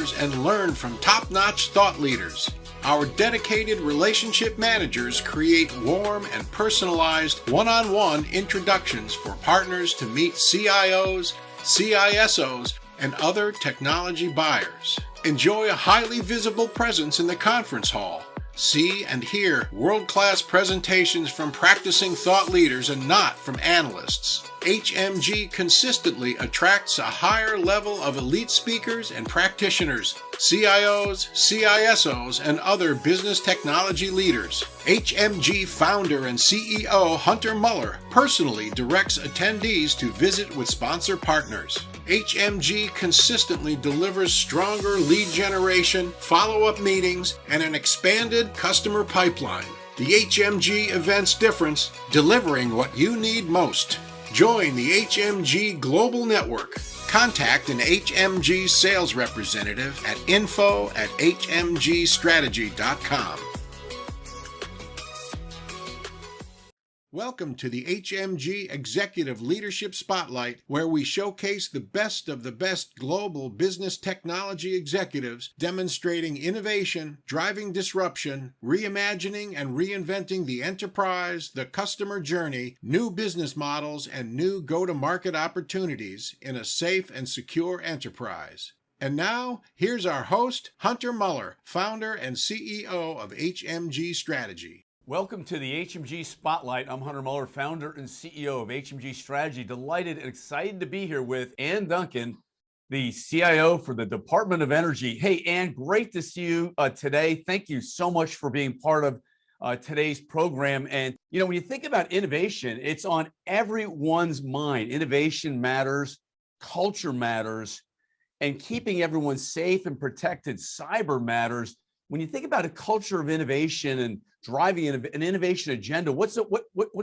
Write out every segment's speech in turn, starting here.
customers and learn from top-notch thought leaders. Our dedicated relationship managers create warm and personalized one-on-one introductions for partners to meet CIOs, CISOs, and other technology buyers. Enjoy a highly visible presence in the conference hall. See and hear world-class presentations from practicing thought leaders and not from analysts. HMG consistently attracts a higher level of elite speakers and practitioners, CIOs, CISOs, and other business technology leaders. HMG founder and CEO Hunter Muller personally directs attendees to visit with sponsor partners. HMG consistently delivers stronger lead generation, follow-up meetings, and an expanded customer pipeline. The HMG event's difference, delivering what you need most. Join the HMG Global Network. Contact an HMG sales representative at info@hmgstrategy.com. Welcome to the HMG Executive Leadership Spotlight, where we showcase the best of the best global business technology executives demonstrating innovation, driving disruption, reimagining and reinventing the enterprise, the customer journey, new business models, and new go-to-market opportunities in a safe and secure enterprise. And now, here's our host, Hunter Muller, founder and CEO of HMG Strategy. Welcome to the HMG Spotlight. I'm Hunter Muller, founder and CEO of HMG Strategy. Delighted and excited to be here with Ann Duncan, the CIO for the Department of Energy. Hey, Ann, great to see you today. Thank you so much for being part of today's program. And, you know, when you think about innovation, it's on everyone's mind. Innovation matters, culture matters, and keeping everyone safe and protected, cyber matters. When you think about a culture of innovation and driving an innovation agenda, what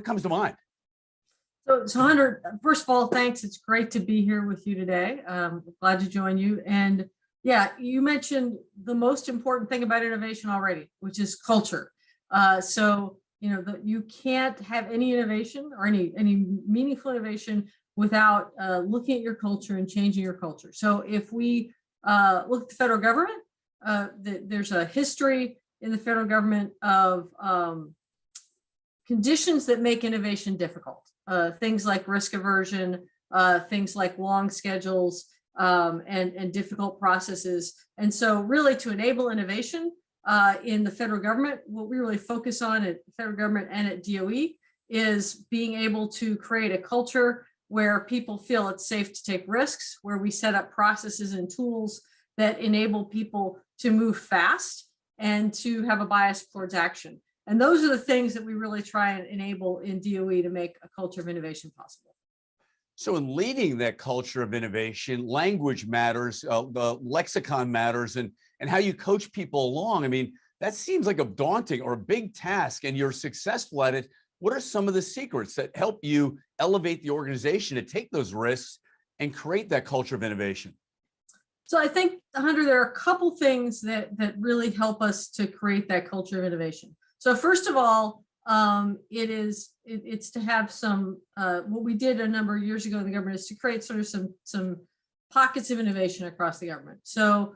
comes to mind? So Hunter, first of all, thanks. It's great to be here with you today. Glad to join you. And yeah, you mentioned the most important thing about innovation already, which is culture. So you can't have any innovation or any meaningful innovation without looking at your culture and changing your culture. So if we look at the federal government, there's a history in the federal government of conditions that make innovation difficult. Things like risk aversion, things like long schedules, and difficult processes. And so really to enable innovation in the federal government, what we really focus on at the federal government and at DOE is being able to create a culture where people feel it's safe to take risks, where we set up processes and tools that enable people to move fast and to have a bias towards action. And those are the things that we really try and enable in DOE to make a culture of innovation possible. So in leading that culture of innovation, language matters, the lexicon matters, and how you coach people along. I mean, that seems like a daunting or a big task, and you're successful at it. What are some of the secrets that help you elevate the organization to take those risks and create that culture of innovation? So I think, Hunter, there are a couple things that really help us to create that culture of innovation. So first of all, it's to have some, what we did a number of years ago in the government is to create sort of some pockets of innovation across the government. So,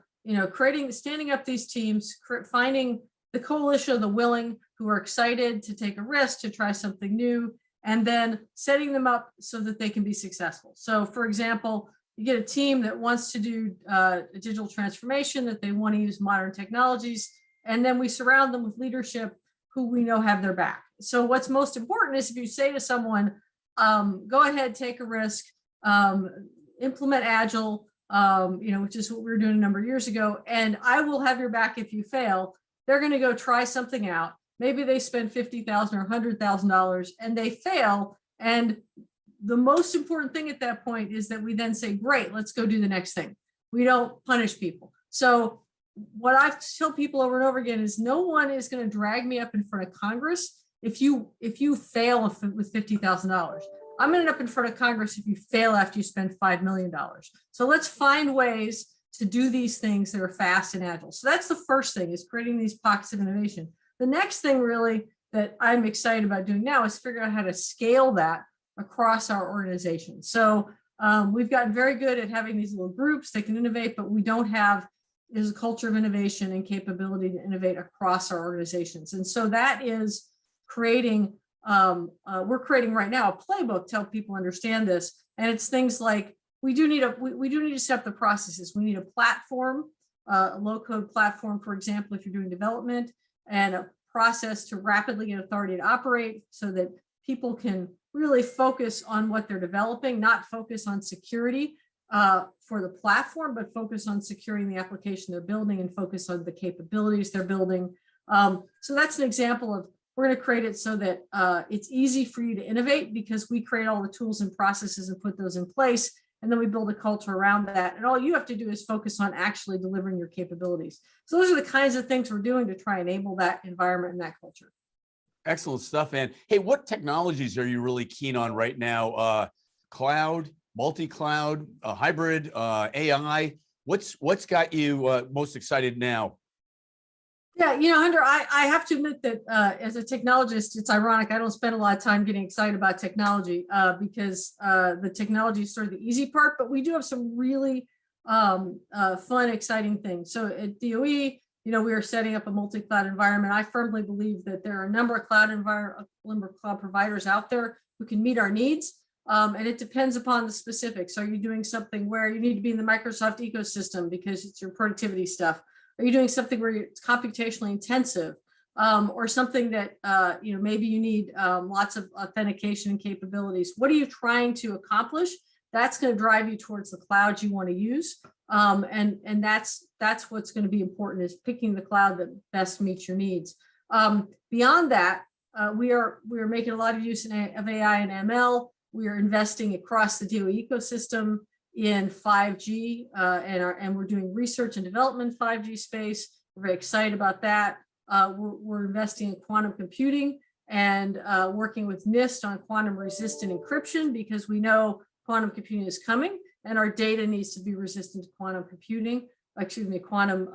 standing up these teams, finding the coalition of the willing who are excited to take a risk, to try something new, and then setting them up so that they can be successful. So for example, you get a team that wants to do a digital transformation, that they want to use modern technologies, and then we surround them with leadership who we know have their back. So what's most important is if you say to someone, go ahead, take a risk, implement Agile, which is what we were doing a number of years ago, and I will have your back if you fail. They're going to go try something out. Maybe they spend $50,000 or $100,000 and they fail. And the most important thing at that point is that we then say, great, let's go do the next thing. We don't punish people. So what I tell people over and over again is no one is going to drag me up in front of Congress if you fail with $50,000. I'm going to end up in front of Congress if you fail after you spend $5 million. So let's find ways to do these things that are fast and agile. So that's the first thing, is creating these pockets of innovation. The next thing really that I'm excited about doing now is figure out how to scale that across our organization. So we've gotten very good at having these little groups that can innovate, but we don't have is a culture of innovation and capability to innovate across our organizations. And so that is creating, we're creating right now a playbook to help people understand this. And it's things like, we do need to set up the processes. We need a platform, a low code platform, for example, if you're doing development, and a process to rapidly get authority to operate so that people can really focus on what they're developing, not focus on security for the platform, but focus on securing the application they're building and focus on the capabilities they're building. So that's an example of, we're going to create it so that it's easy for you to innovate, because we create all the tools and processes and put those in place. And then we build a culture around that. And all you have to do is focus on actually delivering your capabilities. So those are the kinds of things we're doing to try and enable that environment and that culture. Excellent stuff. And hey, what technologies are you really keen on right now? Cloud, multi-cloud, hybrid, AI? What's got you most excited now? Yeah, Hunter, I have to admit that as a technologist, it's ironic. I don't spend a lot of time getting excited about technology because the technology is sort of the easy part, but we do have some really fun, exciting things. So at DOE, we are setting up a multi-cloud environment. I firmly believe that there are a number of cloud providers out there who can meet our needs. And it depends upon the specifics. Are you doing something where you need to be in the Microsoft ecosystem because it's your productivity stuff? Are you doing something where it's computationally intensive, or something that, maybe you need lots of authentication and capabilities? What are you trying to accomplish? That's going to drive you towards the cloud you want to use. And that's what's going to be important, is picking the cloud that best meets your needs. Beyond that, we are making a lot of use of AI and ML. We are investing across the DOE ecosystem in 5G, and we're doing research and development in 5G space. We're very excited about that. We're investing in quantum computing and working with NIST on quantum resistant encryption, because we know quantum computing is coming and our data needs to be resistant to quantum computing, quantum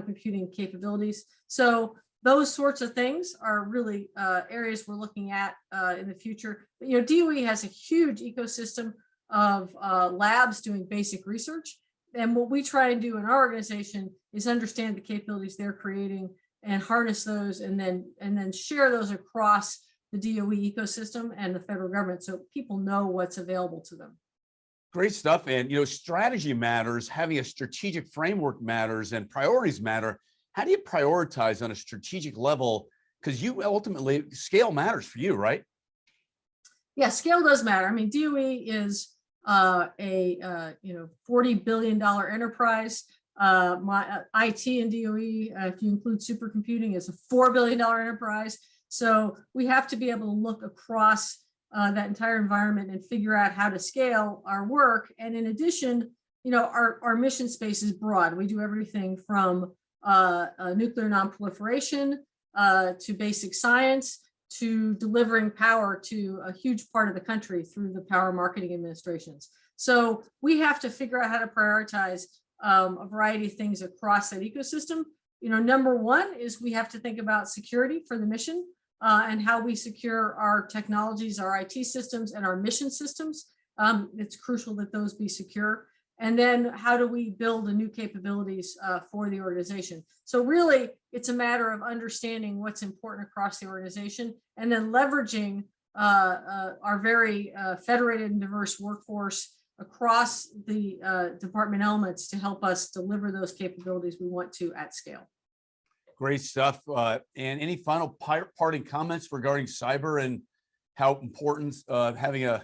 computing capabilities. So those sorts of things are really areas we're looking at in the future. But, DOE has a huge ecosystem of labs doing basic research. And what we try and do in our organization is understand the capabilities they're creating and harness those, and then share those across the DOE ecosystem and the federal government, so people know what's available to them. Great stuff. And, strategy matters, having a strategic framework matters, and priorities matter. How do you prioritize on a strategic level? Because you ultimately, scale matters for you, right? Yeah, scale does matter. I mean, DOE is a $40 billion enterprise. My IT and DOE, if you include supercomputing, is a $4 billion enterprise. So we have to be able to look across that entire environment and figure out how to scale our work. And in addition, our mission space is broad. We do everything from nuclear nonproliferation to basic science, to delivering power to a huge part of the country through the power marketing administrations. So we have to figure out how to prioritize a variety of things across that ecosystem. Number one is we have to think about security for the mission and how we secure our technologies, our IT systems, and our mission systems. It's crucial that those be secure. And then how do we build the new capabilities for the organization? So really, it's a matter of understanding what's important across the organization, and then leveraging our very federated and diverse workforce across the department elements to help us deliver those capabilities we want to at scale. Great stuff. And any final parting comments regarding cyber and how important having a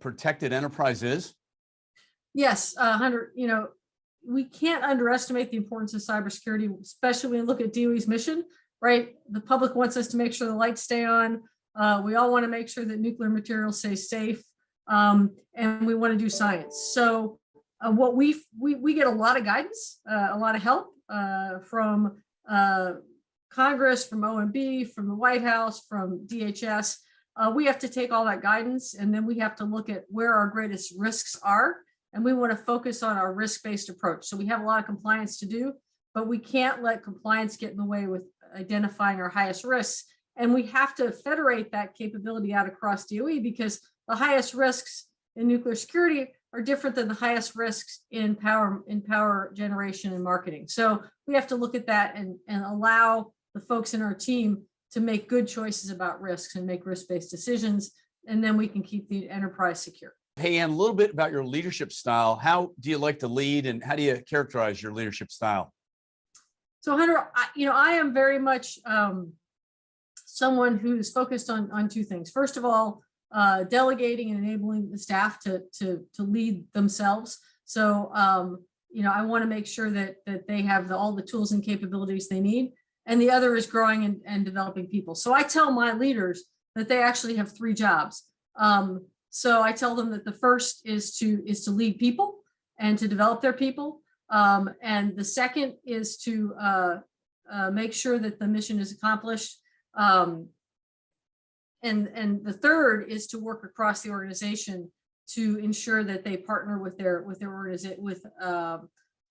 protected enterprise is? Yes, Hunter, we can't underestimate the importance of cybersecurity, especially when you look at DOE's mission, right? The public wants us to make sure the lights stay on. We all want to make sure that nuclear materials stay safe, and we want to do science. So what we get a lot of guidance, a lot of help from Congress, from OMB, from the White House, from DHS. We have to take all that guidance, and then we have to look at where our greatest risks are. And we want to focus on our risk-based approach. So we have a lot of compliance to do, but we can't let compliance get in the way with identifying our highest risks. And we have to federate that capability out across DOE, because the highest risks in nuclear security are different than the highest risks in power generation and marketing. So we have to look at that and allow the folks in our team to make good choices about risks and make risk-based decisions, and then we can keep the enterprise secure. Hey, Ann, a little bit about your leadership style. How do you like to lead, and how do you characterize your leadership style? So Hunter, I am very much someone who's focused on two things. First of all, delegating and enabling the staff to lead themselves. So, I want to make sure that they have all the tools and capabilities they need. And the other is growing and developing people. So I tell my leaders that they actually have three jobs. So I tell them that the first is to lead people and to develop their people. And the second is to make sure that the mission is accomplished. And the third is to work across the organization to ensure that they partner with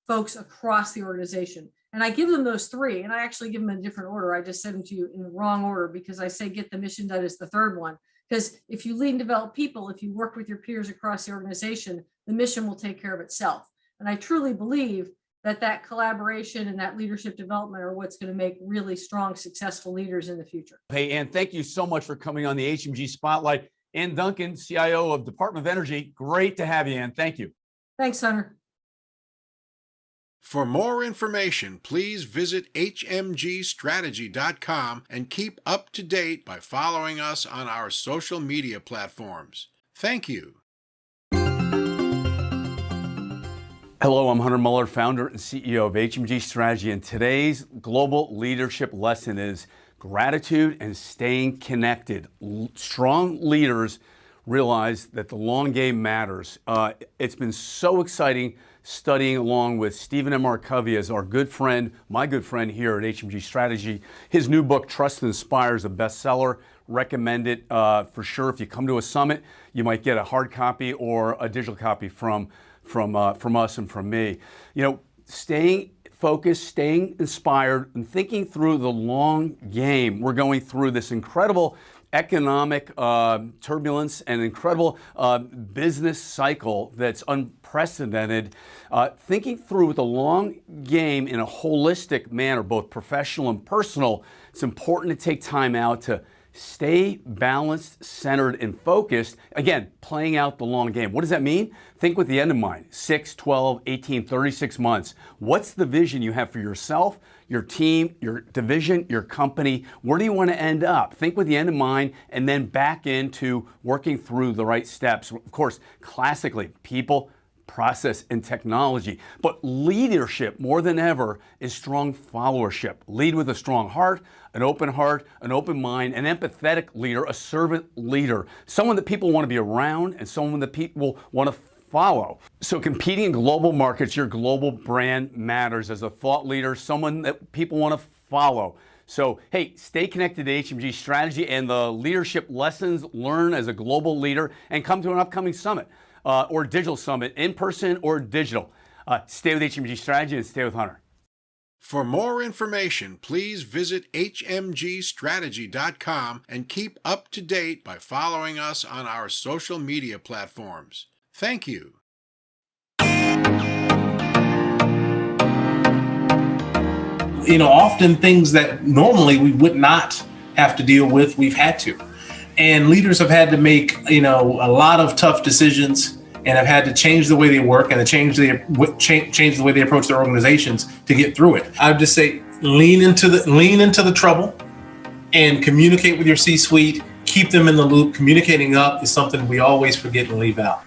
folks across the organization. And I give them those three, and I actually give them in a different order. I just said them to you in the wrong order because I say get the mission done is the third one. Because if you lead and develop people, if you work with your peers across the organization, the mission will take care of itself. And I truly believe that collaboration and that leadership development are what's going to make really strong, successful leaders in the future. Hey, Ann, thank you so much for coming on the HMG Spotlight. Ann Duncan, CIO of Department of Energy. Great to have you, Ann. Thank you. Thanks, Hunter. For more information, please visit hmgstrategy.com and keep up to date by following us on our social media platforms. Thank you. Hello, I'm Hunter Muller, founder and CEO of HMG Strategy, and today's global leadership lesson is gratitude and staying connected. Strong leaders realize that the long game matters. It's been so exciting studying along with Stephen M. R. Covey as our good friend, my good friend here at HMG Strategy. His new book, Trust Inspires, a bestseller. Recommend it for sure. If you come to a summit, you might get a hard copy or a digital copy from us and from me. Staying focused, staying inspired, and thinking through the long game. We're going through this incredible economic turbulence and incredible business cycle that's unprecedented. Thinking through the long game in a holistic manner, both professional and personal, it's important to take time out to stay balanced, centered, and focused. Again, playing out the long game. What does that mean? Think with the end in mind. 6, 12, 18, 36 months. What's the vision you have for yourself, your team, your division, your company? Where do you want to end up? Think with the end in mind and then back into working through the right steps. Of course, classically, people, process, and technology. But leadership, more than ever, is strong followership. Lead with a strong heart, an open mind, an empathetic leader, a servant leader, someone that people want to be around and someone that people want to follow. So competing in global markets, your global brand matters as a thought leader, someone that people want to follow. So, hey, stay connected to HMG Strategy and the leadership lessons learned as a global leader, and come to an upcoming summit or digital summit, in person or digital. Stay with HMG Strategy and stay with Hunter. For more information, please visit hmgstrategy.com and keep up to date by following us on our social media platforms. Thank you. Often things that normally we would not have to deal with, we've had to. And leaders have had to make, a lot of tough decisions and have had to change the way they work and to change the way they approach their organizations to get through it. I would just say lean into the trouble and communicate with your C-suite, keep them in the loop. Communicating up is something we always forget and leave out.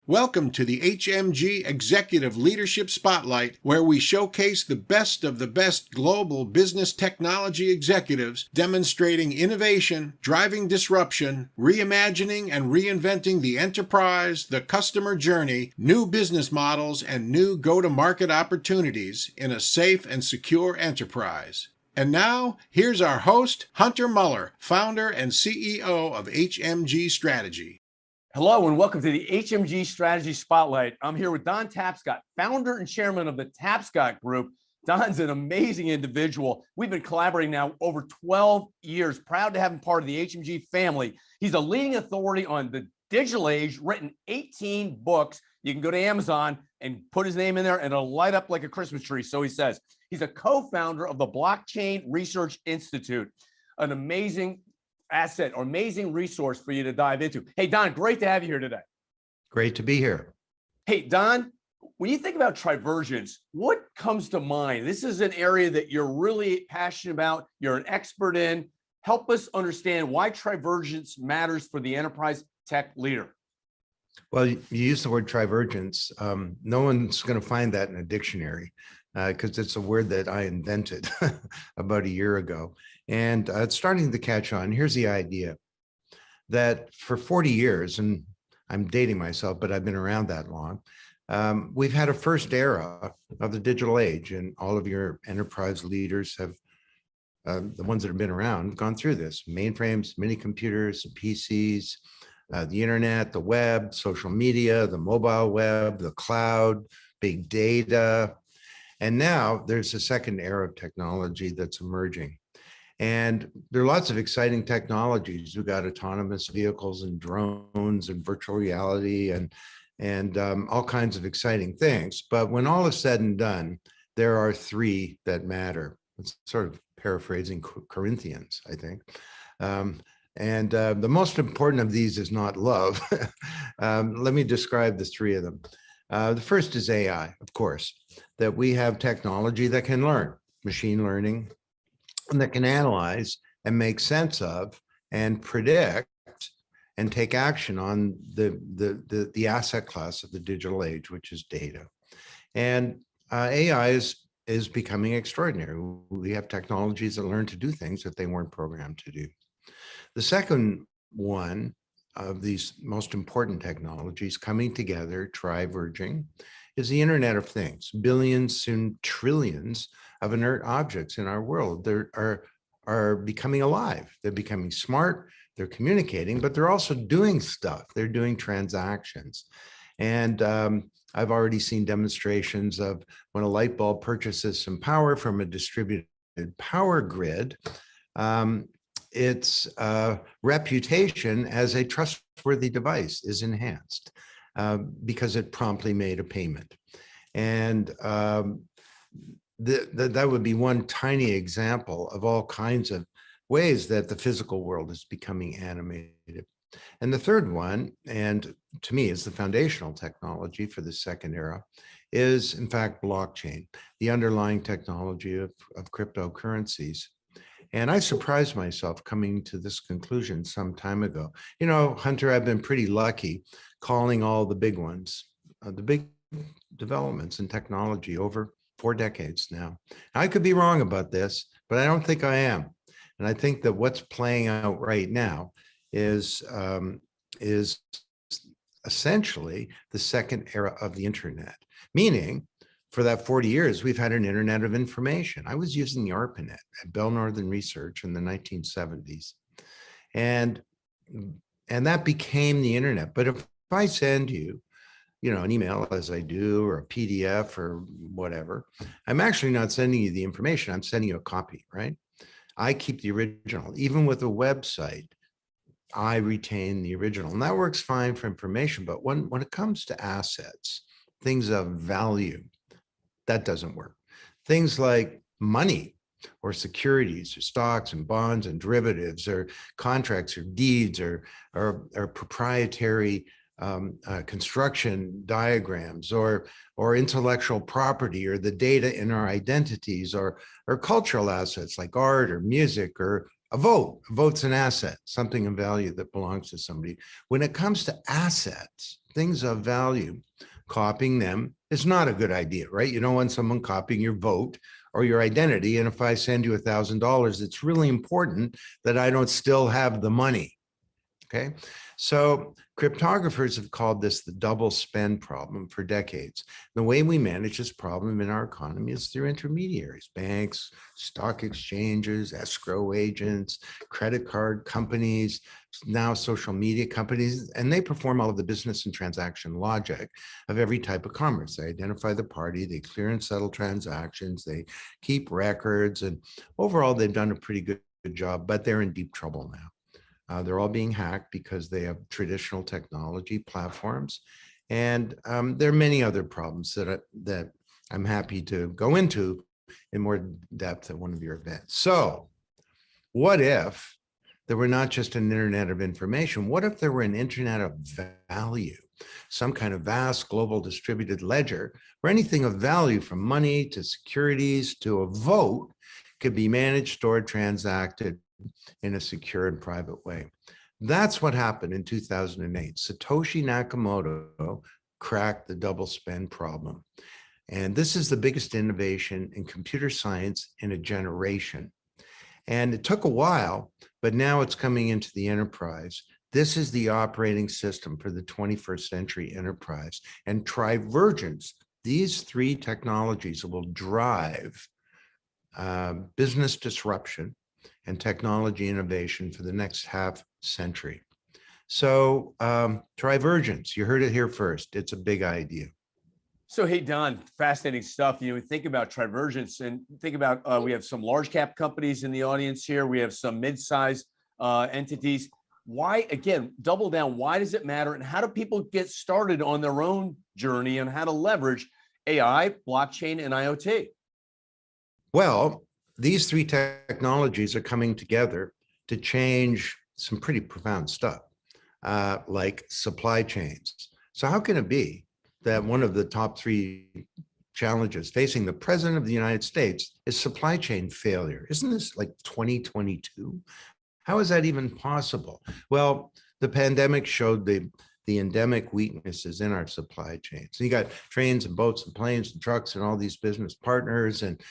Welcome to the HMG Executive Leadership Spotlight, where we showcase the best of the best global business technology executives demonstrating innovation, driving disruption, reimagining and reinventing the enterprise, the customer journey, new business models, and new go-to-market opportunities in a safe and secure enterprise. And now, here's our host, Hunter Muller, founder and CEO of HMG Strategy. Hello and welcome to the HMG Strategy Spotlight. I'm here with Don Tapscott, founder and chairman of the Tapscott Group. Don's an amazing individual. We've been collaborating now over 12 years. Proud to have him part of the HMG family. He's a leading authority on the digital age, written 18 books. You can go to Amazon and put his name in there and it'll light up like a Christmas tree. So he says. He's a co-founder of the Blockchain Research Institute, an amazing asset or amazing resource for you to dive into. Hey, Don, great to have you here today. Great to be here. Hey, Don, when you think about trivergence, what comes to mind? This is an area that you're really passionate about. You're an expert in. Help us understand why trivergence matters for the enterprise tech leader. Well, you use the word trivergence. No one's going to find that in a dictionary because it's a word that I invented about a year ago. And it's starting to catch on. Here's the idea that for 40 years, and I'm dating myself, but I've been around that long, we've had a first era of the digital age, and all of your enterprise leaders have, the ones that have been around, gone through this. Mainframes, mini computers, PCs, the internet, the web, social media, the mobile web, the cloud, big data. And now there's a second era of technology that's emerging. And there are lots of exciting technologies. We've got autonomous vehicles and drones and virtual reality and all kinds of exciting things. But when all is said and done, there are three that matter. It's sort of paraphrasing Corinthians, I think. The most important of these is not love. Let me describe the three of them. The first is AI, of course, that we have technology that can learn, machine learning, and that can analyze and make sense of and predict and take action on the asset class of the digital age, which is data. And AI is becoming extraordinary. We have technologies that learn to do things that they weren't programmed to do. The second one of these most important technologies coming together, triverging, is the Internet of Things. Billions, soon trillions of inert objects in our world are becoming alive. They're becoming smart, they're communicating, but they're also doing stuff. They're doing transactions. And I've already seen demonstrations of when a light bulb purchases some power from a distributed power grid, its reputation as a trustworthy device is enhanced because it promptly made a payment. And that would be one tiny example of all kinds of ways that the physical world is becoming animated. And the third one, and to me is the foundational technology for the second era, is in fact blockchain, the underlying technology of cryptocurrencies. And I surprised myself coming to this conclusion some time ago. You know, Hunter, I've been pretty lucky calling all the big ones, the big developments in technology over 4 decades now. I could be wrong about this, but I don't think I am. And I think that what's playing out right now is essentially the second era of the internet, meaning for that 40 years, we've had an internet of information. I was using the ARPANET at Bell Northern Research in the 1970s. And that became the internet. But if I send you, an email as I do, or a PDF or whatever, I'm actually not sending you the information. I'm sending you a copy, right? I keep the original. Even with a website, I retain the original. And that works fine for information. But when it comes to assets, things of value, that doesn't work. Things like money or securities or stocks and bonds and derivatives or contracts or deeds or proprietary construction diagrams or intellectual property or the data in our identities or cultural assets like art or music or a vote. A vote's an asset, something of value that belongs to somebody. When it comes to assets, things of value, copying them is not a good idea, right? You don't want someone copying your vote or your identity. And if I send you $1,000, it's really important that I don't still have the money. Okay, so cryptographers have called this the double spend problem for decades. The way we manage this problem in our economy is through intermediaries, banks, stock exchanges, escrow agents, credit card companies, now social media companies, and they perform all of the business and transaction logic of every type of commerce. They identify the party, they clear and settle transactions, they keep records, and overall they've done a pretty good job, but they're in deep trouble now. They're all being hacked because they have traditional technology platforms. And there are many other problems that I'm happy to go into in more depth at one of your events. So what if there were not just an internet of information? What if there were an internet of value, some kind of vast global distributed ledger where anything of value from money to securities to a vote could be managed, stored, transacted in a secure and private way? That's what happened in 2008. Satoshi Nakamoto cracked the double spend problem. And this is the biggest innovation in computer science in a generation. And it took a while, but now it's coming into the enterprise. This is the operating system for the 21st century enterprise. And trivergence, these three technologies will drive business disruption and technology innovation for the next half century. So trivergence, you heard it here first. It's a big idea. So, hey, Don, fascinating stuff. We think about trivergence and think about, we have some large cap companies in the audience here. We have some mid-sized entities. Why, again, double down, why does it matter? And how do people get started on their own journey on how to leverage AI, blockchain, and IoT? Well, these three technologies are coming together to change some pretty profound stuff, like supply chains. So how can it be that one of the top three challenges facing the president of the United States is supply chain failure? Isn't this like 2022? How is that even possible? Well, the pandemic showed the endemic weaknesses in our supply chain. So you got trains and boats and planes and trucks and all these business partners and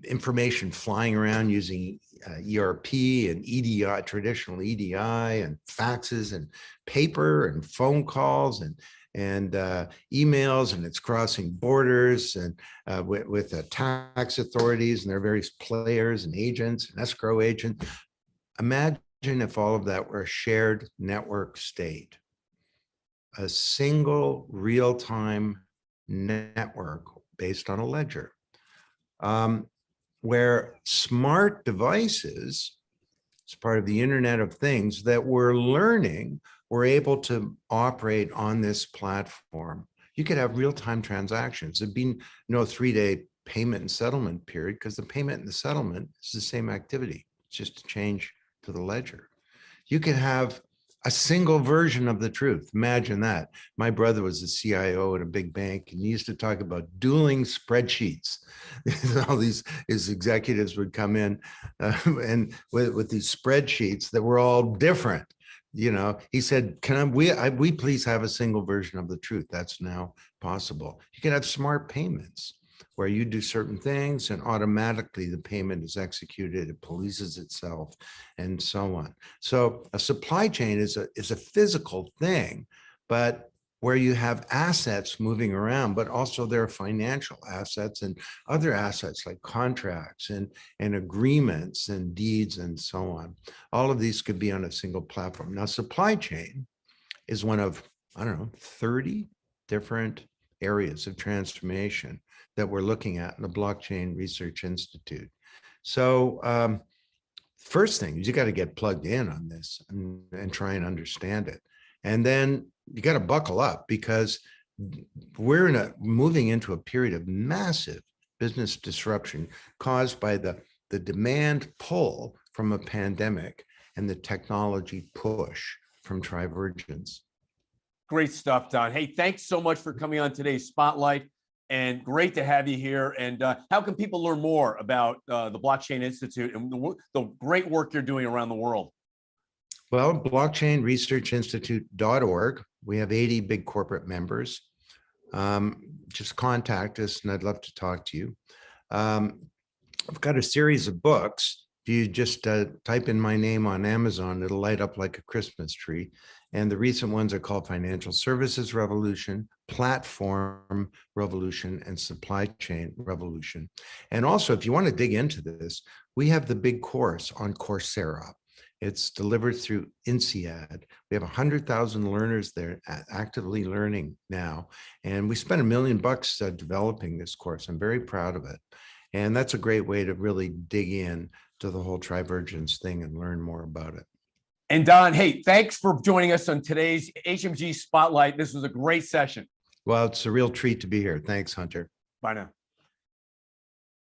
information flying around using ERP and EDI, traditional EDI, and faxes and paper and phone calls and emails, and it's crossing borders and with tax authorities and their various players and agents and escrow agents. Imagine if all of that were a shared network state, a single real-time network based on a ledger, where smart devices, as part of the Internet of Things that we're learning, were able to operate on this platform. You could have real-time transactions. There'd be no 3-day payment and settlement period because the payment and the settlement is the same activity. It's just a change to the ledger. You can have a single version of the truth. Imagine that. My brother was a CIO at a big bank, and he used to talk about dueling spreadsheets. All these, his executives would come in and with these spreadsheets that were all different. He said, can we please have a single version of the truth? That's now possible. You can have smart payments where you do certain things and automatically the payment is executed, it polices itself, and so on. So a supply chain is a physical thing, but where you have assets moving around, but also there are financial assets and other assets like contracts and agreements and deeds and so on. All of these could be on a single platform. Now, supply chain is one of, 30 different areas of transformation that we're looking at in the Blockchain Research Institute. So first thing is you got to get plugged in on this and try and understand it. And then you got to buckle up because we're moving into a period of massive business disruption caused by the demand pull from a pandemic and the technology push from trivergence. Great stuff, Don. Hey, thanks so much for coming on today's Spotlight. And great to have you here. And how can people learn more about the Blockchain Institute and the great work you're doing around the world? Well, blockchainresearchinstitute.org. We have 80 big corporate members. Just contact us and I'd love to talk to you. I've got a series of books. If you just type in my name on Amazon, it'll light up like a Christmas tree. And the recent ones are called Financial Services Revolution, Platform Revolution, and Supply Chain Revolution. And also, if you want to dig into this, we have the big course on Coursera. It's delivered through INSEAD. We have 100,000 learners there actively learning now. And we spent $1 million developing this course. I'm very proud of it. And that's a great way to really dig in to the whole Trivergence thing and learn more about it. And Don, hey, thanks for joining us on today's HMG Spotlight. This was a great session. Well, it's a real treat to be here. Thanks, Hunter. Bye now.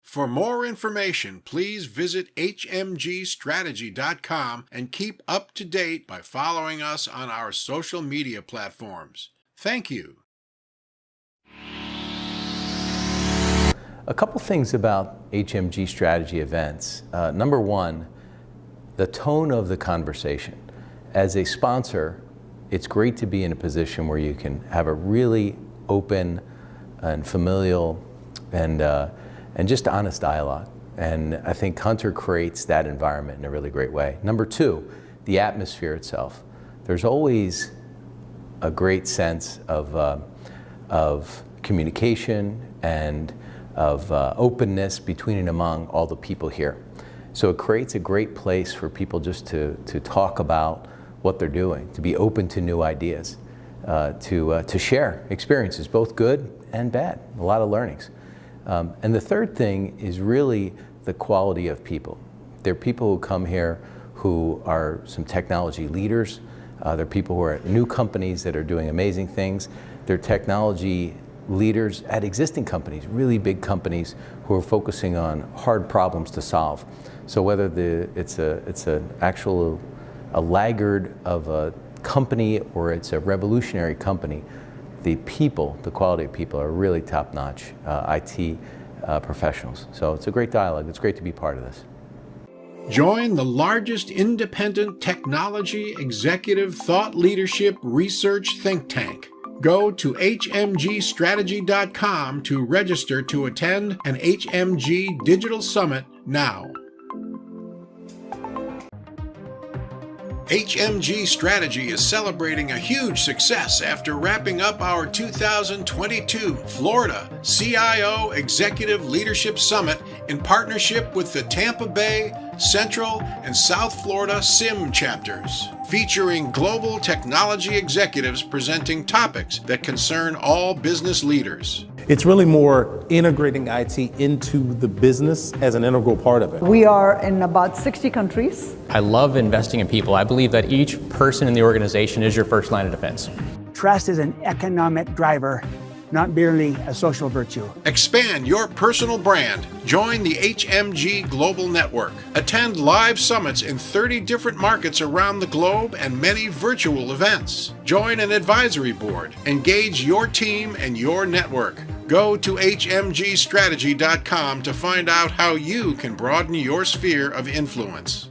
For more information, please visit hmgstrategy.com and keep up to date by following us on our social media platforms. Thank you. A couple things about HMG Strategy events. Number one, the tone of the conversation. As a sponsor, it's great to be in a position where you can have a really open and familial and just honest dialogue. And I think Hunter creates that environment in a really great way. Number two, the atmosphere itself. There's always a great sense of communication and of openness between and among all the people here. So it creates a great place for people just to talk about what they're doing, to be open to new ideas, to share experiences, both good and bad, a lot of learnings. And the third thing is really the quality of people. There are people who come here who are some technology leaders. There are people who are at new companies that are doing amazing things. There are technology leaders at existing companies, really big companies who are focusing on hard problems to solve. So whether it's a laggard of a company or it's a revolutionary company, the people, the quality of people are really top-notch IT professionals. So it's a great dialogue. It's great to be part of this. Join the largest independent technology executive thought leadership research think tank. Go to hmgstrategy.com to register to attend an HMG Digital Summit now. HMG Strategy is celebrating a huge success after wrapping up our 2022 Florida CIO Executive Leadership Summit in partnership with the Tampa Bay, Central, and South Florida SIM chapters, featuring global technology executives presenting topics that concern all business leaders. It's really more integrating IT into the business as an integral part of it. We are in about 60 countries. I love investing in people. I believe that each person in the organization is your first line of defense. Trust is an economic driver, not merely a social virtue. Expand your personal brand. Join the HMG Global Network. Attend live summits in 30 different markets around the globe and many virtual events. Join an advisory board. Engage your team and your network. Go to hmgstrategy.com to find out how you can broaden your sphere of influence.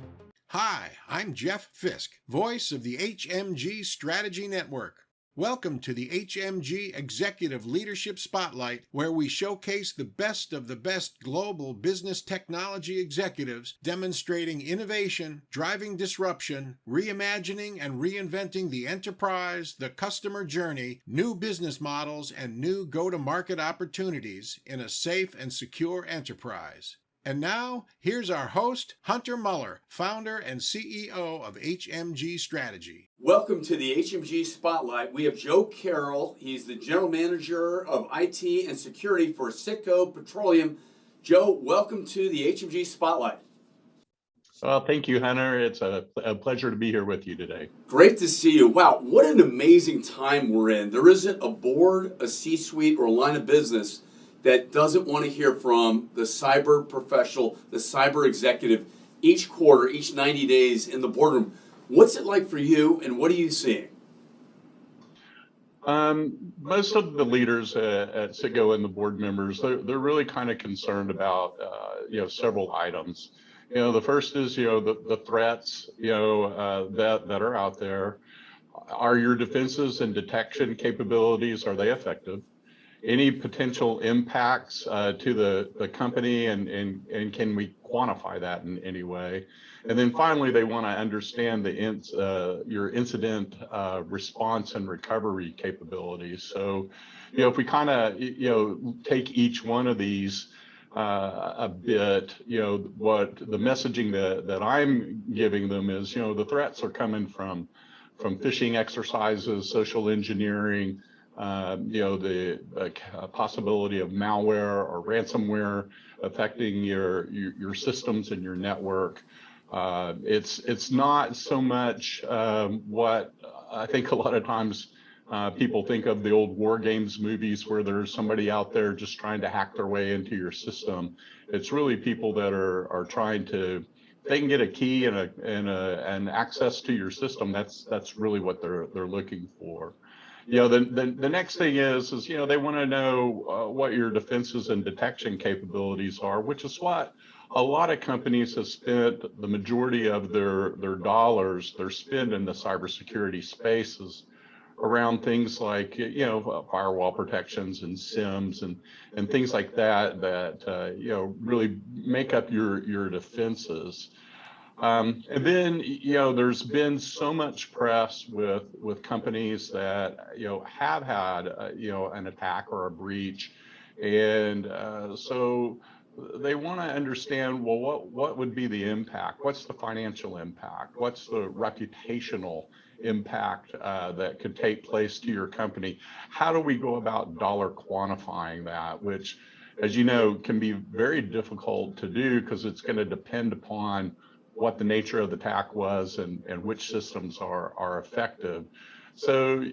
Hi, I'm Jeff Fisk, voice of the HMG Strategy Network. Welcome to the HMG Executive Leadership Spotlight, where we showcase the best of the best global business technology executives demonstrating innovation, driving disruption, reimagining and reinventing the enterprise, the customer journey, new business models, and new go-to-market opportunities in a safe and secure enterprise. And now, here's our host, Hunter Muller, founder and CEO of HMG Strategy. Welcome to the HMG Spotlight. We have Joe Carroll. He's the General Manager of IT and Security for Citgo Petroleum. Joe, welcome to the HMG Spotlight. Well, thank you, Hunter. It's a pleasure to be here with you today. Great to see you. Wow, what an amazing time we're in. There isn't a board, a C-suite, or a line of business that doesn't want to hear from the cyber professional, the cyber executive, each quarter, each 90 days in the boardroom. What's it like for you, and what are you seeing? Most of the leaders at Citgo and the board members, they're really kind of concerned about, several items. The first is, the threats, that are out there. Are your defenses and detection capabilities, are they effective? any potential impacts to the company, and can we quantify that in any way? And then finally, they want to understand your incident response and recovery capabilities. So, if we kind of, take each one of these a bit, what the messaging that I'm giving them is, the threats are coming from phishing exercises, social engineering, the possibility of malware or ransomware affecting your systems and your network. It's not so much what I think a lot of times people think of the old war games movies where there's somebody out there just trying to hack their way into your system. It's really people that are trying to, they can get a key and access to your system. That's really what they're looking for. The next thing is they want to know what your defenses and detection capabilities are, which is what a lot of companies have spent the majority of their dollars, their spend in the cybersecurity spaces around things like firewall protections and SIMs and things like that really make up your defenses. And then there's been so much press with companies that have had an attack or a breach, and so they want to understand, well, what would be the impact? What's the financial impact? What's the reputational impact that could take place to your company? How do we go about dollar quantifying that, which, as you know, can be very difficult to do because it's going to depend upon what the nature of the attack was and which systems are effective. So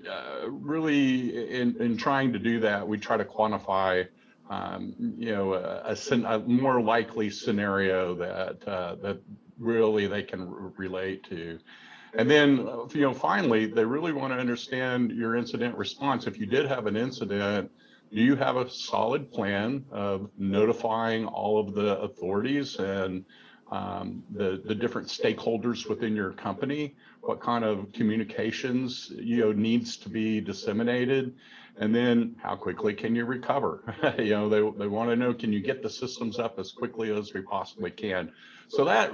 really in trying to do that, we try to quantify a more likely scenario that really they can relate to. And then, finally, they really want to understand your incident response. If you did have an incident, do you have a solid plan of notifying all of the authorities and the different stakeholders within your company? What kind of communications needs to be disseminated? And then how quickly can you recover? They want to know, can you get the systems up as quickly as we possibly can? So that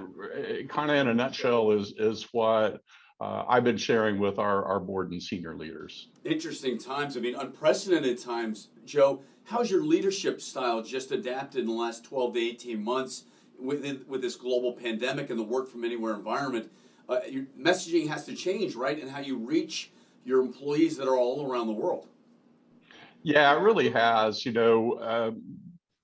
kind of in a nutshell is what I've been sharing with our board and senior leaders. Interesting times. I mean, unprecedented times. Joe, how's your leadership style just adapted in the last 12 to 18 months with this global pandemic and the work from anywhere environment? Your messaging has to change, right? And how you reach your employees that are all around the world. Yeah, it really has.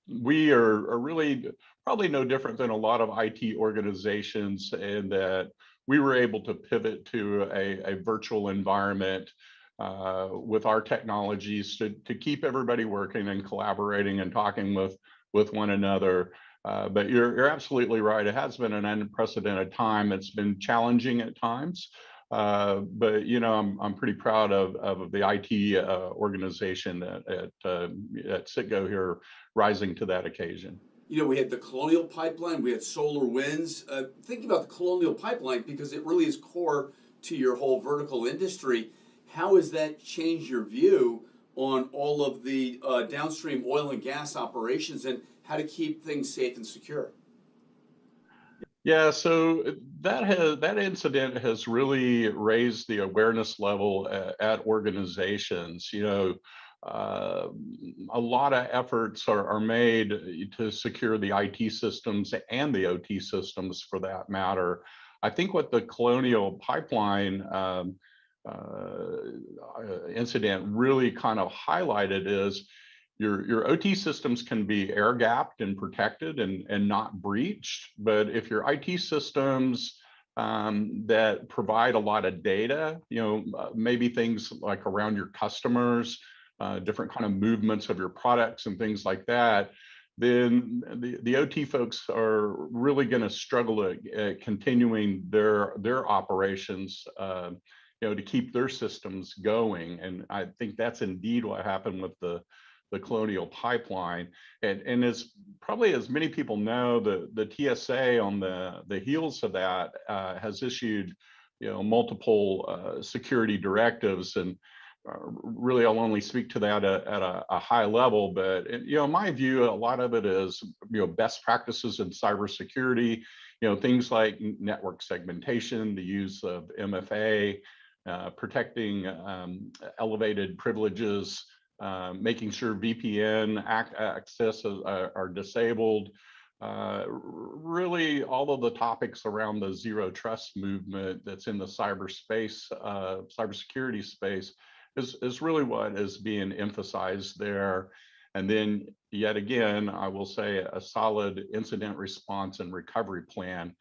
We are really probably no different than a lot of IT organizations in that we were able to pivot to a virtual environment with our technologies to keep everybody working and collaborating and talking with one another. But you're absolutely right. It has been an unprecedented time. It's been challenging at times. But I'm pretty proud of the IT organization at CITGO here rising to that occasion. We had the Colonial Pipeline, we had solar winds. Thinking about the Colonial Pipeline, because it really is core to your whole vertical industry, how has that changed your view on all of the downstream oil and gas operations and how to keep things safe and secure? Yeah, so that incident has really raised the awareness level at organizations. A lot of efforts are made to secure the IT systems and the OT systems for that matter. I think what the Colonial Pipeline incident really kind of highlighted is your OT systems can be air gapped and protected and not breached. But if your IT systems that provide a lot of data, maybe things like around your customers, different kind of movements of your products and things like that, then the OT folks are really going to struggle at continuing their operations, to keep their systems going. And I think that's indeed what happened with the Colonial Pipeline. And as probably as many people know, the TSA on the heels of that has issued multiple security directives, and really, I'll only speak to that at a high level, but in my view, a lot of it is best practices in cybersecurity. Things like network segmentation, the use of MFA, protecting elevated privileges, making sure VPN access are disabled. Really, all of the topics around the zero trust movement that's in the cybersecurity space is really what is being emphasized there. And then yet again, I will say a solid incident response and recovery plan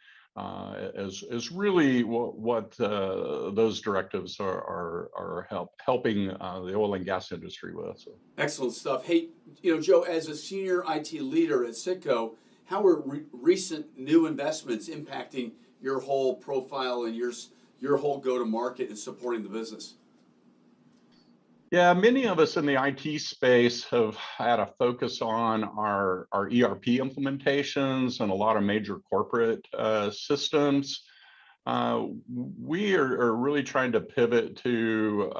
is really what those directives are helping the oil and gas industry with. So. Excellent stuff. Hey, Joe, as a senior IT leader at CITCO, how are recent new investments impacting your whole profile and your whole go-to-market and supporting the business? Yeah, many of us in the IT space have had a focus on our ERP implementations and a lot of major corporate systems. We are really trying to pivot to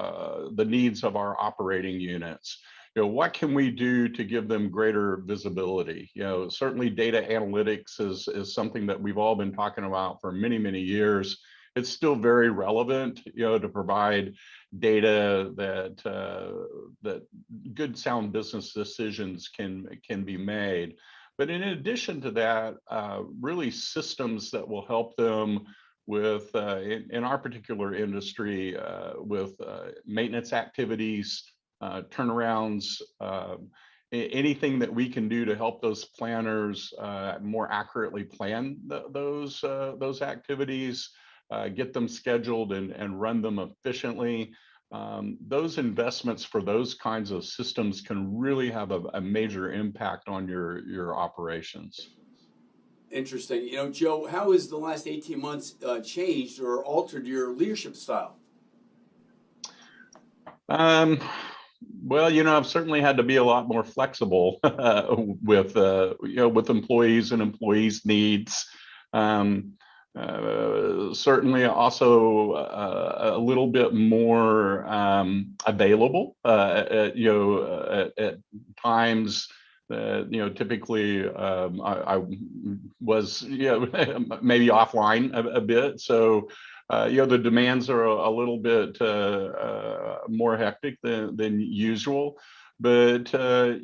the needs of our operating units. What can we do to give them greater visibility? Certainly data analytics is something that we've all been talking about for many, many years. It's still very relevant, to provide data that good sound business decisions can be made. But in addition to that, really systems that will help them with, in our particular industry, with maintenance activities, turnarounds, anything that we can do to help those planners more accurately plan those activities, get them scheduled and run them efficiently. Those investments for those kinds of systems can really have a major impact on your operations. Interesting. Joe, how has the last 18 months changed or altered your leadership style? Well, I've certainly had to be a lot more flexible with employees and employees' needs. Certainly also a little bit more available at times. Typically I was maybe offline a bit, so the demands are a little bit more hectic than usual. But my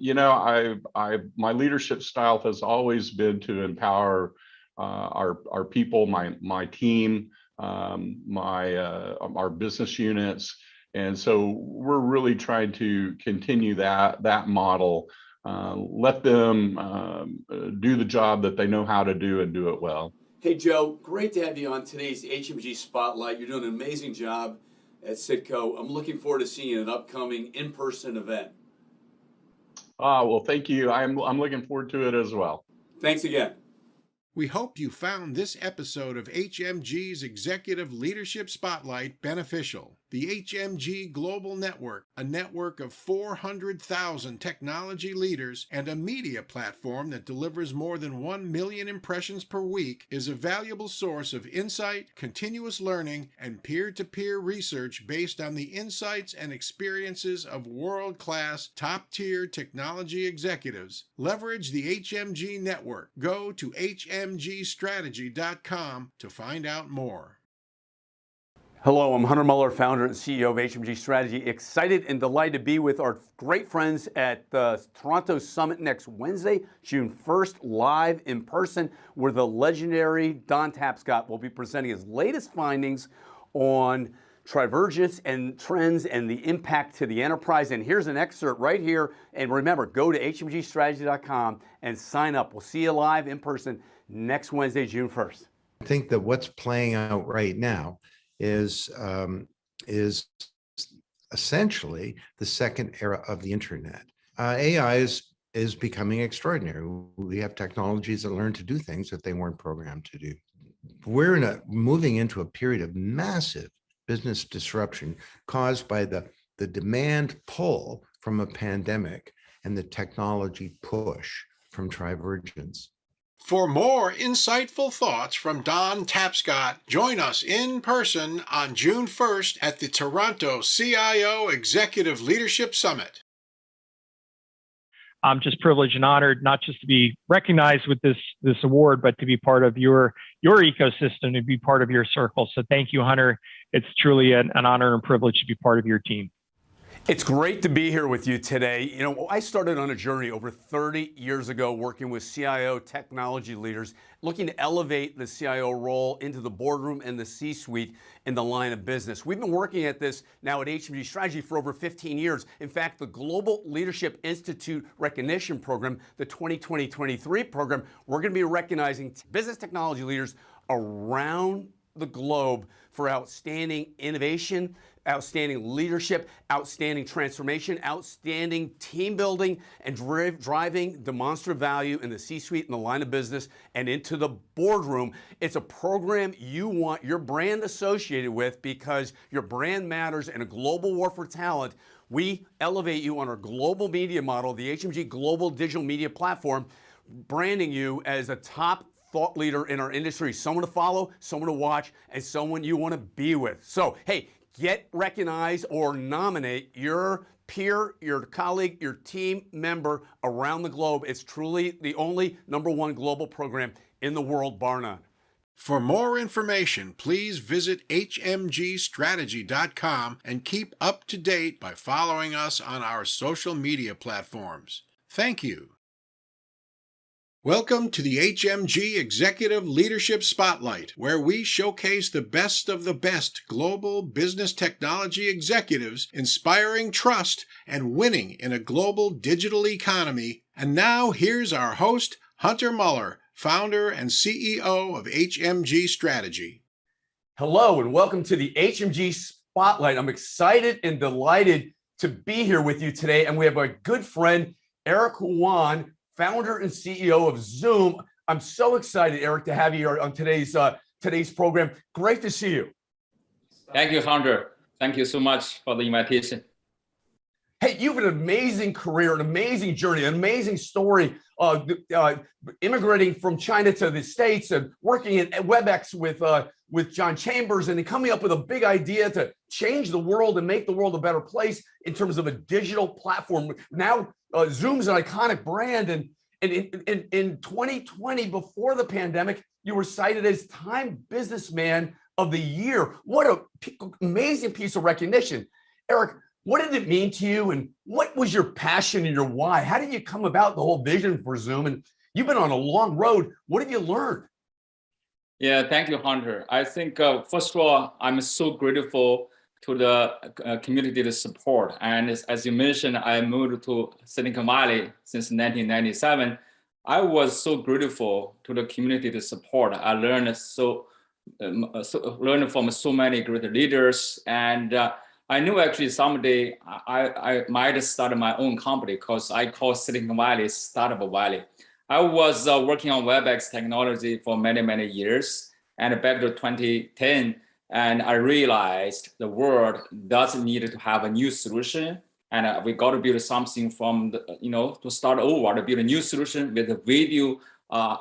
leadership style has always been to empower our people, my team, our business units, and so we're really trying to continue that model. Let them do the job that they know how to do and do it well. Hey, Joe, great to have you on today's HMG Spotlight. You're doing an amazing job at CITCO. I'm looking forward to seeing you at an upcoming in-person event. Well, thank you. I'm looking forward to it as well. Thanks again. We hope you found this episode of HMG's Executive Leadership Spotlight beneficial. The HMG Global Network, a network of 400,000 technology leaders and a media platform that delivers more than 1 million impressions per week, is a valuable source of insight, continuous learning, and peer-to-peer research based on the insights and experiences of world-class, top-tier technology executives. Leverage the HMG network. Go to hmgstrategy.com to find out more. Hello, I'm Hunter Muller, founder and CEO of HMG Strategy. Excited and delighted to be with our great friends at the Toronto Summit next Wednesday, June 1st, live in person, where the legendary Don Tapscott will be presenting his latest findings on Trivergence and trends and the impact to the enterprise. And here's an excerpt right here. And remember, go to hmgstrategy.com and sign up. We'll see you live in person next Wednesday, June 1st. I think that what's playing out right now is essentially the second era of the internet. AI is becoming extraordinary. We have technologies that learn to do things that they weren't programmed to do. We're moving into a period of massive business disruption caused by the demand pull from a pandemic and the technology push from Trivergence. For more insightful thoughts from Don Tapscott, join us in person on June 1st at the Toronto CIO Executive Leadership Summit. I'm just privileged and honored not just to be recognized with this award, but to be part of your ecosystem, to be part of your circle. So thank you, Hunter. It's truly an honor and privilege to be part of your team. It's great to be here with you today. You know, I started on a journey over 30 years ago working with CIO technology leaders, looking to elevate the CIO role into the boardroom and the C-suite in the line of business. We've been working at this now at HMG Strategy for over 15 years. In fact, the Global Leadership Institute Recognition Program, the 2020-23 program, we're going to be recognizing business technology leaders around the globe for outstanding innovation, outstanding leadership, outstanding transformation, outstanding team building, and driving demonstrative value in the C-suite and the line of business and into the boardroom. It's a program you want your brand associated with because your brand matters in a global war for talent. We elevate you on our global media model, the HMG Global Digital Media Platform, branding you as a top thought leader in our industry, someone to follow, someone to watch, and someone you want to be with. So, hey, get recognized or nominate your peer, your colleague, your team member around the globe. It's truly the only #1 global program in the world, bar none. For more information, please visit hmgstrategy.com and keep up to date by following us on our social media platforms. Thank you. Welcome to the HMG Executive Leadership Spotlight, where we showcase the best of the best global business technology executives inspiring trust and winning in a global digital economy. And now here's our host, Hunter Muller, founder and CEO of HMG Strategy. Hello and welcome to the HMG Spotlight. I'm excited and delighted to be here with you today. And we have our good friend, Eric Yuan, founder and CEO of Zoom. I'm so excited, Eric, to have you here on today's program. Great to see you. Thank you, Hunter. Thank you so much for the invitation. Hey, you have an amazing career, an amazing journey, an amazing story, immigrating from China to the States and working at WebEx with John Chambers and then coming up with a big idea to change the world and make the world a better place in terms of a digital platform. Now, Zoom's an iconic brand, and in 2020, before the pandemic, you were cited as Time Businessman of the Year. What an amazing piece of recognition. Eric, what did it mean to you, and what was your passion and your why? How did you come about the whole vision for Zoom? And you've been on a long road. What have you learned? Yeah, thank you, Hunter. I think, first of all, I'm so grateful to the community to support. And as you mentioned, I moved to Silicon Valley since 1997. I was so grateful to the community to support. I learned learned from so many great leaders, and I knew actually someday I might start my own company because I call Silicon Valley Startup Valley. I was working on WebEx technology for many, many years, and back to 2010, and I realized the world does need to have a new solution, and we got to build something from the, to start over, to build a new solution with a video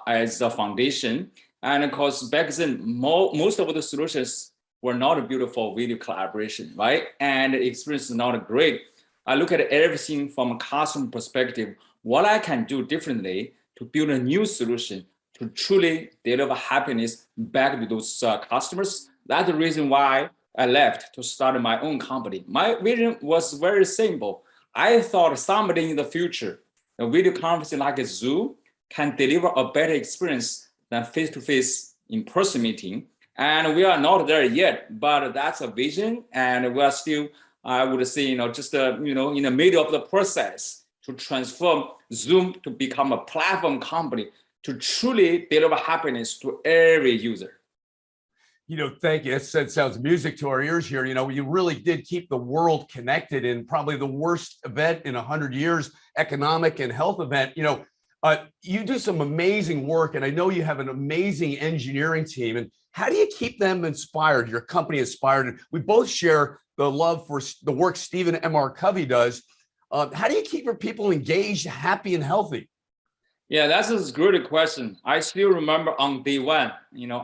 as a foundation. And of course, back then, most of the solutions were not built for video collaboration, right? And the experience is not great. I look at everything from a customer perspective, what I can do differently to build a new solution to truly deliver happiness back to those customers. That's the reason why I left to start my own company. My vision was very simple. I thought somebody in the future, a video conferencing like a Zoom can deliver a better experience than face-to-face in-person meeting. And we are not there yet, but that's a vision. And we are still, I would say, just in the middle of the process to transform Zoom to become a platform company to truly deliver happiness to every user. Thank you. That sounds music to our ears here. You really did keep the world connected in probably the worst event in 100 years, economic and health event. You do some amazing work, and I know you have an amazing engineering team. And how do you keep them inspired, your company inspired? And we both share the love for the work Stephen M.R. Covey does. How do you keep your people engaged, happy, and healthy? Yeah, that's a great question. I still remember on day one,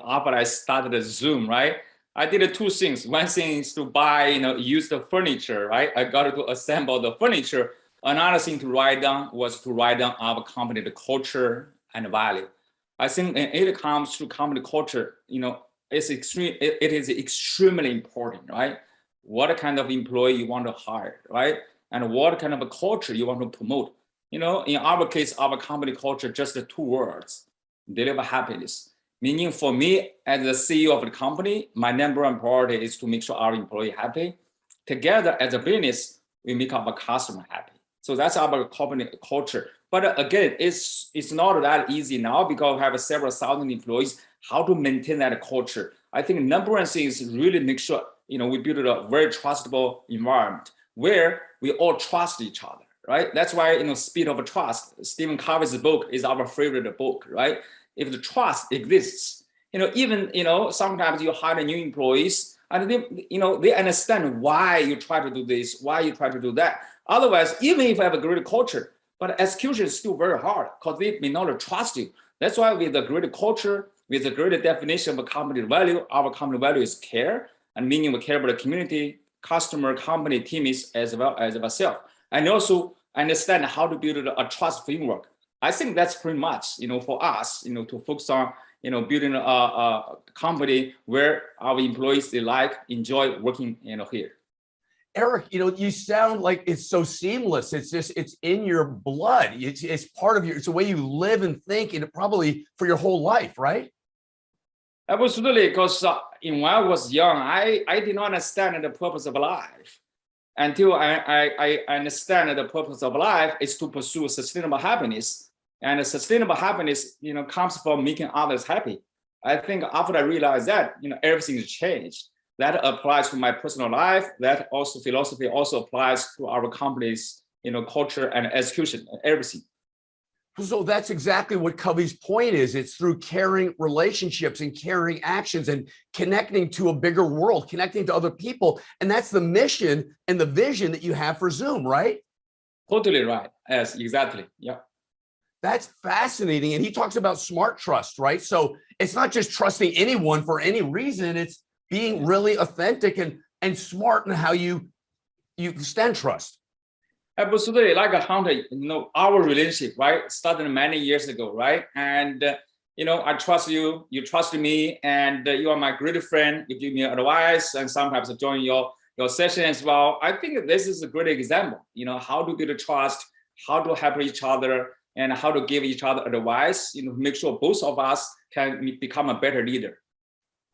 after I started Zoom, right? I did two things. One thing is to buy, use the furniture, right? I got to assemble the furniture. Another thing to write down was to write down our company, the culture and value. I think when it comes to company culture, it is extremely important, right? What kind of employee you want to hire, right? And what kind of a culture you want to promote. In our case, our company culture, just the two words, deliver happiness. Meaning for me, as the CEO of the company, my number one priority is to make sure our employee happy. Together as a business, we make our customer happy. So that's our company culture. But again, it's not that easy now because we have several thousand employees. How to maintain that culture? I think number one thing is really make sure we build a very trustable environment where we all trust each other. Right? That's why, Speed of Trust, Stephen Covey's book is our favorite book, right? If the trust exists, even, sometimes you hire new employees and they understand why you try to do this, why you try to do that. Otherwise, even if you have a great culture, but execution is still very hard because they may not trust you. That's why with a great culture, with a great definition of a company value, our company value is care, and meaning we care about the community, customer, company, teammates, as well as ourselves. And also understand how to build a trust framework. I think that's pretty much, for us, to focus on, building a company where our employees, they enjoy working, here. Eric, you sound like it's so seamless. It's in your blood. It's part of it's the way you live and think, and probably for your whole life, right? Absolutely, because when I was young, I did not understand the purpose of life. Until I understand the purpose of life is to pursue sustainable happiness. And sustainable happiness, comes from making others happy. I think after I realized that, everything has changed. That applies to my personal life. That also philosophy also applies to our company's, culture and execution, everything. So that's exactly what Covey's point is. It's through caring relationships and caring actions and connecting to a bigger world, connecting to other people. And that's the mission and the vision that you have for Zoom, right? Totally right. Yes, exactly. Yeah. That's fascinating. And he talks about smart trust, right? So it's not just trusting anyone for any reason. It's being really authentic and smart in how you extend trust. Absolutely, like a Hunter, our relationship, right, started many years ago, right? And, I trust you, you trust me, and you are my great friend. You give me advice and sometimes I join your session as well. I think this is a great example, how to build trust, how to help each other, and how to give each other advice, make sure both of us can become a better leader.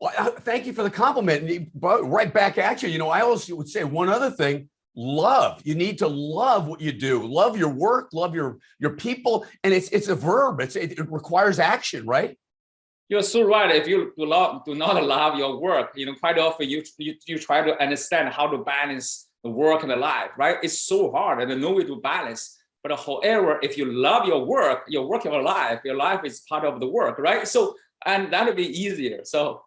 Well, thank you for the compliment. Right back at you. I also would say one other thing. Love. You need to love what you do. Love your work, love your people. And it's a verb. It requires action, right? You're so right. If you do not love your work, quite often you try to understand how to balance the work and the life, right? It's so hard and no way to balance. But however, if you love your work your life is part of the work, right? So, and that'll be easier. So.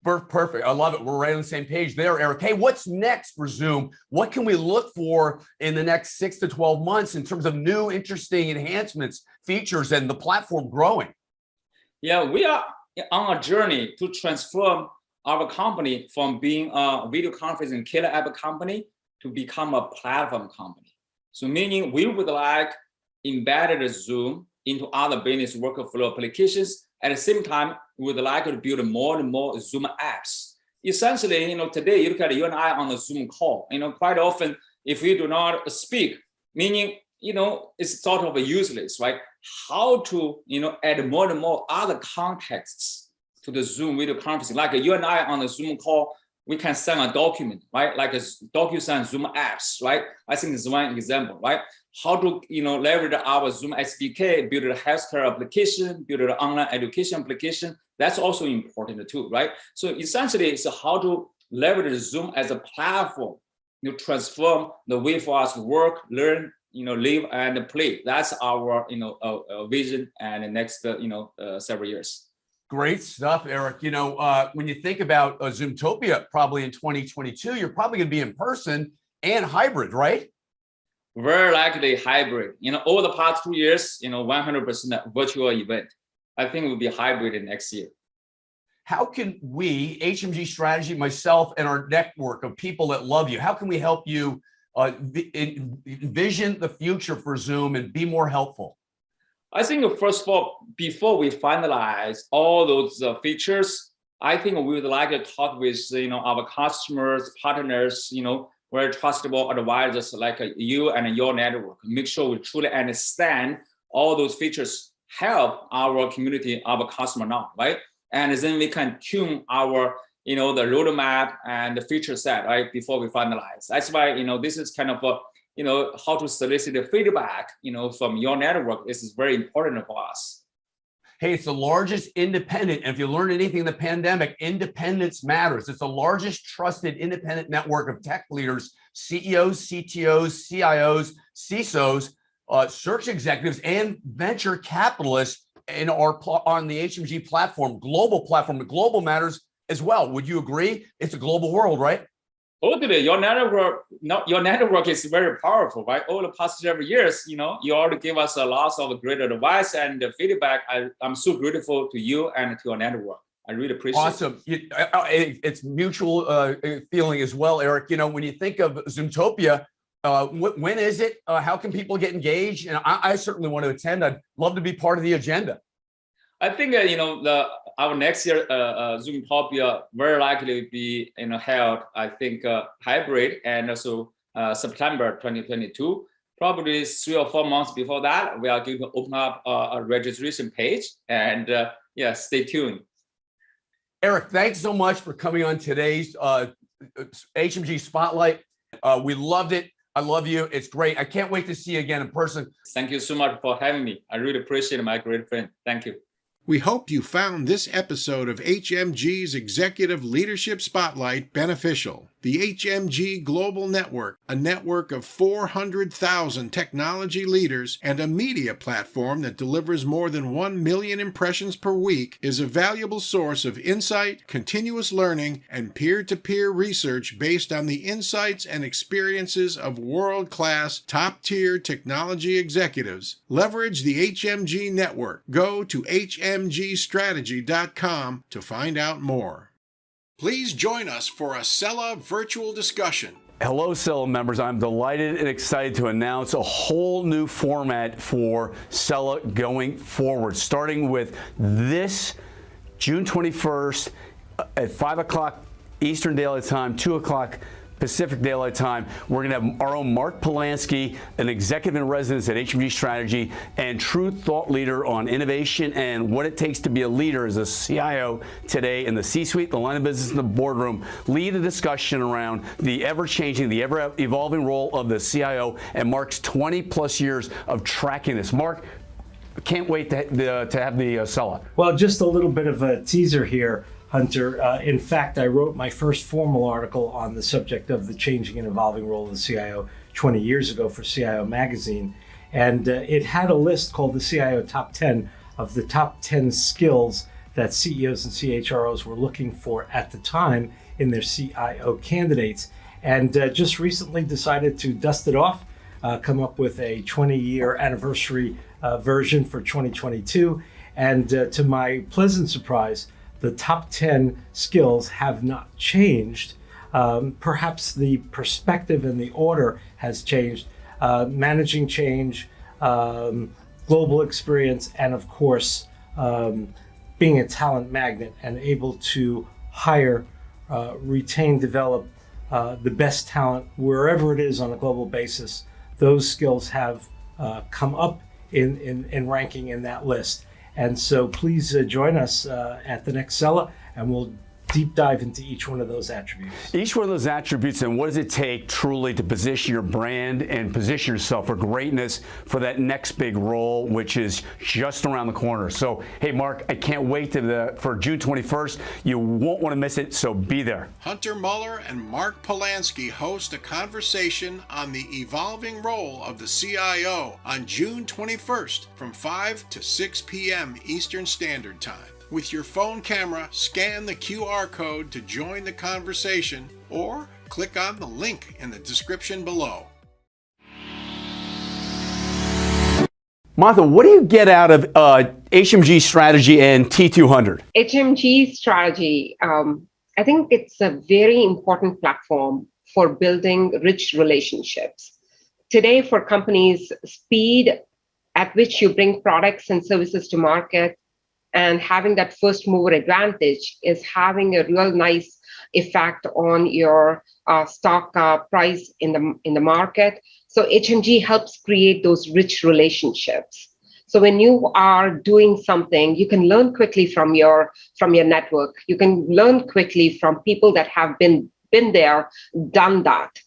Perfect. I love it. We're right on the same page there, Eric. Hey, what's next for Zoom? What can we look for in the next 6 to 12 months in terms of new, interesting enhancements, features, and the platform growing? Yeah, we are on a journey to transform our company from being a video conferencing killer app company to become a platform company. So meaning we would like embedded Zoom into other business workflow applications. At the same time, we would like to build more and more Zoom apps. Essentially, today you look at you and I on a Zoom call. Quite often, if we do not speak, meaning, it's sort of useless, right? How to, add more and more other contexts to the Zoom video conferencing. Like you and I on a Zoom call, we can send a document, right? Like a DocuSign Zoom apps, right? I think it's one example, right? How to, leverage our Zoom SDK, build a healthcare application, build an online education application. That's also important too, right? So essentially, it's how to leverage Zoom as a platform to transform the way for us to work, learn, live and play. That's our, vision and the next, several years. Great stuff, Eric. When you think about Zoomtopia, probably in 2022, you're probably going to be in person and hybrid, right? very likely hybrid. Over the past 2 years, 100% virtual event. I think it will be hybrid in next year. How can we, HMG Strategy, myself, and our network of people that love you, how can we help you envision the future for Zoom and be more helpful? I think, first of all, before we finalize all those features, I think we would like to talk with our customers, partners, very trustable advisors like you and your network. Make sure we truly understand all those features help our community, our customer now, right? And then we can tune our, the roadmap and the feature set, right, before we finalize. That's why, this is kind of how to solicit the feedback, from your network. This is very important for us. Hey, it's the largest independent, and if you learned anything in the pandemic, independence matters. It's the largest trusted independent network of tech leaders, CEOs, CTOs, CIOs, CISOs, search executives, and venture capitalists on the HMG platform, global platform. The global matters as well. Would you agree? It's a global world, right? Totally. Your network is very powerful, right? Over the past several years, you already give us a lot of great advice and feedback. I'm so grateful to you and to your network. I really appreciate it. Awesome. It's mutual feeling as well, Eric. When you think of Zoomtopia, when is it? How can people get engaged? And I certainly want to attend. I'd love to be part of the agenda. I think our next year Zoomtopia very likely be held. I think hybrid, and also September 2022. Probably 3 or 4 months before that, we are going to open up a registration page, and stay tuned. Eric, thanks so much for coming on today's HMG Spotlight. We loved it. I love you. It's great. I can't wait to see you again in person. Thank you so much for having me. I really appreciate it, my great friend. Thank you. We hope you found this episode of HMG's Executive Leadership Spotlight beneficial. The HMG Global Network, a network of 400,000 technology leaders and a media platform that delivers more than 1 million impressions per week, is a valuable source of insight, continuous learning, and peer-to-peer research based on the insights and experiences of world-class, top-tier technology executives. Leverage the HMG network. Go to hmgstrategy.com to find out more. Please join us for a Cella virtual discussion. Hello, Cella members. I'm delighted and excited to announce a whole new format for Cella going forward, starting with this June 21st at 5 o'clock Eastern Daylight Time, 2 o'clock Pacific Daylight Time. We're going to have our own Mark Polanski, an executive in residence at HMG Strategy and true thought leader on innovation and what it takes to be a leader as a CIO today in the C-suite, the line of business, and the boardroom. Lead a discussion around the ever-changing, the ever-evolving role of the CIO and Mark's 20-plus years of tracking this. Mark, can't wait to have the Cella. Well, just a little bit of a teaser here, Hunter. In fact, I wrote my first formal article on the subject of the changing and evolving role of the CIO 20 years ago for CIO Magazine. And it had a list called the CIO Top 10 of the top 10 skills that CEOs and CHROs were looking for at the time in their CIO candidates. And just recently decided to dust it off, come up with a 20-year anniversary version for 2022. And to my pleasant surprise, the top 10 skills have not changed. Perhaps the perspective and the order has changed. Managing change, global experience, and of course, being a talent magnet and able to hire, retain, develop the best talent wherever it is on a global basis. Those skills have come up in ranking in that list. And so please join us at the next Cella, and we'll deep dive into each one of those attributes. Each one of those attributes, and what does it take truly to position your brand and position yourself for greatness for that next big role, which is just around the corner. So, hey, Mark, I can't wait for June 21st. You won't want to miss it, so be there. Hunter Muller and Mark Polanski host a conversation on the evolving role of the CIO on June 21st from 5 to 6 p.m. Eastern Standard Time. With your phone camera, scan the QR code to join the conversation or click on the link in the description below. Martha, what do you get out of HMG Strategy and T200? HMG Strategy, I think it's a very important platform for building rich relationships. Today, for companies, speed at which you bring products and services to market and having that first mover advantage is having a real nice effect on your stock price in the market. So HMG helps create those rich relationships. So when you are doing something, you can learn quickly from your network. You can learn quickly from people that have been there, done that,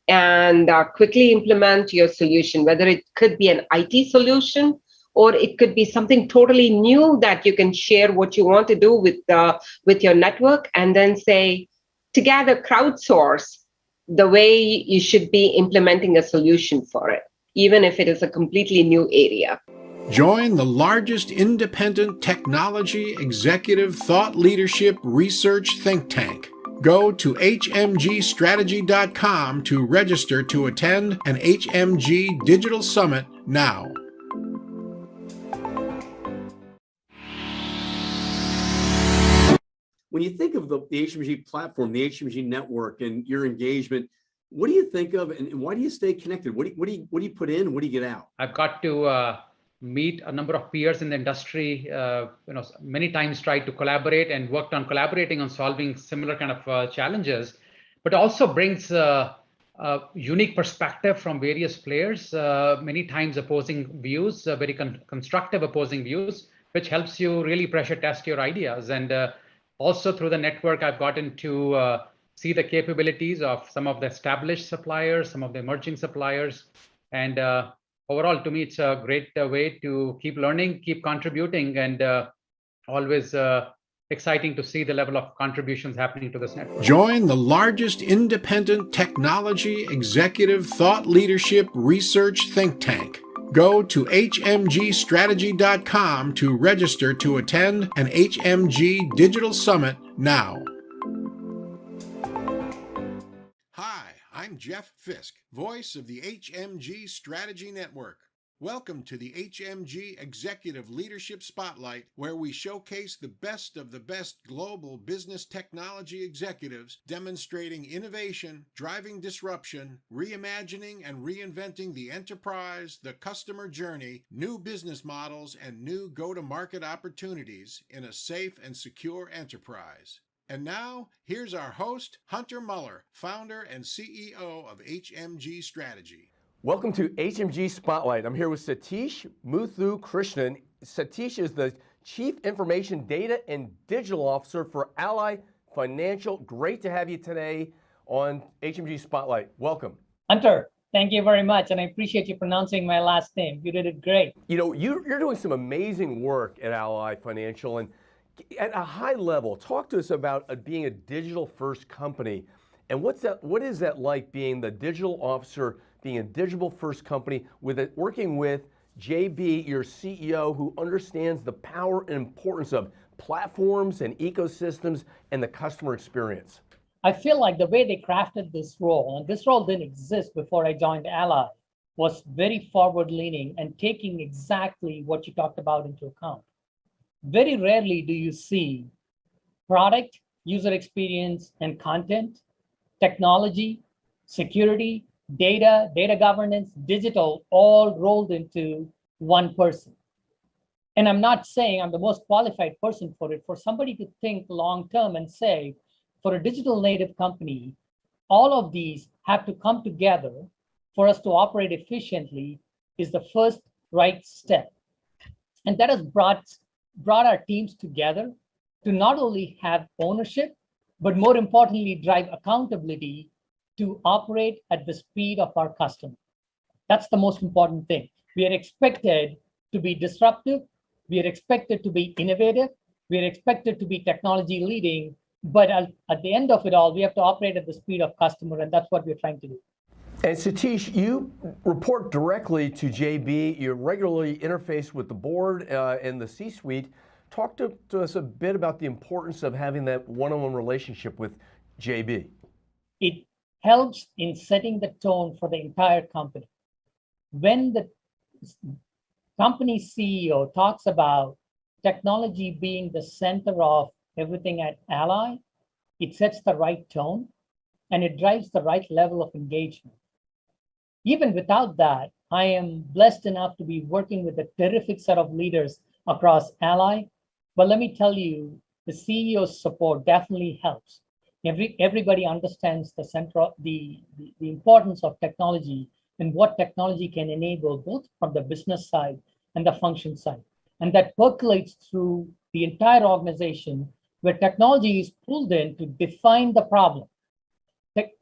and quickly implement your solution, whether it could be an IT solution or it could be something totally new that you can share what you want to do with your network, and then say, together crowdsource the way you should be implementing a solution for it, even if it is a completely new area. Join the largest independent technology executive thought leadership research think tank. Go to hmgstrategy.com to register to attend an HMG Digital Summit now. When you think of the HMG platform, the HMG network, and your engagement, what do you think of, and why do you stay connected? What do you put in, and what do you get out? I've got to meet a number of peers in the industry. Many times tried to collaborate and worked on collaborating on solving similar kind of challenges, but also brings a unique perspective from various players. Many times opposing views, very constructive opposing views, which helps you really pressure test your ideas. And also through the network, I've gotten to see the capabilities of some of the established suppliers, some of the emerging suppliers. And overall, to me, it's a great way to keep learning, keep contributing, and always exciting to see the level of contributions happening to this network. Join the largest independent technology executive thought leadership research think tank. Go to hmgstrategy.com to register to attend an HMG Digital Summit now. Hi, I'm Jeff Fisk, voice of the HMG Strategy Network. Welcome to the HMG Executive Leadership Spotlight, where we showcase the best of the best global business technology executives demonstrating innovation, driving disruption, reimagining and reinventing the enterprise, the customer journey, new business models, and new go-to-market opportunities in a safe and secure enterprise. And now, here's our host, Hunter Muller, founder and CEO of HMG Strategy. Welcome to HMG Spotlight. I'm here with Satish Muthu Krishnan. Satish is the Chief Information Data and Digital Officer for Ally Financial. Great to have you today on HMG Spotlight. Welcome. Hunter, thank you very much, and I appreciate you pronouncing my last name. You did it great. You know, you're doing some amazing work at Ally Financial, and at a high level, talk to us about being a digital-first company, and what is that like being the digital officer, being a digital-first company, working with JB, your CEO, who understands the power and importance of platforms and ecosystems and the customer experience? I feel like the way they crafted this role, and this role didn't exist before I joined Ally, was very forward-leaning and taking exactly what you talked about into account. Very rarely do you see product, user experience, and content, technology, security, data governance, digital, all rolled into one person. And I'm not saying I'm the most qualified person for it. For somebody to think long-term and say, for a digital native company, all of these have to come together for us to operate efficiently is the first right step. And that has brought our teams together to not only have ownership, but more importantly, drive accountability to operate at the speed of our customer. That's the most important thing. We are expected to be disruptive. We are expected to be innovative. We are expected to be technology leading. But at the end of it all, we have to operate at the speed of customer, and that's what we're trying to do. And Satish, you report directly to JB. You regularly interface with the board and the C-suite. Talk to us a bit about the importance of having that one-on-one relationship with JB. It helps in setting the tone for the entire company. When the company CEO talks about technology being the center of everything at Ally, it sets the right tone and it drives the right level of engagement. Even without that, I am blessed enough to be working with a terrific set of leaders across Ally. But let me tell you, the CEO's support definitely helps. Everybody understands the importance of technology and what technology can enable both from the business side and the function side. And that percolates through the entire organization where technology is pulled in to define the problem.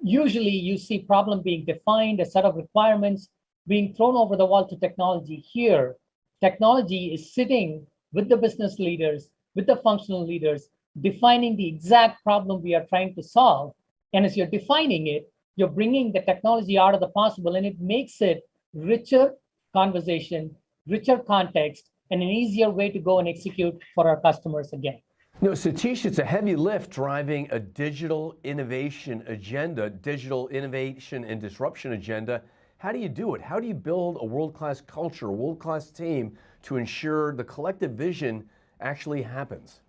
Usually you see problem being defined, a set of requirements being thrown over the wall to technology. Here, technology is sitting with the business leaders, with the functional leaders, defining the exact problem we are trying to solve. And as you're defining it, you're bringing the technology out of the possible, and it makes it richer conversation, richer context, and an easier way to go and execute for our customers again. No, Satish, it's a heavy lift driving a digital innovation agenda, digital innovation and disruption agenda. How do you do it? How do you build a world-class culture, a world-class team to ensure the collective vision actually happens?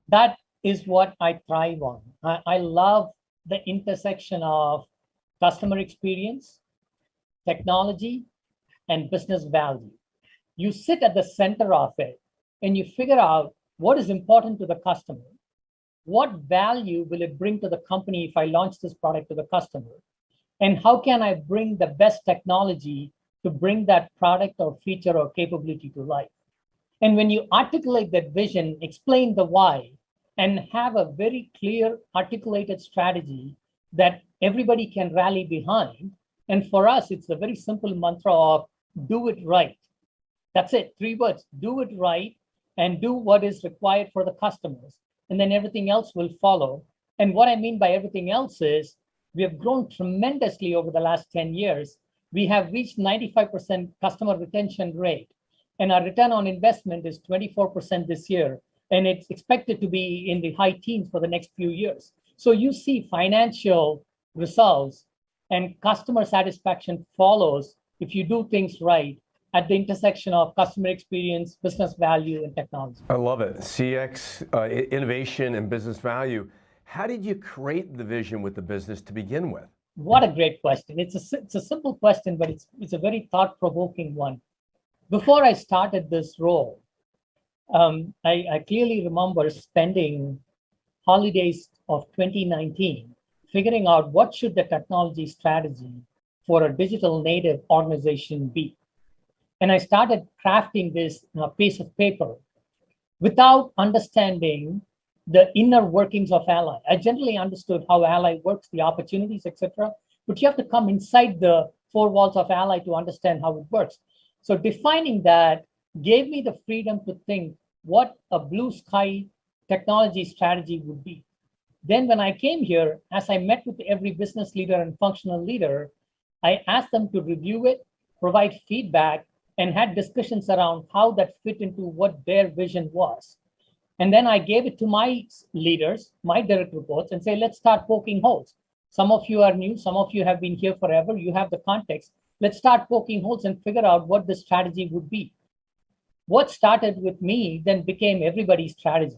That is what I thrive on. I love the intersection of customer experience, technology, and business value. You sit at the center of it and you figure out what is important to the customer. What value will it bring to the company if I launch this product to the customer? And how can I bring the best technology to bring that product or feature or capability to life? And when you articulate that vision, explain the why, and have a very clear articulated strategy that everybody can rally behind. And for us, it's a very simple mantra of do it right. That's it, 3 words, do it right and do what is required for the customers. And then everything else will follow. And what I mean by everything else is we have grown tremendously over the last 10 years. We have reached 95% customer retention rate. And our return on investment is 24% this year. And it's expected to be in the high teens for the next few years. So you see financial results and customer satisfaction follows if you do things right at the intersection of customer experience, business value, and technology. I love it. CX, innovation, and business value. How did you create the vision with the business to begin with? What a great question. It's a simple question, but it's a very thought-provoking one. Before I started this role, I clearly remember spending holidays of 2019 figuring out what should the technology strategy for a digital native organization be. And I started crafting this on a piece of paper without understanding the inner workings of Ally. I generally understood how Ally works, the opportunities, etc. But you have to come inside the 4 walls of Ally to understand how it works. So defining that gave me the freedom to think what a blue sky technology strategy would be. Then when I came here, as I met with every business leader and functional leader, I asked them to review it, provide feedback, and had discussions around how that fit into what their vision was. And then I gave it to my leaders, my direct reports, and say, let's start poking holes. Some of you are new, some of you have been here forever, you have the context. Let's start poking holes and figure out what the strategy would be. What started with me then became everybody's strategy.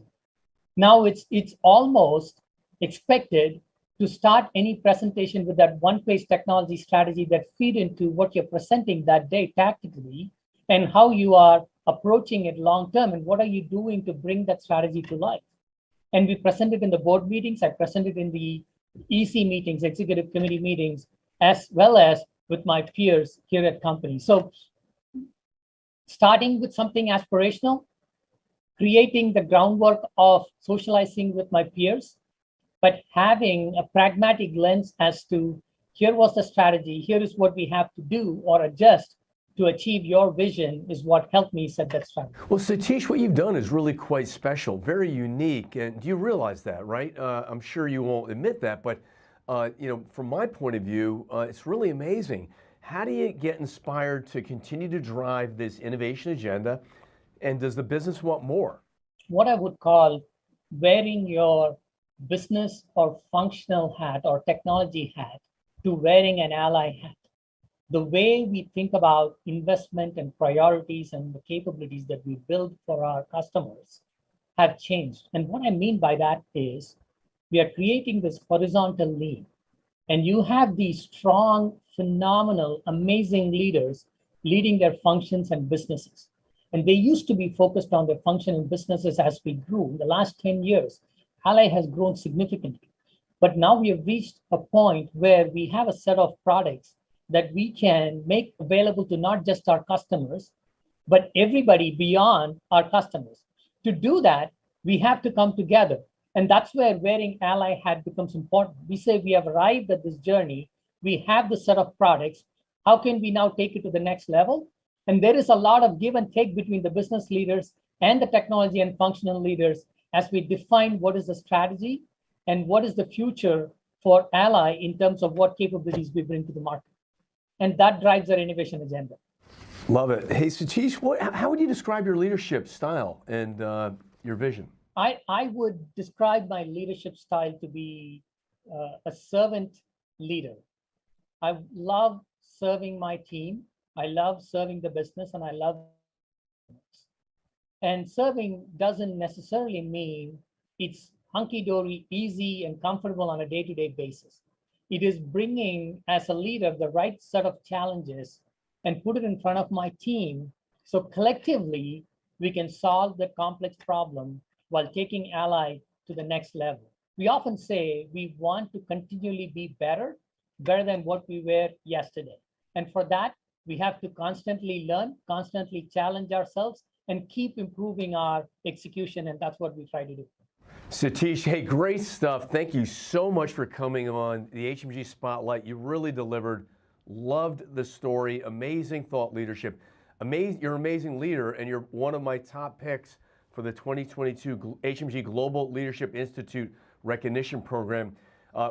Now it's almost expected to start any presentation with that one-page technology strategy that feed into what you're presenting that day tactically and how you are approaching it long-term and what are you doing to bring that strategy to life. And we present it in the board meetings, I present it in the EC meetings, executive committee meetings, as well as with my peers here at company. So starting with something aspirational, creating the groundwork of socializing with my peers, but having a pragmatic lens as to here was the strategy, here is what we have to do or adjust to achieve your vision is what helped me set that strategy. Well, Satish, what you've done is really quite special, very unique. And do you realize that, right? I'm sure you won't admit that, but from my point of view, it's really amazing. How do you get inspired to continue to drive this innovation agenda? And does the business want more? What I would call wearing your business or functional hat or technology hat to wearing an Ally hat. the way we think about investment and priorities and the capabilities that we build for our customers have changed. And what I mean by that is we are creating this horizontal lean. And you have these strong, phenomenal, amazing leaders leading their functions and businesses. And they used to be focused on their function and businesses as we grew. In the last 10 years, Ally has grown significantly. But now we have reached a point where we have a set of products that we can make available to not just our customers, but everybody beyond our customers. To do that, we have to come together. And that's where wearing Ally hat becomes important. We say we have arrived at this journey. We have the set of products. How can we now take it to the next level? And there is a lot of give and take between the business leaders and the technology and functional leaders as we define what is the strategy and what is the future for Ally in terms of what capabilities we bring to the market. And that drives our innovation agenda. Love it. Hey, Satish, how would you describe your leadership style and your vision? I would describe my leadership style to be a servant leader. I love serving my team. I love serving the business, and I love. And serving doesn't necessarily mean it's hunky-dory, easy, and comfortable on a day-to-day basis. It is bringing, as a leader, the right set of challenges and put it in front of my team so collectively we can solve the complex problem while taking Ally to the next level. We often say we want to continually be better than what we were yesterday. And for that, we have to constantly learn, constantly challenge ourselves, and keep improving our execution. And that's what we try to do. Satish, hey, great stuff. Thank you so much for coming on the HMG Spotlight. You really delivered. Loved the story. Amazing thought leadership. You're an amazing leader, and you're one of my top picks for the 2022 HMG Global Leadership Institute Recognition Program.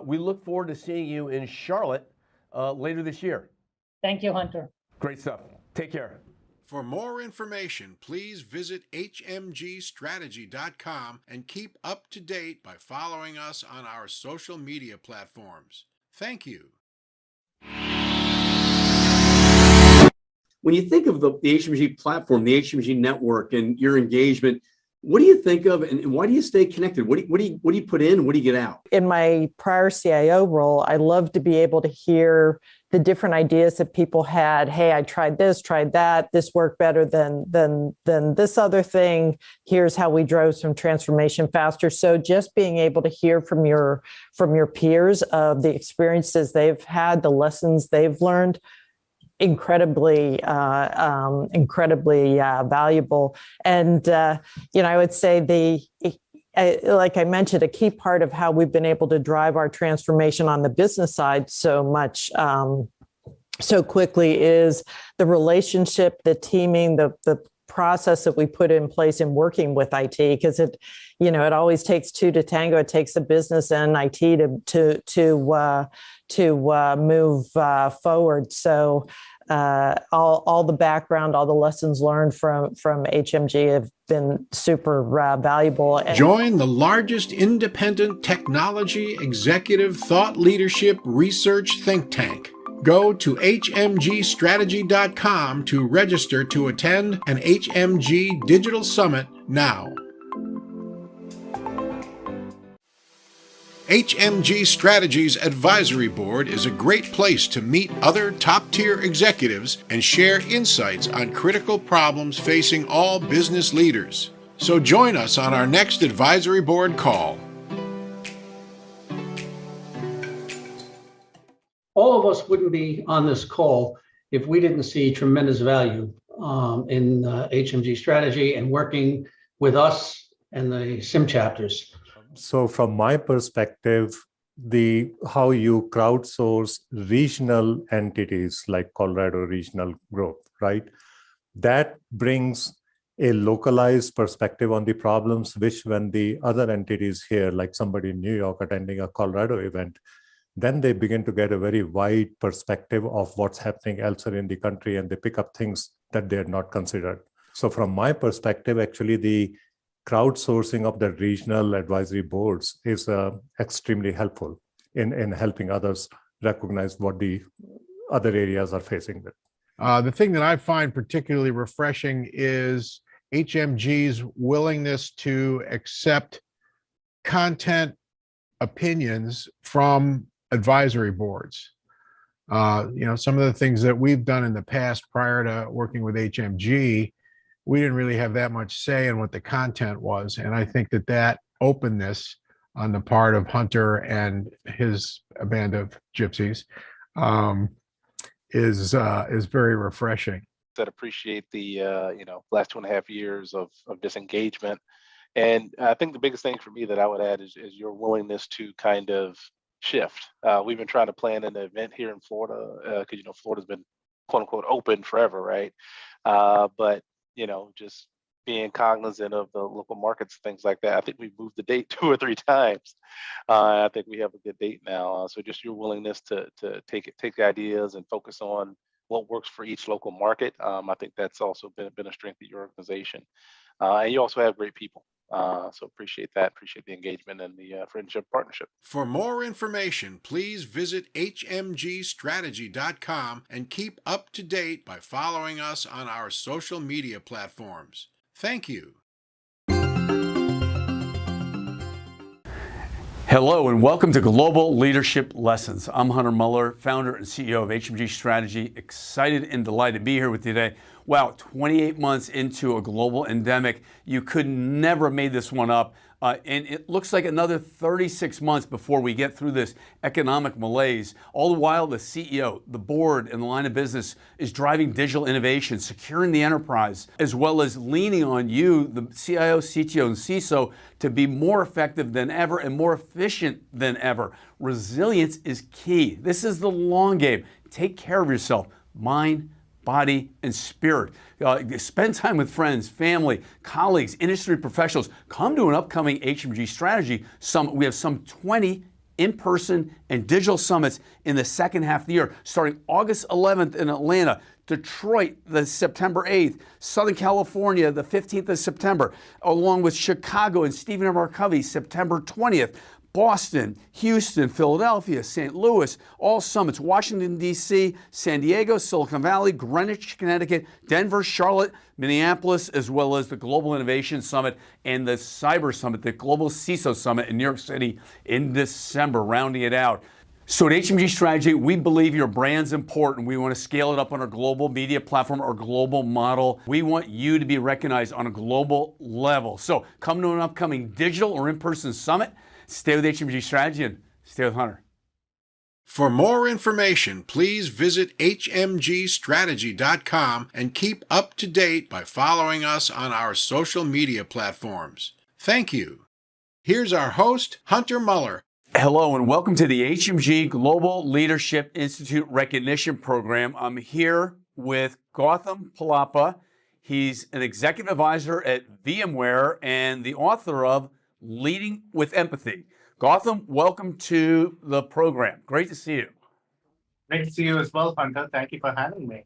We look forward to seeing you in Charlotte later this year. Thank you, Hunter. Great stuff. Take care. For more information, please visit hmgstrategy.com and keep up to date by following us on our social media platforms. Thank you. When you think of the HMG platform, the HMG network, and your engagement, what do you think of, and why do you stay connected? What do you put in, and what do you get out? In my prior CIO role, I love to be able to hear the different ideas that people had. Hey, I tried this, tried that. This worked better than this other thing. Here's how we drove some transformation faster. So just being able to hear from your peers of the experiences they've had, the lessons they've learned, incredibly valuable. And I would say like I mentioned, a key part of how we've been able to drive our transformation on the business side so much so quickly is the relationship, the teaming, the process that we put in place in working with IT, because it always takes two to tango. It takes the business and IT to move forward. So all the background, all the lessons learned from HMG have been super valuable. Join the largest independent technology executive thought leadership research think tank. Go to hmgstrategy.com to register to attend an HMG Digital Summit now. HMG Strategy's advisory board is a great place to meet other top-tier executives and share insights on critical problems facing all business leaders. So join us on our next advisory board call. All of us wouldn't be on this call if we didn't see tremendous value in HMG Strategy and working with us and the SIM chapters. So from my perspective, how you crowdsource regional entities like Colorado Regional Growth, right? That brings a localized perspective on the problems, which when the other entities here, like somebody in New York attending a Colorado event, then they begin to get a very wide perspective of what's happening elsewhere in the country, and they pick up things that they had not considered. So from my perspective, actually the crowdsourcing of the regional advisory boards is extremely helpful in helping others recognize what the other areas are facing with. The thing that I find particularly refreshing is HMG's willingness to accept content opinions from advisory boards. Some of the things that we've done in the past prior to working with HMG, we didn't really have that much say in what the content was. And I think that openness on the part of Hunter and his band of gypsies is very refreshing. That appreciate the last 2.5 years of disengagement. And I think the biggest thing for me that I would add is your willingness to kind of shift. We've been trying to plan an event here in Florida because Florida's been quote unquote open forever, right? But just being cognizant of the local markets, things like that. I think we've moved the date 2 or 3 times. I think we have a good date now. So just your willingness to take the ideas and focus on what works for each local market. I think that's also been a strength of your organization. And you also have great people. So appreciate that. Appreciate the engagement and the friendship partnership. For more information, please visit hmgstrategy.com and keep up to date by following us on our social media platforms. Thank you. Hello and welcome to Global Leadership Lessons. I'm Hunter Muller, founder and CEO of HMG Strategy. Excited and delighted to be here with you today. Wow, 28 months into a global endemic. You could never have made this one up. And it looks like another 36 months before we get through this economic malaise. All the while, the CEO, the board, and the line of business is driving digital innovation, securing the enterprise, as well as leaning on you, the CIO, CTO, and CISO, to be more effective than ever and more efficient than ever. Resilience is key. This is the long game. Take care of yourself, mind, body, and spirit. Spend time with friends, family, colleagues, industry professionals. Come to an upcoming HMG Strategy Summit. We have some 20 in-person and digital summits in the second half of the year, starting August 11th in Atlanta, Detroit, the September 8th, Southern California, the 15th of September, along with Chicago and Stephen M. R. Covey, September 20th. Boston, Houston, Philadelphia, St. Louis, all summits, Washington, D.C., San Diego, Silicon Valley, Greenwich, Connecticut, Denver, Charlotte, Minneapolis, as well as the Global Innovation Summit and the Cyber Summit, the Global CISO Summit in New York City in December, rounding it out. So at HMG Strategy, we believe your brand's important. We want to scale it up on our global media platform, our global model. We want you to be recognized on a global level. So come to an upcoming digital or in-person summit. Stay with HMG Strategy and stay with Hunter. For more information, please visit hmgstrategy.com and keep up to date by following us on our social media platforms. Thank you. Here's our host, Hunter Muller. Hello and welcome to the HMG Global Leadership Institute Recognition Program. I'm here with Gautam Palapa. He's an executive advisor at VMware and the author of Leading with Empathy. Gautam, welcome to the program. Great to see you. Great to see you as well, Hunter. Thank you for having me.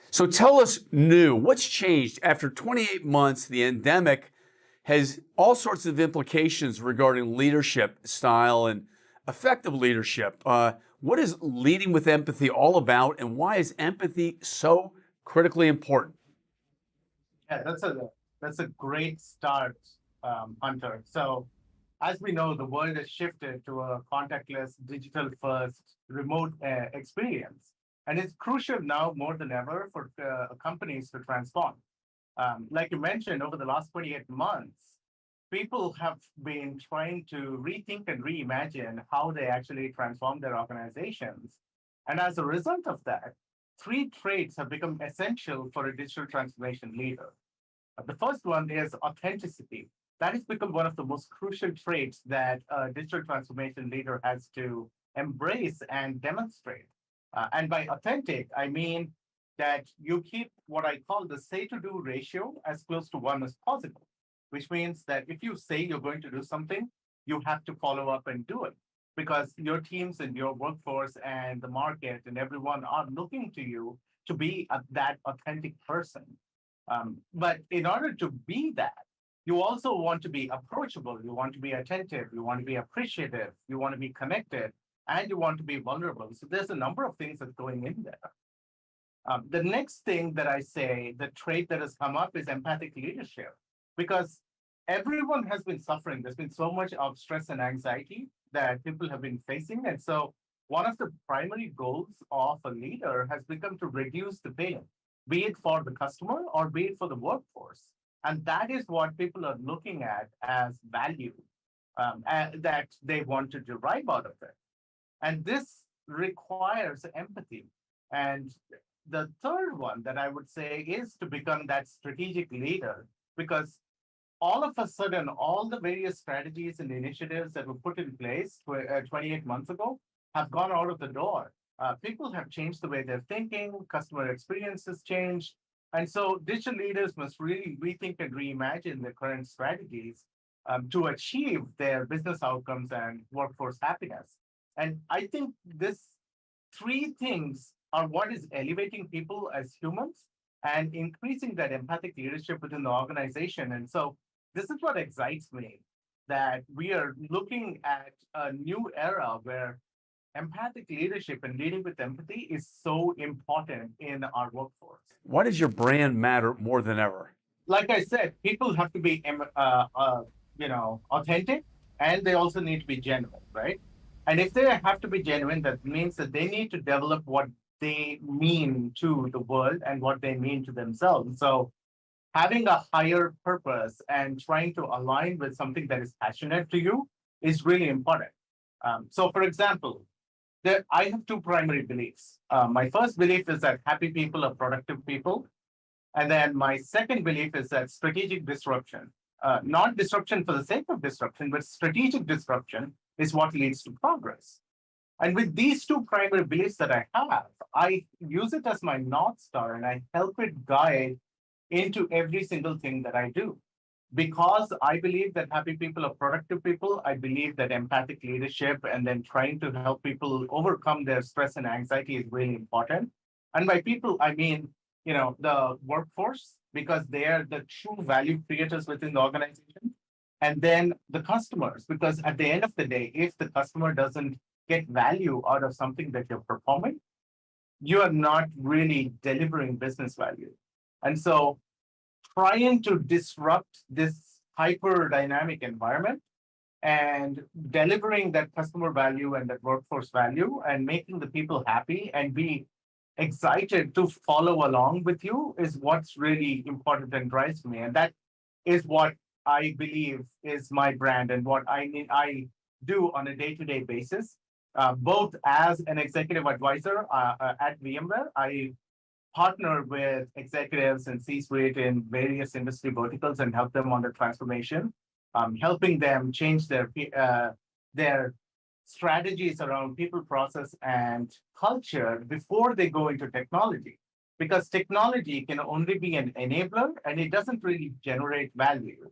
So tell us new. What's changed after 28 months? The endemic has all sorts of implications regarding leadership style and effective leadership. What is Leading with Empathy all about, and why is empathy so critically important? Yeah, that's a great start, Hunter. So as we know, the world has shifted to a contactless, digital-first, remote experience. And it's crucial now more than ever for companies to transform. Like you mentioned, over the last 28 months, people have been trying to rethink and reimagine how they actually transform their organizations. And as a result of that, 3 traits have become essential for a digital transformation leader. The first one is authenticity. That has become one of the most crucial traits that a digital transformation leader has to embrace and demonstrate. And by authentic, I mean that you keep what I call the say-to-do ratio as close to 1 as possible, which means that if you say you're going to do something, you have to follow up and do it, because your teams and your workforce and the market and everyone are looking to you to be that authentic person. But in order to be that, you also want to be approachable, you want to be attentive, you want to be appreciative, you want to be connected, and you want to be vulnerable. So there's a number of things that's going in there. The next thing that I say, the trait that has come up is empathic leadership, because everyone has been suffering. There's been so much of stress and anxiety that people have been facing. And so one of the primary goals of a leader has become to reduce the pain, be it for the customer or be it for the workforce. And that is what people are looking at as value that they want to derive out of it. And this requires empathy. And the third one that I would say is to become that strategic leader, because all of a sudden, all the various strategies and initiatives that were put in place 28 months ago have gone out of the door. People have changed the way they're thinking, customer experience has changed. And so digital leaders must really rethink and reimagine their current strategies to achieve their business outcomes and workforce happiness. And I think this three things are what is elevating people as humans and increasing that empathic leadership within the organization. And so this is what excites me, that we are looking at a new era where empathic leadership and leading with empathy is so important in our workforce. Why does your brand matter more than ever? Like I said, people have to be, authentic, and they also need to be genuine, right? And if they have to be genuine, that means that they need to develop what they mean to the world and what they mean to themselves. So having a higher purpose and trying to align with something that is passionate to you is really important. So for example, I have two primary beliefs. My first belief is that happy people are productive people. And then my second belief is that strategic disruption, not disruption for the sake of disruption, but strategic disruption is what leads to progress. And with these two primary beliefs that I have, I use it as my North Star and I help it guide into every single thing that I do. Because I believe that happy people are productive people, I believe that empathic leadership and then trying to help people overcome their stress and anxiety is really important. And by people, I mean, the workforce, because they are the true value creators within the organization. And then the customers, because at the end of the day, if the customer doesn't get value out of something that you're performing, you are not really delivering business value. And so trying to disrupt this hyper dynamic environment and delivering that customer value and that workforce value and making the people happy and be excited to follow along with you is what's really important and drives me. And that is what I believe is my brand and what I do on a day-to-day basis. Both as an executive advisor at VMware, I partner with executives and C-suite in various industry verticals and help them on the transformation, helping them change their strategies around people, process, and culture before they go into technology. Because technology can only be an enabler and it doesn't really generate value.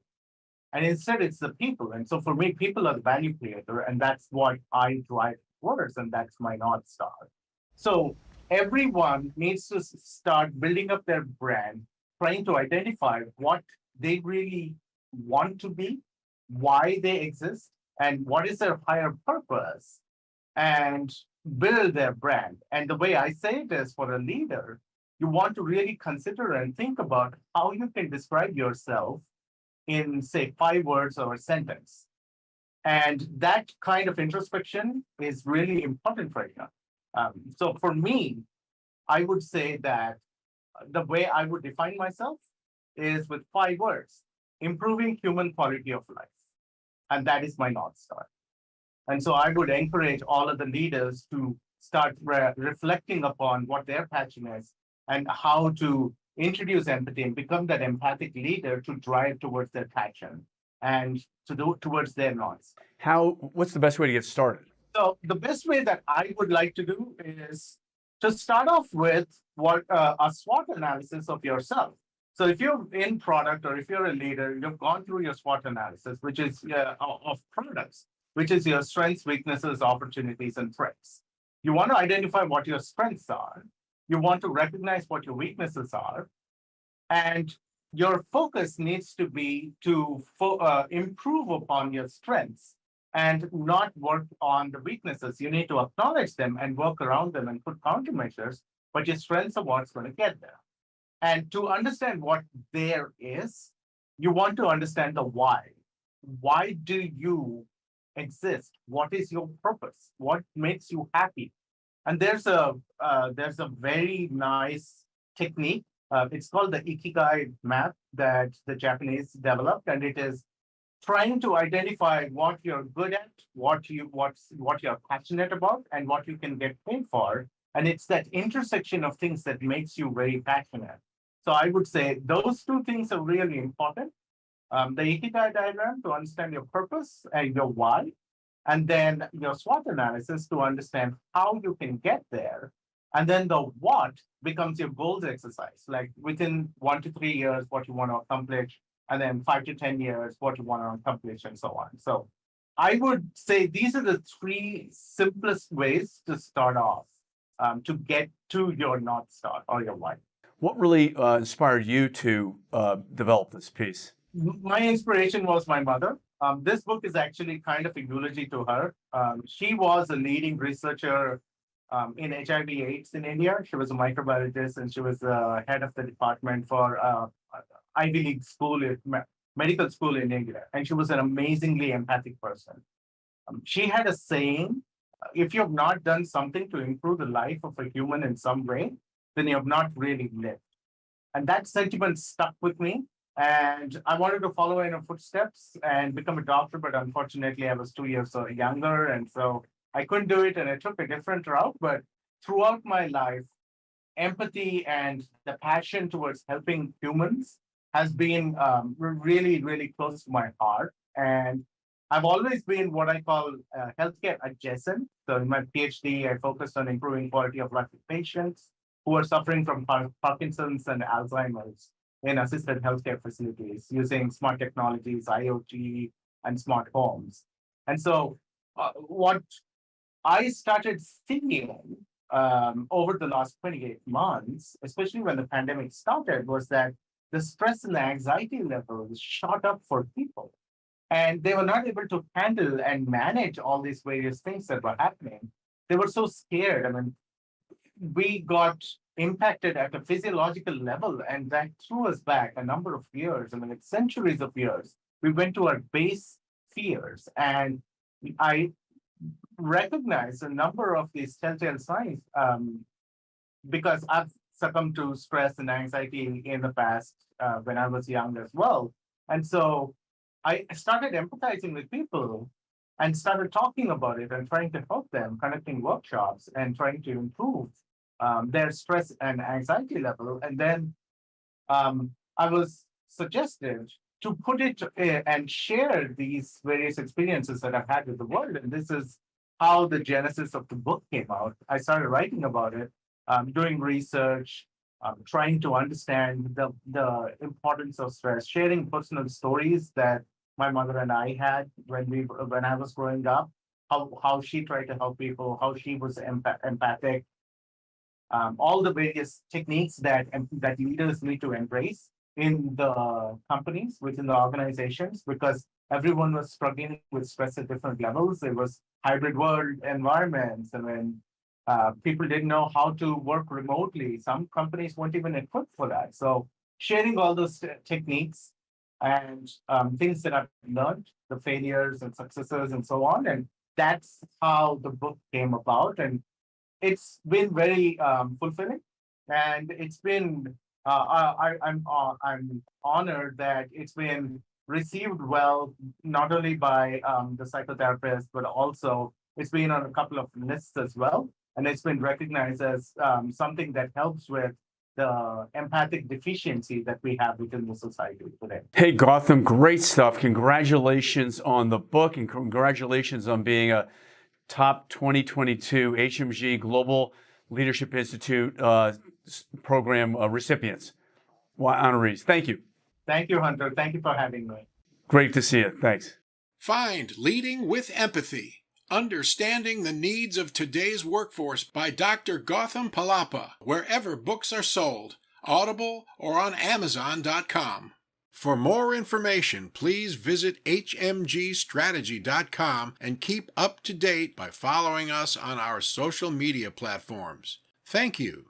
And instead, it's the people. And so for me, people are the value creator, and that's what I drive towards, and that's my North Star. So everyone needs to start building up their brand, trying to identify what they really want to be, why they exist, and what is their higher purpose, and build their brand. And the way I say it is, for a leader, you want to really consider and think about how you can describe yourself in, say, 5 words or a sentence. And that kind of introspection is really important right now. So for me, I would say that the way I would define myself is with 5 words: improving human quality of life. And that is my North Star. And so I would encourage all of the leaders to start reflecting upon what their passion is and how to introduce empathy and become that empathic leader to drive towards their passion and to do towards their North Star. What's the best way to get started? So the best way that I would like to do is to start off with a SWOT analysis of yourself. So if you're in product or if you're a leader, you've gone through your SWOT analysis, which is of products, which is your strengths, weaknesses, opportunities, and threats. You want to identify what your strengths are. You want to recognize what your weaknesses are. And your focus needs to be to improve upon your strengths and not work on the weaknesses. You need to acknowledge them and work around them and put countermeasures, but your strengths are what's going to get there. And to understand what there is, you want to understand the why. Why do you exist? What is your purpose? What makes you happy? And there's a very nice technique. It's called the Ikigai map that the Japanese developed, and it is trying to identify what you're good at, what you're passionate about, and what you can get paid for. And it's that intersection of things that makes you very passionate. So I would say those two things are really important. The Ikigai diagram to understand your purpose and your why, and then your SWOT analysis to understand how you can get there. And then the what becomes your goals exercise, like within 1 to 3 years, what you want to accomplish, and then 5 to 10 years, what you want to accomplish, and so on. So I would say these are the 3 simplest ways to start off to get to your North Star or your why. What really inspired you to develop this piece? My inspiration was my mother. This book is actually kind of a eulogy to her. She was a leading researcher in HIV/AIDS in India. She was a microbiologist, and she was head of the department for Ivy League school, medical school in India. And she was an amazingly empathic person. She had a saying, if you have not done something to improve the life of a human in some way, then you have not really lived. And that sentiment stuck with me. And I wanted to follow in her footsteps and become a doctor, but unfortunately I was 2 years younger. And so I couldn't do it, and I took a different route. But throughout my life, empathy and the passion towards helping humans has been really, really close to my heart. And I've always been what I call healthcare adjacent. So in my PhD, I focused on improving quality of life of patients who are suffering from Parkinson's and Alzheimer's in assisted healthcare facilities using smart technologies, IoT, and smart homes. And so what I started seeing over the last 28 months, especially when the pandemic started, was that the stress and the anxiety levels shot up for people. And they were not able to handle and manage all these various things that were happening. They were so scared. I mean, we got impacted at a physiological level, and that threw us back a number of years. I mean, like centuries of years. We went to our base fears, and I recognized a number of these telltale signs because I've succumbed to stress and anxiety in the past when I was young as well. And so I started empathizing with people and started talking about it and trying to help them, conducting workshops and trying to improve their stress and anxiety level. And then I was suggested to put it and share these various experiences that I've had with the world. And this is how the genesis of the book came out. I started writing about it, doing research, trying to understand the importance of stress, sharing personal stories that my mother and I had when I was growing up, how she tried to help people, how she was empathic, all the various techniques that leaders need to embrace in the companies, within the organizations, because everyone was struggling with stress at different levels. It was hybrid world environments. I mean, people didn't know how to work remotely. Some companies weren't even equipped for that. So sharing all those techniques and things that I've learned, the failures and successes and so on. And that's how the book came about. And it's been very fulfilling. And it's been, I'm honored that it's been received well, not only by the psychotherapists, but also it's been on a couple of lists as well. And it's been recognized as something that helps with the empathic deficiency that we have within the society today. Hey, Gautam, great stuff. Congratulations on the book, and congratulations on being a top 2022 HMG Global Leadership Institute program recipients, honorees. Thank you. Thank you, Hunter. Thank you for having me. Great to see you. Thanks. Find Leading with Empathy, Understanding the Needs of Today's Workforce by Dr. Gautam Palapa, wherever books are sold, Audible or on Amazon.com. For more information, please visit hmgstrategy.com and keep up to date by following us on our social media platforms. Thank you.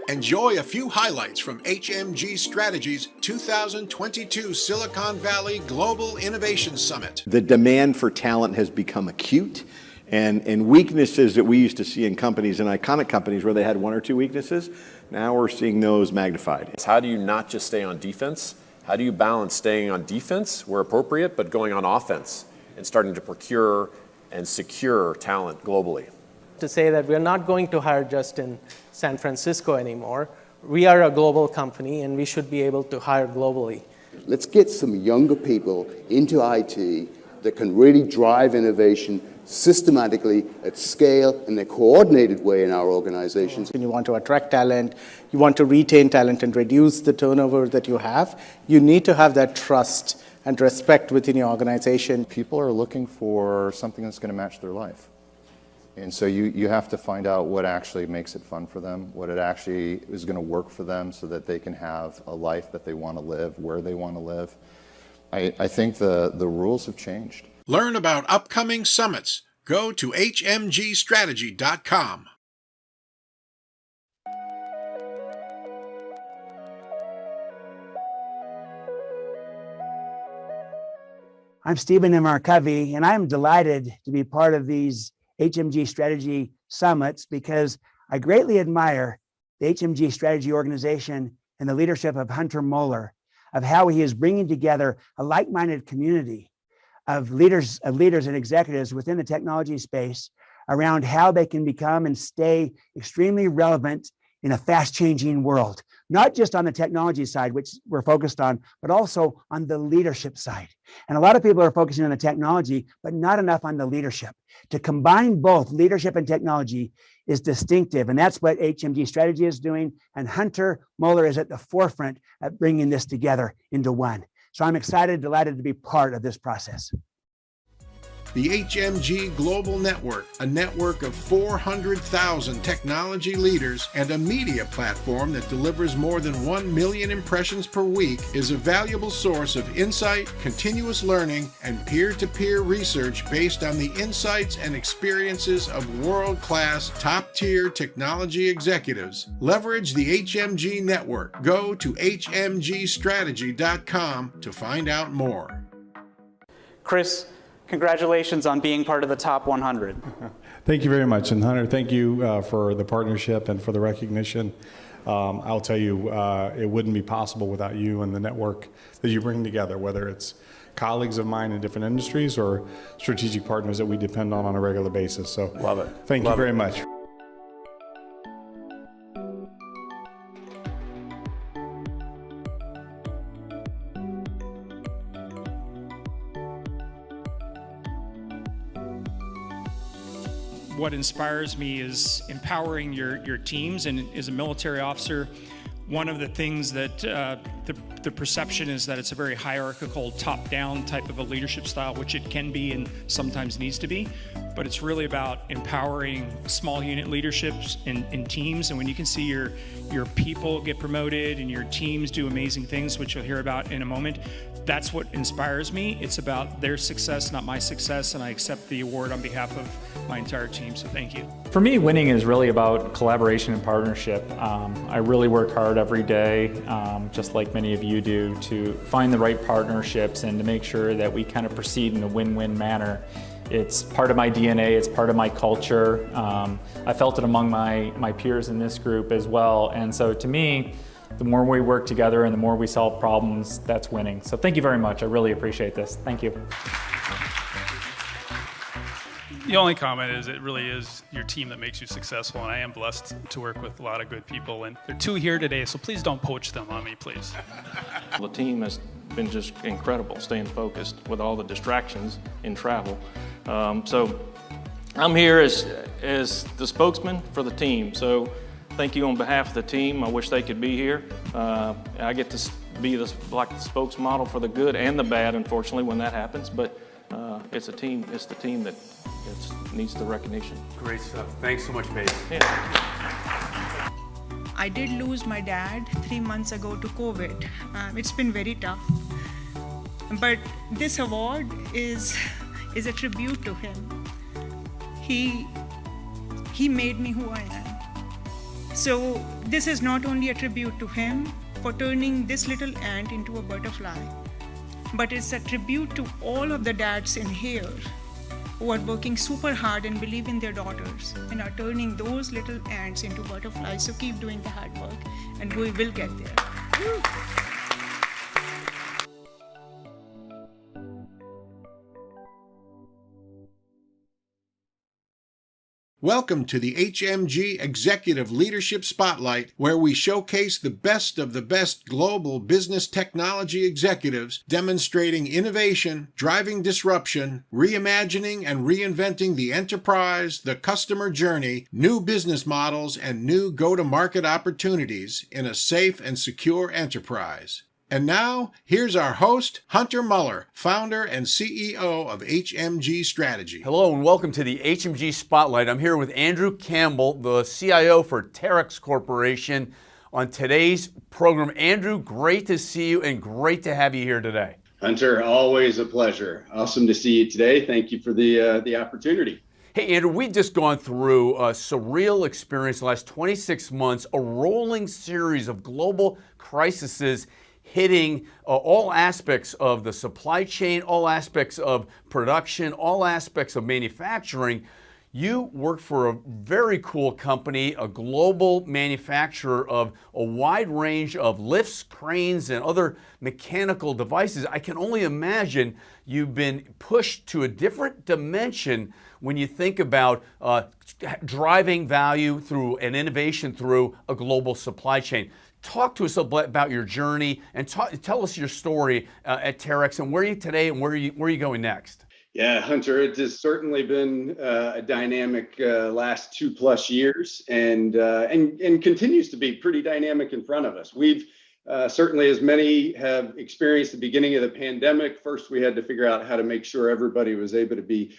Enjoy a few highlights from HMG Strategy's 2022 Silicon Valley Global Innovation Summit. The demand for talent has become acute, and weaknesses that we used to see in companies, and iconic companies where they had one or two weaknesses, now we're seeing those magnified. How do you not just stay on defense? How do you balance staying on defense where appropriate, but going on offense and starting to procure and secure talent globally? To say that we're not going to hire just in San Francisco anymore. We are a global company and we should be able to hire globally. Let's get some younger people into IT that can really drive innovation systematically at scale in a coordinated way in our organizations. When you want to attract talent, you want to retain talent and reduce the turnover that you have, you need to have that trust and respect within your organization. People are looking for something that's going to match their life. And so you have to find out what actually makes it fun for them, what it actually is going to work for them so that they can have a life that they want to live, where they want to live. I think the rules have changed. Learn about upcoming summits. Go to hmgstrategy.com. I'm Stephen Markavi, and I'm delighted to be part of these HMG Strategy Summits because I greatly admire the HMG Strategy organization and the leadership of Hunter Moeller, of how he is bringing together a like-minded community of leaders and executives within the technology space around how they can become and stay extremely relevant in a fast-changing world, not just on the technology side, which we're focused on, but also on the leadership side. And a lot of people are focusing on the technology, but not enough on the leadership. To combine both leadership and technology is distinctive, and that's what HMG Strategy is doing, and Hunter Moeller is at the forefront of bringing this together into one. So I'm excited, delighted to be part of this process. The HMG Global Network, a network of 400,000 technology leaders and a media platform that delivers more than 1 million impressions per week, is a valuable source of insight, continuous learning, and peer-to-peer research based on the insights and experiences of world-class, top-tier technology executives. Leverage the HMG network. Go to hmgstrategy.com to find out more. Chris, congratulations on being part of the top 100. Thank you very much. And Hunter, thank you for the partnership and for the recognition. I'll tell you, it wouldn't be possible without you and the network that you bring together, whether it's colleagues of mine in different industries or strategic partners that we depend on a regular basis. So love it. Thank you very much. What inspires me is empowering your teams, and as a military officer, one of the things that the perception is that it's a very hierarchical, top-down type of a leadership style, which it can be and sometimes needs to be, but it's really about empowering small unit leaderships and teams. And when you can see your people get promoted and your teams do amazing things, which you'll hear about in a moment, that's what inspires me. It's about their success, not my success, and I accept the award on behalf of my entire team, so thank you. For me, winning is really about collaboration and partnership. I really work hard every day, just like many of you do, to find the right partnerships and to make sure that we kind of proceed in a win-win manner. It's part of my DNA, it's part of my culture. I felt it among my peers in this group as well, and so to me, the more we work together and the more we solve problems, that's winning. So thank you very much. I really appreciate this. Thank you. The only comment is it really is your team that makes you successful, and I am blessed to work with a lot of good people, and there are two here today, so please don't poach them on me, please. The team has been just incredible, staying focused with all the distractions in travel. So I'm here as the spokesman for the team. So thank you on behalf of the team. I wish they could be here. I get to be the spokesmodel for the good and the bad, unfortunately, when that happens. But it's the team that needs the recognition. Great stuff. Thanks so much, Paige. Yeah. I did lose my dad 3 months ago to COVID. It's been very tough. But this award is a tribute to him. He made me who I am. So this is not only a tribute to him for turning this little ant into a butterfly, but it's a tribute to all of the dads in here who are working super hard and believe in their daughters and are turning those little ants into butterflies. So keep doing the hard work and we will get there. Woo. Welcome to the HMG Executive Leadership Spotlight, where we showcase the best of the best global business technology executives demonstrating innovation, driving disruption, reimagining and reinventing the enterprise, the customer journey, new business models, and new go-to-market opportunities in a safe and secure enterprise. And now, here's our host, Hunter Muller, founder and CEO of HMG Strategy. Hello and welcome to the HMG Spotlight. I'm here with Andrew Campbell, the CIO for Terex Corporation. On today's program, Andrew, great to see you and great to have you here today. Hunter, always a pleasure. Awesome to see you today. Thank you for the opportunity. Hey, Andrew, we've just gone through a surreal experience the last 26 months, a rolling series of global crises hitting all aspects of the supply chain, all aspects of production, all aspects of manufacturing. You work for a very cool company, a global manufacturer of a wide range of lifts, cranes, and other mechanical devices. I can only imagine you've been pushed to a different dimension when you think about driving value through and innovation through a global supply chain. Talk to us a bit about your journey and tell us your story at Terex and where are you today and where are you going next? Yeah, Hunter, it has certainly been a dynamic last 2+ years and continues to be pretty dynamic in front of us. We've certainly, as many have experienced the beginning of the pandemic, first we had to figure out how to make sure everybody was able to be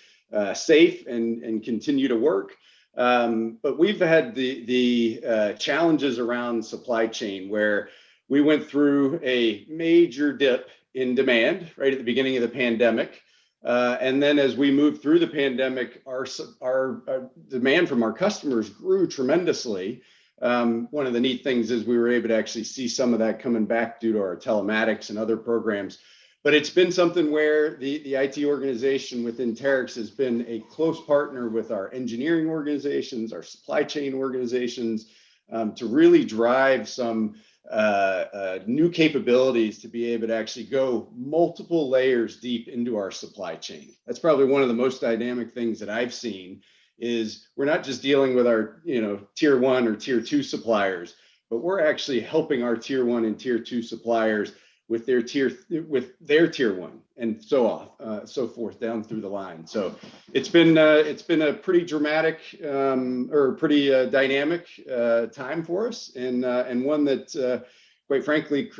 safe and continue to work. But we've had the challenges around supply chain where we went through a major dip in demand right at the beginning of the pandemic. And then as we moved through the pandemic, our demand from our customers grew tremendously. One of the neat things is we were able to actually see some of that coming back due to our telematics and other programs. But it's been something where the IT organization within Terex has been a close partner with our engineering organizations, our supply chain organizations, to really drive some new capabilities to be able to actually go multiple layers deep into our supply chain. That's probably one of the most dynamic things that I've seen is we're not just dealing with our tier 1 or tier 2 suppliers, but we're actually helping our tier 1 and tier 2 suppliers with their tier 1 and so forth down through the line. So it's been a pretty dramatic or pretty dynamic time for us and one that quite frankly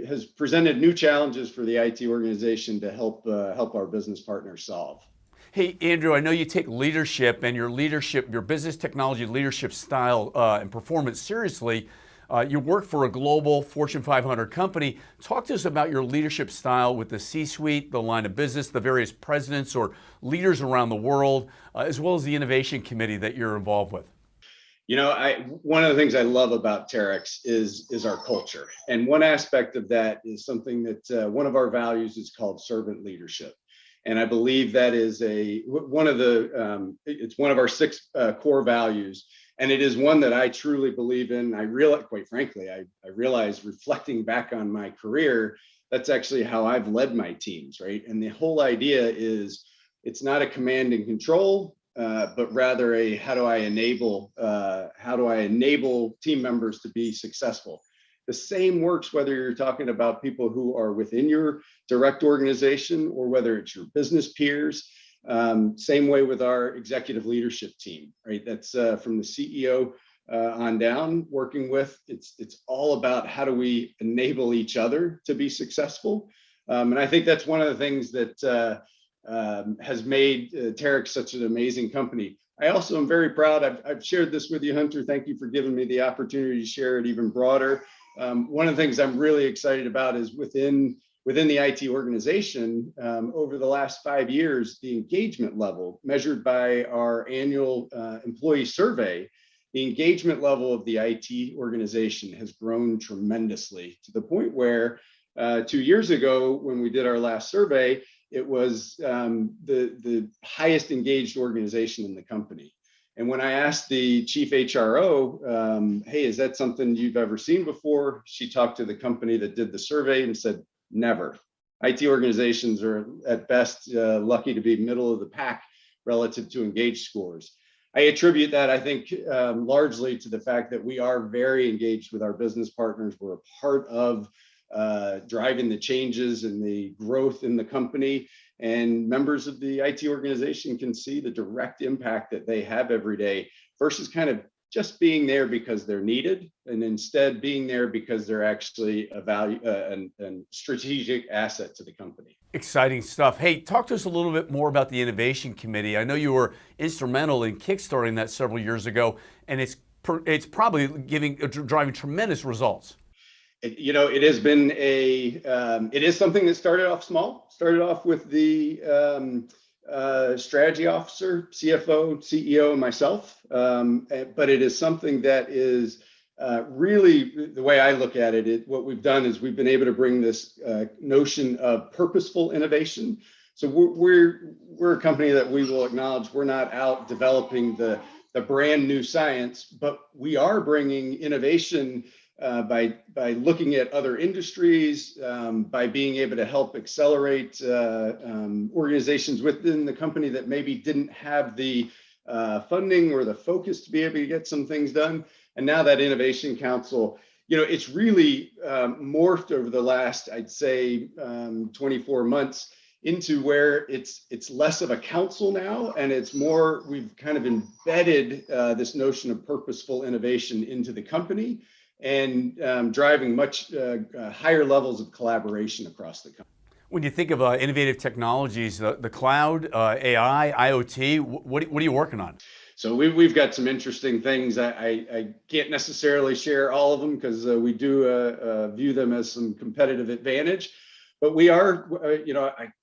has presented new challenges for the IT organization to help our business partners solve. Hey, Andrew, I know you take leadership and your business technology leadership style and performance seriously. You work for a global Fortune 500 company. Talk to us about your leadership style with the C-suite, the line of business, the various presidents or leaders around the world, as well as the innovation committee that you're involved with. One of the things I love about Terex is our culture. And one aspect of that is something that one of our values is called servant leadership. And I believe that is it's one of our 6 core values. And it is one that I truly believe in. I realize, quite frankly, I realize reflecting back on my career, that's actually how I've led my teams, right? And the whole idea is it's not a command and control, but rather a how do I enable team members to be successful. The same works whether you're talking about people who are within your direct organization or whether it's your business peers. Same way with our executive leadership team, right? That's from the CEO on down working with. It's all about how do we enable each other to be successful. And I think that's one of the things that has made Terex such an amazing company. I also am very proud. I've shared this with you, Hunter. Thank you for giving me the opportunity to share it even broader. One of the things I'm really excited about is within the IT organization, over the last 5 years, the engagement level measured by our annual employee survey, the engagement level of the IT organization has grown tremendously to the point where 2 years ago, when we did our last survey, it was the highest engaged organization in the company. And when I asked the chief HRO, hey, is that something you've ever seen before? She talked to the company that did the survey and said, never. IT organizations are at best lucky to be middle of the pack relative to engaged scores. I attribute that, I think, largely to the fact that we are very engaged with our business partners. We're a part of driving the changes and the growth in the company, and members of the IT organization can see the direct impact that they have every day versus kind of just being there because they're needed, and instead being there because they're actually a value and strategic asset to the company. Exciting stuff. Hey, talk to us a little bit more about the Innovation Committee. I know you were instrumental in kickstarting that several years ago, and it's probably driving tremendous results. It has been it is something that started off small. Started off with the strategy officer, CFO, CEO, and myself. But it is something that is really, the way I look at it, what we've done is we've been able to bring this notion of purposeful innovation. So we're a company that we will acknowledge we're not out developing the brand new science, but we are bringing innovation by looking at other industries, by being able to help accelerate organizations within the company that maybe didn't have the funding or the focus to be able to get some things done. And now that Innovation Council, it's really morphed over the last, I'd say, 24 months into where it's less of a council now, and it's more, we've kind of embedded this notion of purposeful innovation into the company, and driving much higher levels of collaboration across the company. When you think of innovative technologies, the cloud, AI, IoT, what are you working on? So we've got some interesting things. I can't necessarily share all of them because we do view them as some competitive advantage. But we are,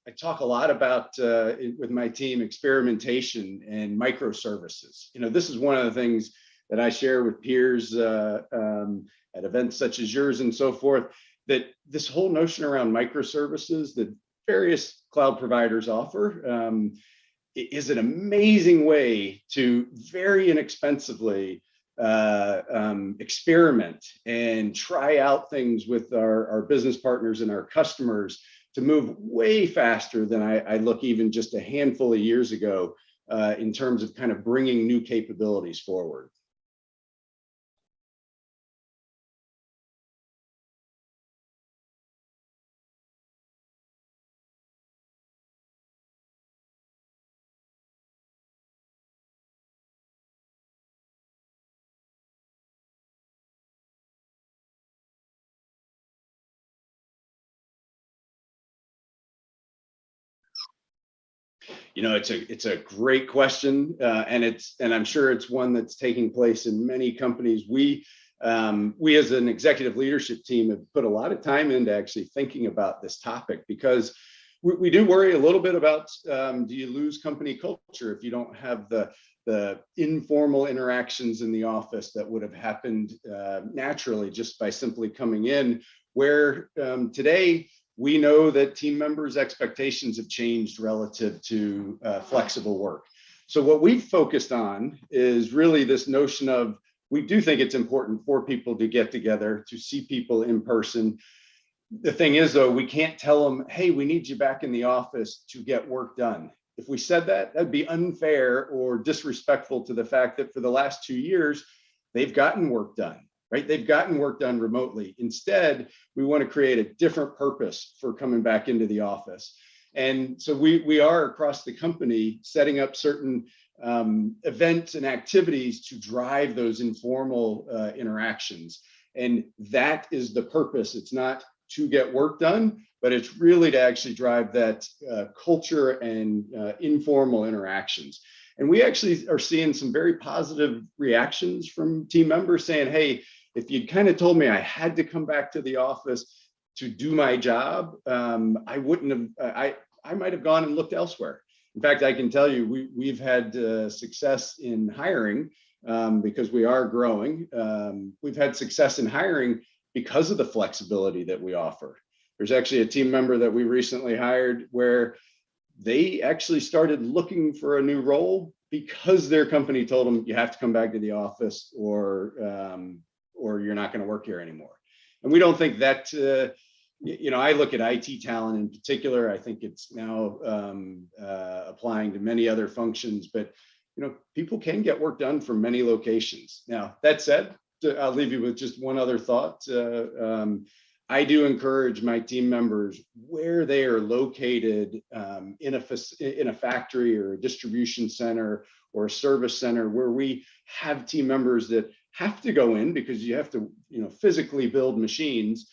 I talk a lot about with my team, experimentation and microservices. This is one of the things that I share with peers at events such as yours and so forth, that this whole notion around microservices that various cloud providers offer is an amazing way to very inexpensively experiment and try out things with our business partners and our customers to move way faster than I look even just a handful of years ago in terms of kind of bringing new capabilities forward. It's a great question, and I'm sure it's one that's taking place in many companies. We as an executive leadership team have put a lot of time into actually thinking about this topic, because we do worry a little bit about do you lose company culture if you don't have the informal interactions in the office that would have happened naturally just by simply coming in, where today we know that team members' expectations have changed relative to flexible work. So what we've focused on is really this notion of, we do think it's important for people to get together, to see people in person. The thing is, though, we can't tell them, hey, we need you back in the office to get work done. If we said that, that'd be unfair or disrespectful to the fact that for the last 2 years, they've gotten work done. Right? They've gotten work done remotely. Instead, we want to create a different purpose for coming back into the office. And so we are across the company setting up certain events and activities to drive those informal interactions. And that is the purpose. It's not to get work done, but it's really to actually drive that culture and informal interactions. And we actually are seeing some very positive reactions from team members saying, hey, if you'd kind of told me I had to come back to the office to do my job, I wouldn't have, I might have gone and looked elsewhere. In fact, I can tell you, we've had success in hiring because we are growing. We've had success in hiring because of the flexibility that we offer. There's actually a team member that we recently hired where they actually started looking for a new role because their company told them you have to come back to the office or you're not going to work here anymore. And we don't think that, I look at IT talent in particular. I think it's now applying to many other functions, but people can get work done from many locations. Now, that said, I'll leave you with just one other thought. I do encourage my team members where they are located in a factory or a distribution center or a service center where we have team members that have to go in because you have to, physically build machines.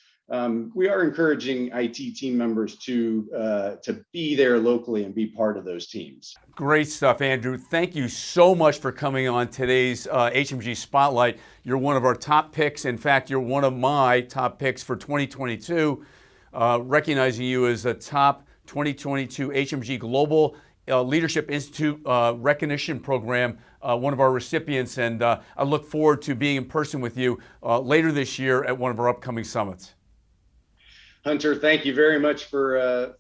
We are encouraging IT team members to be there locally and be part of those teams. Great stuff, Andrew. Thank you so much for coming on today's HMG Spotlight. You're one of our top picks. In fact, you're one of my top picks for 2022, recognizing you as a top 2022 HMG Global Leadership Institute recognition program, one of our recipients. And I look forward to being in person with you later this year at one of our upcoming summits. Hunter, thank you very much for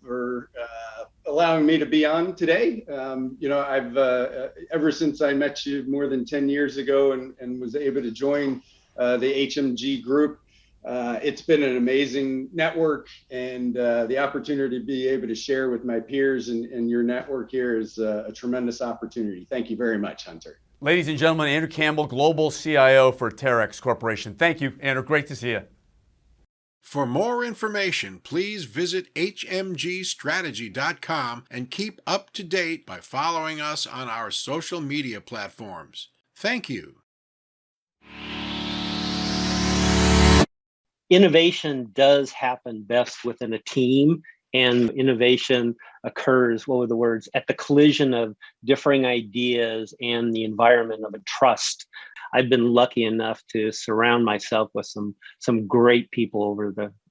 allowing me to be on today. I've ever since I met you more than 10 years ago and was able to join the HMG group, it's been an amazing network, and the opportunity to be able to share with my peers and your network here is a tremendous opportunity. Thank you very much, Hunter. Ladies and gentlemen, Andrew Campbell, Global CIO for Terex Corporation. Thank you, Andrew. Great to see you. For more information, please visit hmgstrategy.com and keep up to date by following us on our social media platforms. Thank you. Innovation does happen best within a team, and innovation occurs, what were the words, at the collision of differing ideas and the environment of a trust. I've been lucky enough to surround myself with some great people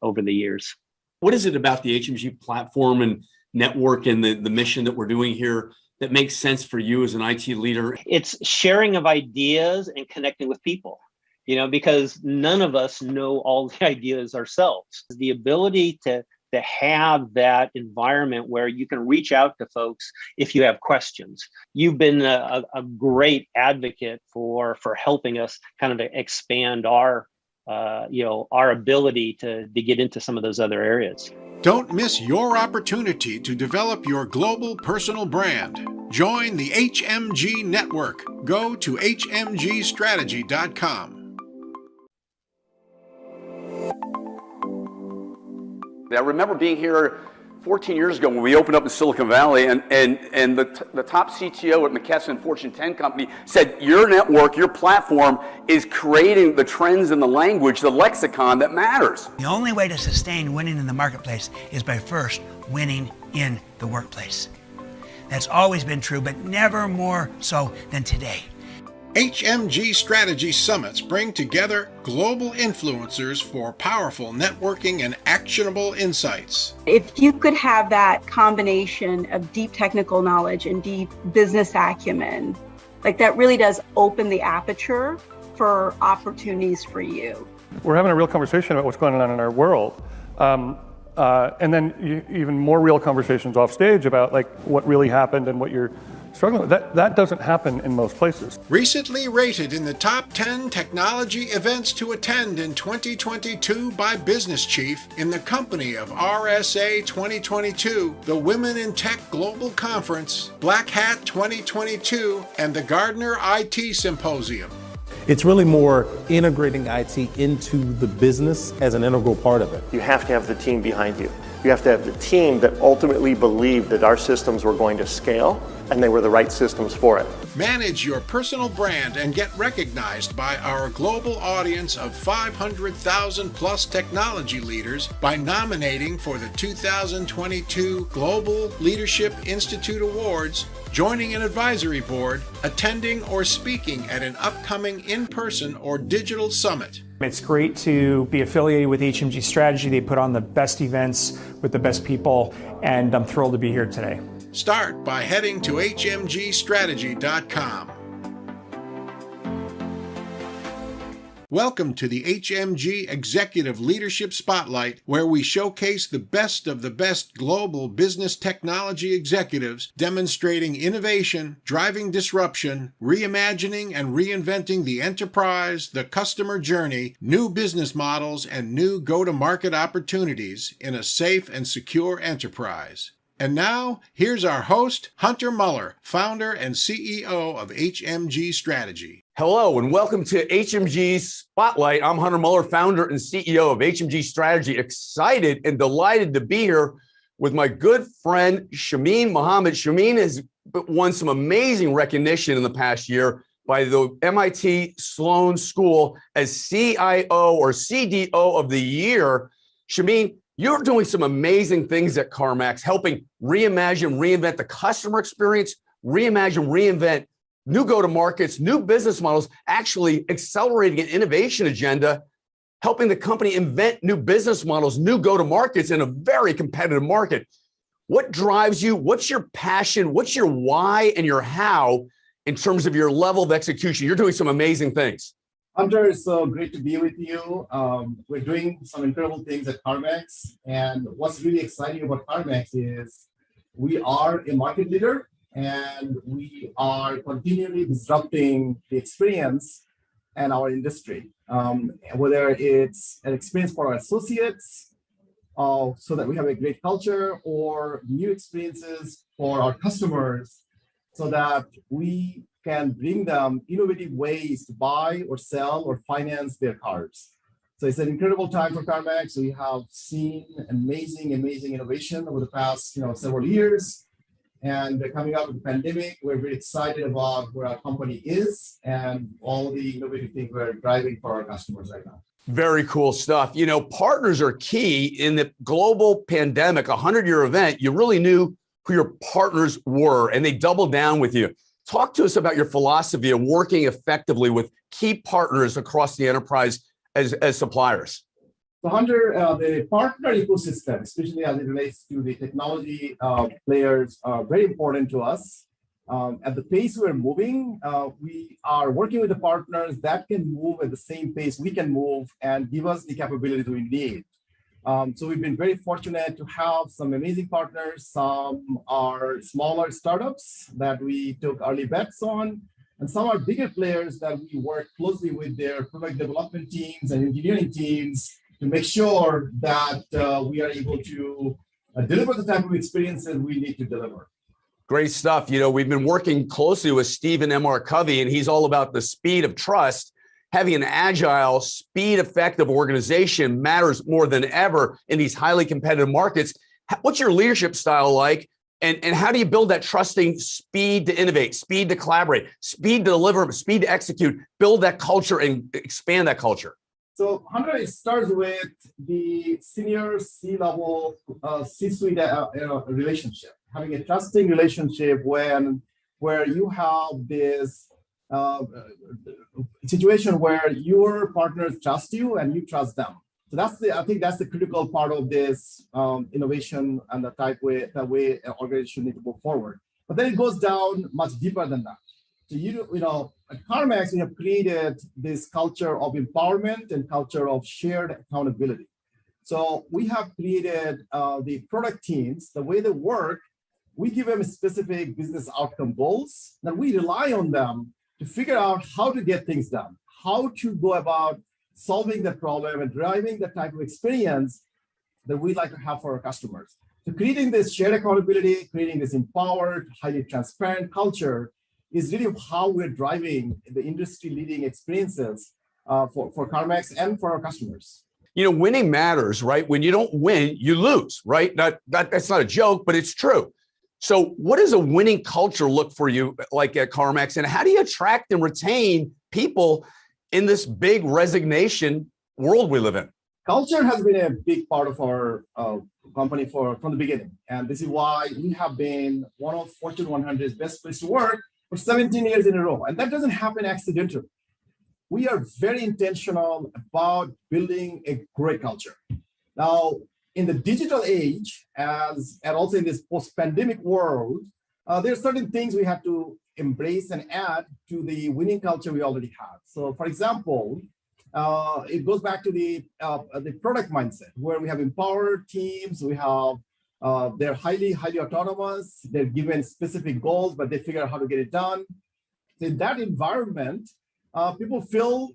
over the years. What is it about the HMG platform and network and the mission that we're doing here that makes sense for you as an IT leader? It's sharing of ideas and connecting with people, because none of us know all the ideas ourselves. The ability to have that environment where you can reach out to folks if you have questions. You've been a great advocate for helping us kind of expand our ability to get into some of those other areas. Don't miss your opportunity to develop your global personal brand. Join the HMG network. Go to hmgstrategy.com. I remember being here 14 years ago when we opened up in Silicon Valley, and the top CTO at McKesson Fortune 10 company said, your network, your platform is creating the trends and the language, the lexicon that matters. The only way to sustain winning in the marketplace is by first winning in the workplace. That's always been true, but never more so than today. HMG Strategy Summits bring together global influencers for powerful networking and actionable insights. If you could have that combination of deep technical knowledge and deep business acumen, that really does open the aperture for opportunities for you. We're having a real conversation about what's going on in our world. And then even more real conversations off stage about what really happened and what you're struggling with. That doesn't happen in most places. Recently rated in the top 10 technology events to attend in 2022 by Business Chief in the company of RSA 2022, the Women in Tech Global Conference, Black Hat 2022, and the Gartner IT Symposium. It's really more integrating IT into the business as an integral part of it. You have to have the team behind you. You have to have the team that ultimately believed that our systems were going to scale and they were the right systems for it. Manage your personal brand and get recognized by our global audience of 500,000 plus technology leaders by nominating for the 2022 Global Leadership Institute Awards, joining an advisory board, attending or speaking at an upcoming in-person or digital summit. It's great to be affiliated with HMG Strategy. They put on the best events with the best people, and I'm thrilled to be here today. Start by heading to hmgstrategy.com. Welcome to the HMG Executive Leadership Spotlight, where we showcase the best of the best global business technology executives demonstrating innovation, driving disruption, reimagining and reinventing the enterprise, the customer journey, new business models, and new go-to-market opportunities in a safe and secure enterprise. And now, here's our host, Hunter Muller, founder and CEO of HMG Strategy. Hello, and welcome to HMG Spotlight. I'm Hunter Muller, founder and CEO of HMG Strategy. Excited and delighted to be here with my good friend, Shameen Mohammed. Shameen has won some amazing recognition in the past year by the MIT Sloan School as CIO or CDO of the Year. Shameen, you're doing some amazing things at CarMax, helping reimagine, reinvent the customer experience, reimagine, reinvent new go-to-markets, new business models, actually accelerating an innovation agenda, helping the company invent new business models, new go-to-markets in a very competitive market. What drives you? What's your passion? What's your why and your how in terms of your level of execution? You're doing some amazing things. Hunter, it's so great to be with you. We're doing some incredible things at CarMax. And what's really exciting about CarMax is we are a market leader and we are continually disrupting the experience and our industry. Whether it's an experience for our associates, so that we have a great culture, or new experiences for our customers so that we can bring them innovative ways to buy or sell or finance their cars. So it's an incredible time for CarMax. We have seen amazing innovation over the past several years. And coming out of the pandemic, we're very excited about where our company is and all the innovative things we're driving for our customers right now. Very cool stuff. You know, partners are key in the global pandemic, a 100-year event. You really knew who your partners were and they doubled down with you. Talk to us about your philosophy of working effectively with key partners across the enterprise as suppliers. So Hunter, the partner ecosystem, especially as it relates to the technology players, are very important to us. At the pace we're moving, we are working with the partners that can move at the same pace we can move and give us the capabilities we need. So we've been very fortunate to have some amazing partners. Some are smaller startups that we took early bets on, and some are bigger players that we work closely with their product development teams and engineering teams to make sure that we are able to deliver the type of experiences we need to deliver. Great stuff. You know, we've been working closely with Stephen M.R. Covey, and he's all about the speed of trust. Having an agile, speed-effective organization matters more than ever in these highly competitive markets. What's your leadership style like? And how do you build that trusting speed to innovate, speed to collaborate, speed to deliver, speed to execute, build that culture and expand that culture? So, Hunter, it starts with the senior C-level, C-suite relationship, having a trusting relationship where you have this situation where your partners trust you and you trust them. So I think that's the critical part of this innovation and the way an organization needs to go forward. But then it goes down much deeper than that. So at CarMax, we have created this culture of empowerment and culture of shared accountability. So we have created the product teams, the way they work, we give them specific business outcome goals, and we rely on them to figure out how to get things done, how to go about solving the problem and driving the type of experience that we like to have for our customers. So creating this shared accountability, creating this empowered, highly transparent culture is really how we're driving the industry-leading experiences for CarMax and for our customers. You know, winning matters, right? When you don't win, you lose, right? That's not a joke, but it's true. So what does a winning culture look for you like at CarMax, and how do you attract and retain people in this big resignation world we live in? Culture has been a big part of our company from the beginning. And this is why we have been one of Fortune 100's best place to work for 17 years in a row. And that doesn't happen accidentally. We are very intentional about building a great culture. Now, in the digital age, and also in this post-pandemic world, there are certain things we have to embrace and add to the winning culture we already have. So, for example, it goes back to the product mindset, where we have empowered teams. We have they're highly autonomous. They're given specific goals, but they figure out how to get it done. In that environment, people feel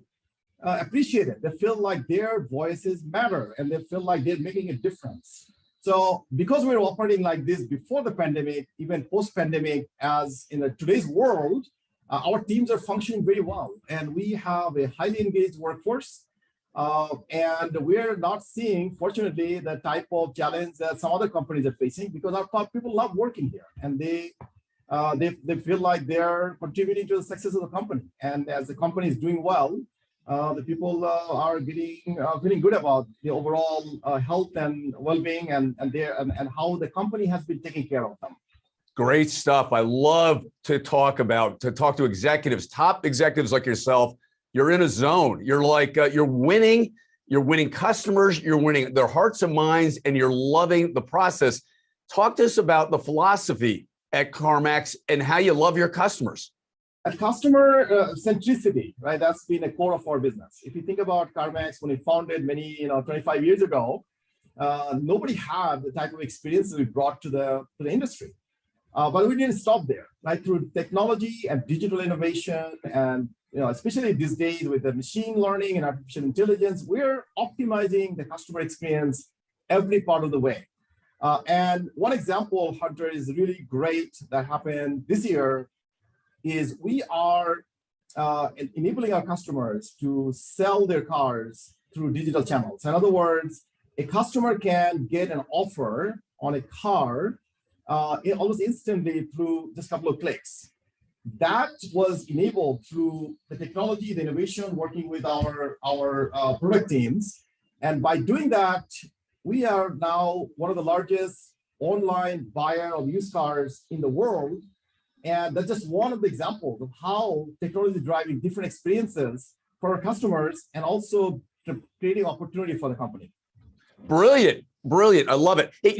appreciated. They feel like their voices matter, and they feel like they're making a difference. So because we were operating like this before the pandemic, even post-pandemic, as in today's world, our teams are functioning very well, and we have a highly engaged workforce. And we're not seeing, fortunately, the type of challenge that some other companies are facing, because our top people love working here, and they feel like they're contributing to the success of the company. And as the company is doing well, the people are feeling good about the overall health and well-being, and how the company has been taking care of them. Great stuff. I love to talk to executives, top executives like yourself. You're in a zone. You're like, you're winning customers, you're winning their hearts and minds, and you're loving the process. Talk to us about the philosophy at CarMax and how you love your customers. At customer centricity, right? That's been a core of our business. If you think about CarMax, when it founded 25 years ago, nobody had the type of experiences we brought to the industry. But we didn't stop there, right? Through technology and digital innovation, and especially these days with the machine learning and artificial intelligence, we're optimizing the customer experience every part of the way. And one example, Hunter, is really great that happened this year is we are enabling our customers to sell their cars through digital channels. In other words, a customer can get an offer on a car almost instantly through just a couple of clicks. That was enabled through the technology, the innovation, working with our product teams. And by doing that, we are now one of the largest online buyer of used cars in the world. And that's just one of the examples of how technology is driving different experiences for our customers, and also creating opportunity for the company. Brilliant. I love it. Hey,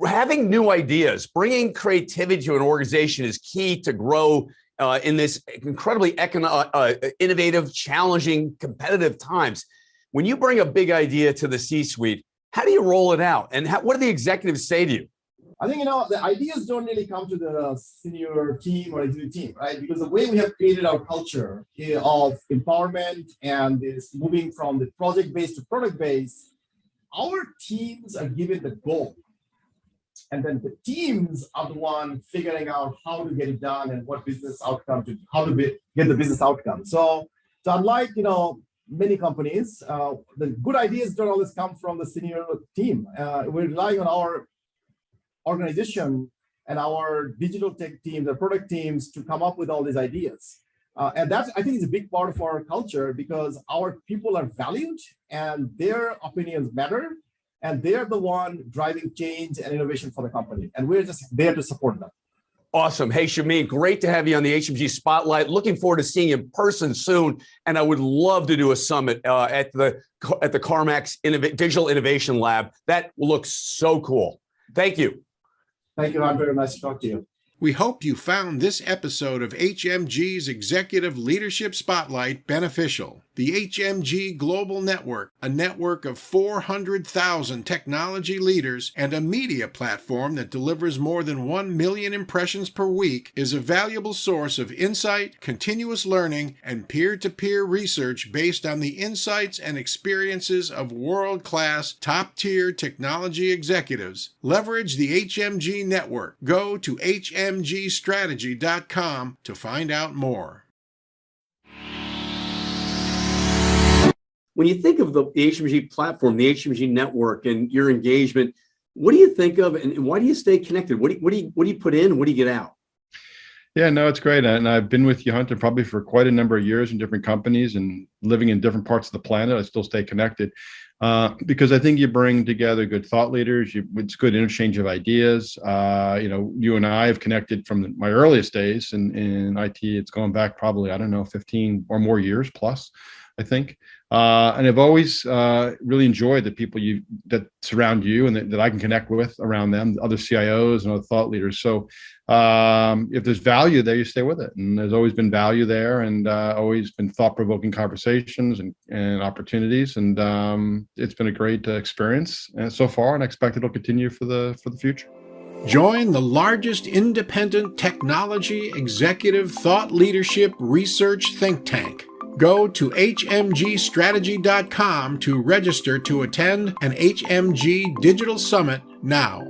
having new ideas, bringing creativity to an organization is key to grow in this incredibly innovative, challenging, competitive times. When you bring a big idea to the C-suite, how do you roll it out? And what do the executives say to you? I think, the ideas don't really come to the senior team or executive team, right? Because the way we have created our culture of empowerment and this moving from the project-based to product-based, our teams are given the goal. And then the teams are the one figuring out how to get it done and what business outcome how to get the business outcome. So unlike many companies, the good ideas don't always come from the senior team. We're relying on our organization and our digital tech teams, the product teams, to come up with all these ideas. And that's, I think, is a big part of our culture, because our people are valued and their opinions matter. And they're the one driving change and innovation for the company. And we're just there to support them. Awesome. Hey, Shameen, great to have you on the HMG Spotlight. Looking forward to seeing you in person soon. And I would love to do a summit at the CarMax Digital Innovation Lab. That looks so cool. Thank you. Thank you, Andre. Nice to talk to you. We hope you found this episode of HMG's Executive Leadership Spotlight beneficial. The HMG Global Network, a network of 400,000 technology leaders and a media platform that delivers more than 1 million impressions per week, is a valuable source of insight, continuous learning, and peer-to-peer research based on the insights and experiences of world-class, top-tier technology executives. Leverage the HMG network. Go to HMGstrategy.com to find out more. When you think of the HMG platform, the HMG network, and your engagement, What do you think of, and why do you stay connected? What do you put in? What do you get out? Yeah, no, it's great. And I've been with you, Hunter, probably for quite a number of years in different companies and living in different parts of the planet. I still stay connected because I think you bring together good thought leaders. It's good interchange of ideas. You and I have connected from my earliest days in IT. It's going back probably, I don't know, 15 or more years plus, I think. And I've always really enjoyed the people that surround you and that I can connect with around them, other CIOs and other thought leaders. So if there's value there, you stay with it. And there's always been value there, and always been thought-provoking conversations and opportunities. And it's been a great experience so far, and I expect it'll continue for the future. Join the largest independent technology executive thought leadership research think tank. Go to hmgstrategy.com to register to attend an HMG Digital Summit now.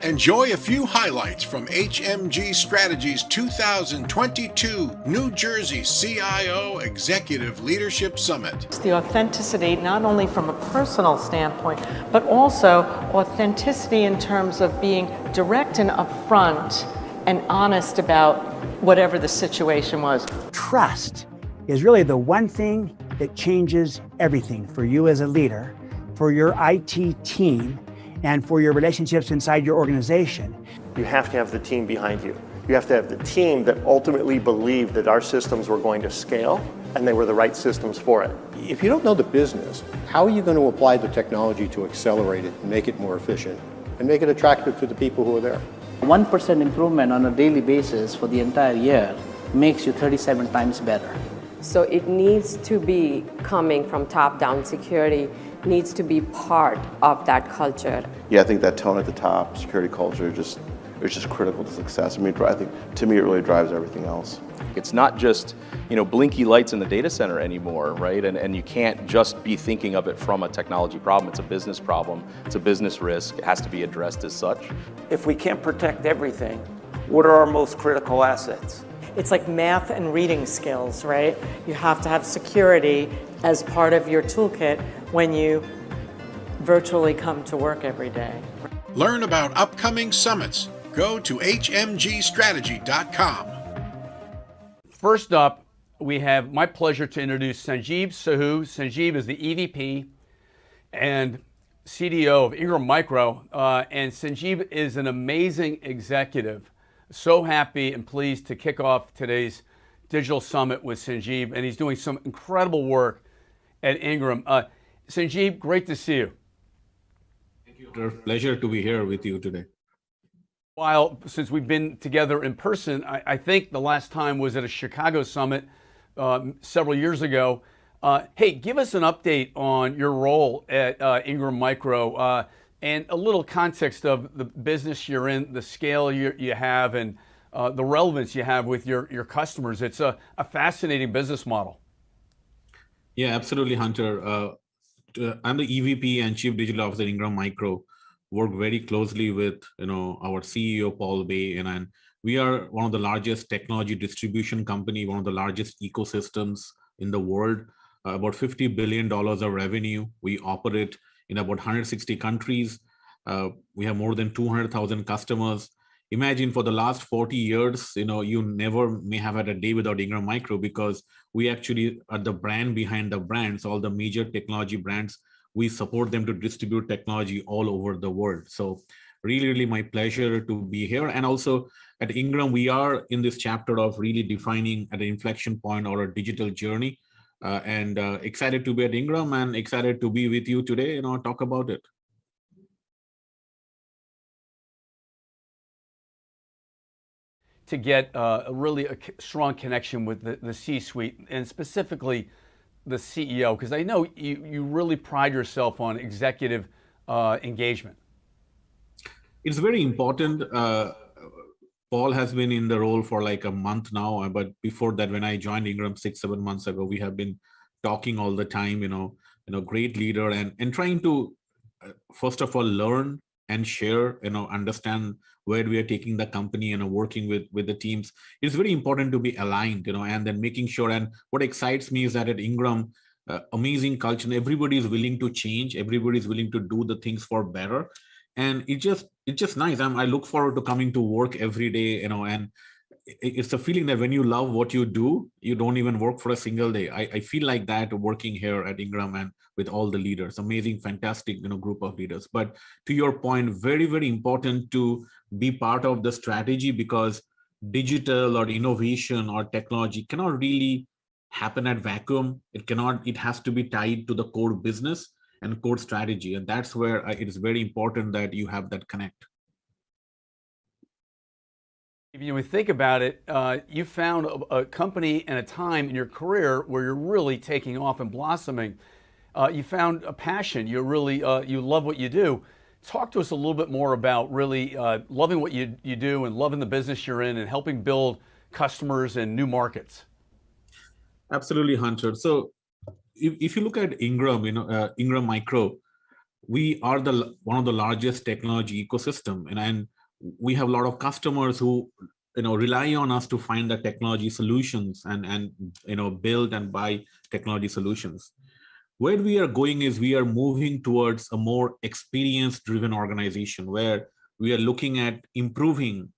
Enjoy a few highlights from HMG Strategy's 2022 New Jersey CIO Executive Leadership Summit. It's the authenticity, not only from a personal standpoint, but also authenticity in terms of being direct and upfront and honest about whatever the situation was. Trust is really the one thing that changes everything for you as a leader, for your IT team, and for your relationships inside your organization. You have to have the team behind you. You have to have the team that ultimately believed that our systems were going to scale and they were the right systems for it. If you don't know the business, how are you going to apply the technology to accelerate it and make it more efficient and make it attractive to the people who are there? 1% improvement on a daily basis for the entire year makes you 37 times better. So it needs to be coming from top-down. Security needs to be part of that culture. Yeah, I think that tone at the top, security culture, is just critical to success. I mean, I think to me it really drives everything else. It's not just, blinky lights in the data center anymore, right? And you can't just be thinking of it from a technology problem. It's a business problem. It's a business risk. It has to be addressed as such. If we can't protect everything, what are our most critical assets? It's like math and reading skills, right? You have to have security as part of your toolkit when you virtually come to work every day. Learn about upcoming summits. Go to hmgstrategy.com. First up, we have my pleasure to introduce Sanjeev Sahu. Sanjeev is the EVP and CDO of Ingram Micro, and Sanjeev is an amazing executive. So happy and pleased to kick off today's digital summit with Sanjeev, and he's doing some incredible work at Ingram. Sanjeev, great to see you. Thank you. Pleasure to be here with you today. While since we've been together in person, I think the last time was at a Chicago summit several years ago. Hey, give us an update on your role at Ingram Micro and a little context of the business you're in, the scale you have, and the relevance you have with your customers. It's a fascinating business model. Yeah, absolutely, Hunter. I'm the EVP and Chief Digital Officer at Ingram Micro. Work very closely with our CEO Paul Bay, and we are one of the largest technology distribution company, one of the largest ecosystems in the world. About $50 billion of revenue. We operate in about 160 countries. We have more than 200,000 customers. Imagine for the last 40 years, you never may have had a day without Ingram Micro because we actually are the brand behind the brands, all the major technology brands. We support them to distribute technology all over the world. So really, really my pleasure to be here. And also at Ingram, we are in this chapter of really defining at an inflection point our digital journey. And excited to be at Ingram and excited to be with you today, talk about it. To get a strong connection with the C-suite and specifically the CEO, because I know you really pride yourself on executive engagement. It's very important. Paul has been in the role for like a month now, but before that, when I joined Ingram 6-7 months ago, we have been talking all the time, great leader and trying to, first of all, learn and share, understand where we are taking the company and working with the teams. It's very important to be aligned, and then making sure. And what excites me is that at Ingram, amazing culture, and everybody is willing to change. Everybody is willing to do the things for better, and it's just nice. I look forward to coming to work every day, and it's a feeling that when you love what you do, you don't even work for a single day. I feel like that working here at Ingram and with all the leaders, amazing, fantastic, group of leaders. But to your point, very, very important to be part of the strategy, because digital or innovation or technology cannot really happen at vacuum. It has to be tied to the core business and core strategy. And that's where it is very important that you have that connect. If you think about it, you found a company and a time in your career where you're really taking off and blossoming. You found a passion. You really you love what you do. Talk to us a little bit more about really loving what you do and loving the business you're in and helping build customers and new markets. Absolutely, Hunter. So if you look at Ingram, Ingram Micro, we are one of the largest technology ecosystem, and we have a lot of customers who rely on us to find the technology solutions and build and buy technology solutions. Where we are going is we are moving towards a more experience driven organization, where we are looking at improving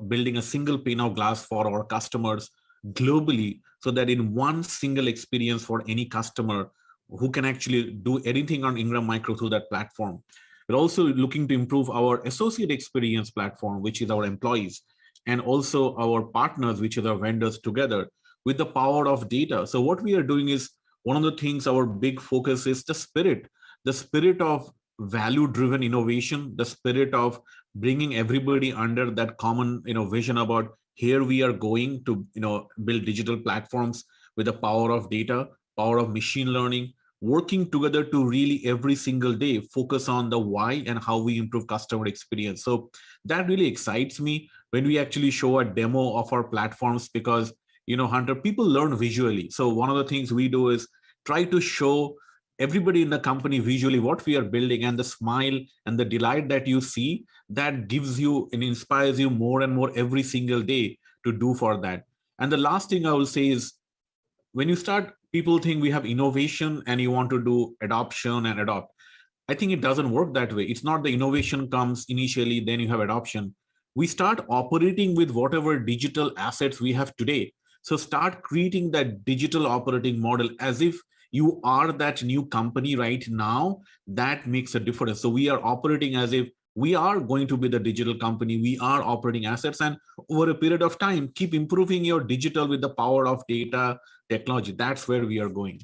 building a single pane of glass for our customers globally, so that in one single experience for any customer who can actually do anything on Ingram Micro through that platform. We're also looking to improve our associate experience platform, which is our employees, and also our partners, which is our vendors, together with the power of data. So what we are doing is, one of the things, our big focus is the spirit of value-driven innovation, the spirit of bringing everybody under that common vision about here we are going to build digital platforms with the power of data, power of machine learning, working together to really every single day focus on the why and how we improve customer experience. So that really excites me when we actually show a demo of our platforms, because Hunter, people learn visually. So one of the things we do is try to show everybody in the company visually what we are building, and the smile and the delight that you see, that gives you and inspires you more and more every single day to do for that. And the last thing I will say is, when you start, people think we have innovation and you want to do adoption and adopt. I think it doesn't work that way. It's not the innovation comes initially, then you have adoption. We start operating with whatever digital assets we have today. So start creating that digital operating model as if you are that new company right now. That makes a difference. So we are operating as if we are going to be the digital company. We are operating assets, and over a period of time, keep improving your digital with the power of data technology. That's where we are going.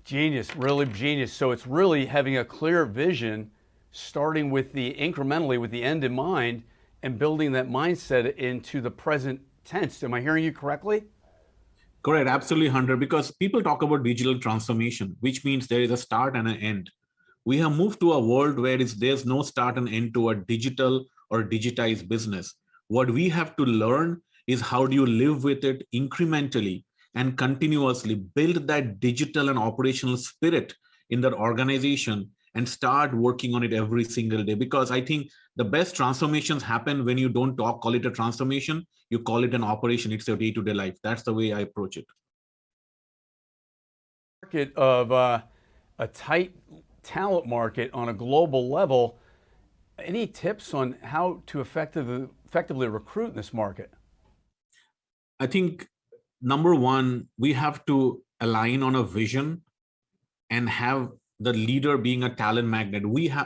Genius, really genius. So it's really having a clear vision, starting with the incrementally with the end in mind, and building that mindset into the present tense. Am I hearing you correctly? Correct, absolutely, Hunter, because people talk about digital transformation, which means there is a start and an end. We have moved to a world where there's no start and end to a digital or digitized business. What we have to learn is how do you live with it incrementally and continuously build that digital and operational spirit in that organization and start working on it every single day. Because I think the best transformations happen when you don't call it a transformation, you call it an operation. It's your day-to-day life. That's the way I approach it. Market of a tight talent market on a global level. Any tips on how to effectively recruit in this market? I think number one, we have to align on a vision and have the leader being a talent magnet.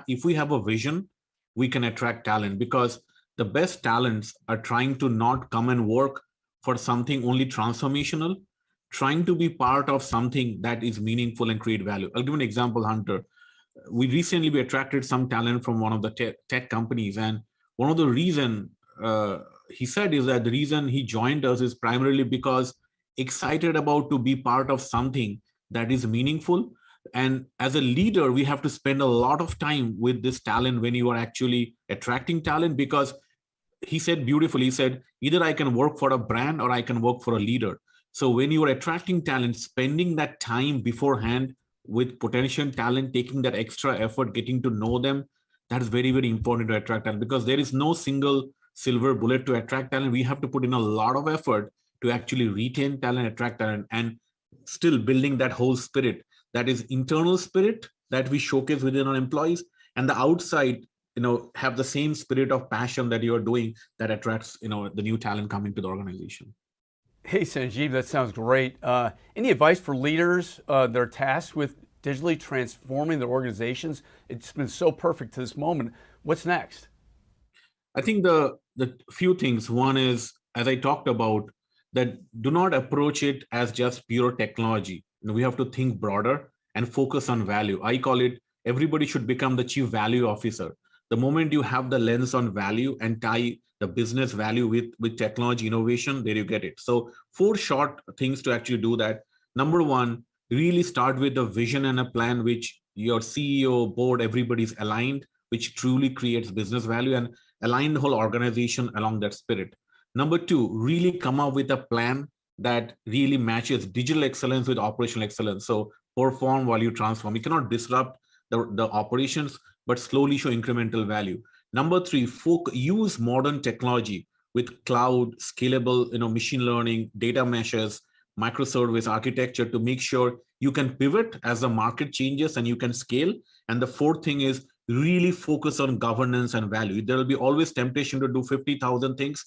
If we have a vision, we can attract talent, because the best talents are trying to not come and work for something only transformational, trying to be part of something that is meaningful and create value. I'll give an example, Hunter. We recently attracted some talent from one of the tech companies, and one of the reason he said is that the reason he joined us is primarily because excited about to be part of something that is meaningful. And as a leader, we have to spend a lot of time with this talent when you are actually attracting talent, because he said beautifully, he said, either I can work for a brand or I can work for a leader. So when you are attracting talent, spending that time beforehand with potential talent, taking that extra effort, getting to know them, that is very, very important to attract talent, because there is no single silver bullet to attract talent. We have to put in a lot of effort to actually retain talent, attract talent. And still building that whole spirit, that is internal spirit that we showcase within our employees, and the outside, have the same spirit of passion that you're doing that attracts, the new talent coming to the organization. Hey, Sanjeev, that sounds great. Any advice for leaders that are tasked with digitally transforming their organizations? It's been so perfect to this moment. What's next? I think the few things. One is, as I talked about, that do not approach it as just pure technology. We have to think broader and focus on value. I call it, everybody should become the chief value officer. The moment you have the lens on value and tie the business value with technology innovation, there you get it. So 4 short things to actually do that. Number 1, really start with a vision and a plan which your CEO, board, everybody's aligned, which truly creates business value, and align the whole organization along that spirit. Number 2, really come up with a plan that really matches digital excellence with operational excellence. So perform while you transform. You cannot disrupt the operations, but slowly show incremental value. Number 3, use modern technology with cloud, scalable, machine learning, data meshes, microservice architecture to make sure you can pivot as the market changes and you can scale. And the 4th thing is really focus on governance and value. There will be always temptation to do 50,000 things.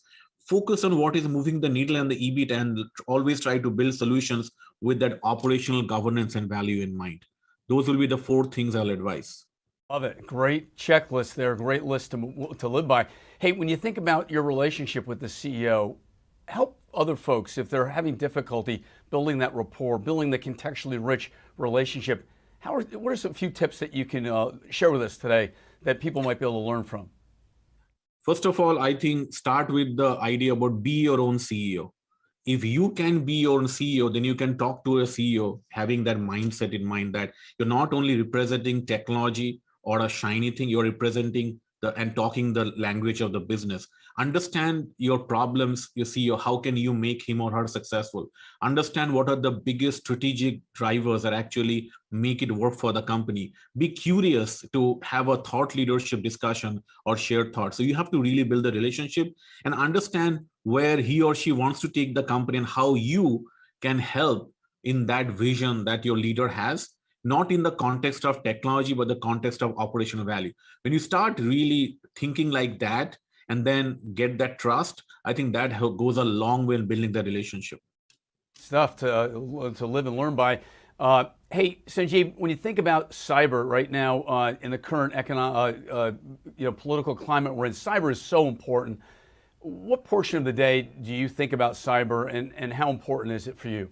Focus on what is moving the needle and the EBIT, and always try to build solutions with that operational governance and value in mind. Those will be the 4 things I'll advise. Love it. Great checklist there. Great list to live by. Hey, when you think about your relationship with the CEO, help other folks if they're having difficulty building that rapport, building the contextually rich relationship. What are some few tips that you can share with us today that people might be able to learn from? First of all, I think start with the idea about be your own CEO. If you can be your own CEO, then you can talk to a CEO having that mindset in mind that you're not only representing technology or a shiny thing, you're representing and talking the language of the business. Understand your problems, your CEO, how can you make him or her successful? Understand what are the biggest strategic drivers that actually make it work for the company. Be curious to have a thought leadership discussion or shared thoughts. So you have to really build a relationship and understand where he or she wants to take the company and how you can help in that vision that your leader has, not in the context of technology, but the context of operational value. When you start really thinking like that and then get that trust, I think that goes a long way in building the relationship. Stuff to live and learn by. Hey, Sanjeev, when you think about cyber right now in the current economic, political climate we're in, cyber is so important. What portion of the day do you think about cyber, and how important is it for you?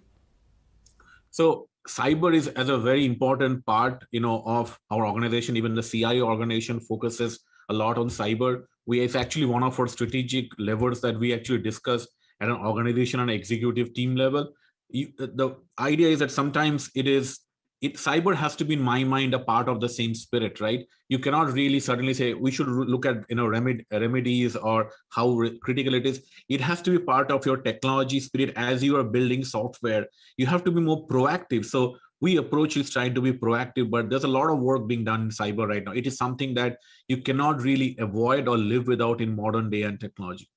So cyber is as a very important part, of our organization. Even the CIO organization focuses a lot on cyber. It's actually one of our strategic levers that we actually discuss at an organization and executive team level. The idea is that sometimes cyber has to be, in my mind, a part of the same spirit, right? You cannot really suddenly say we should look at remedies or how critical it is. It has to be part of your technology spirit as you are building software. You have to be more proactive. So we approach is trying to be proactive, but there's a lot of work being done in cyber right now. It is something that you cannot really avoid or live without in modern day and technology.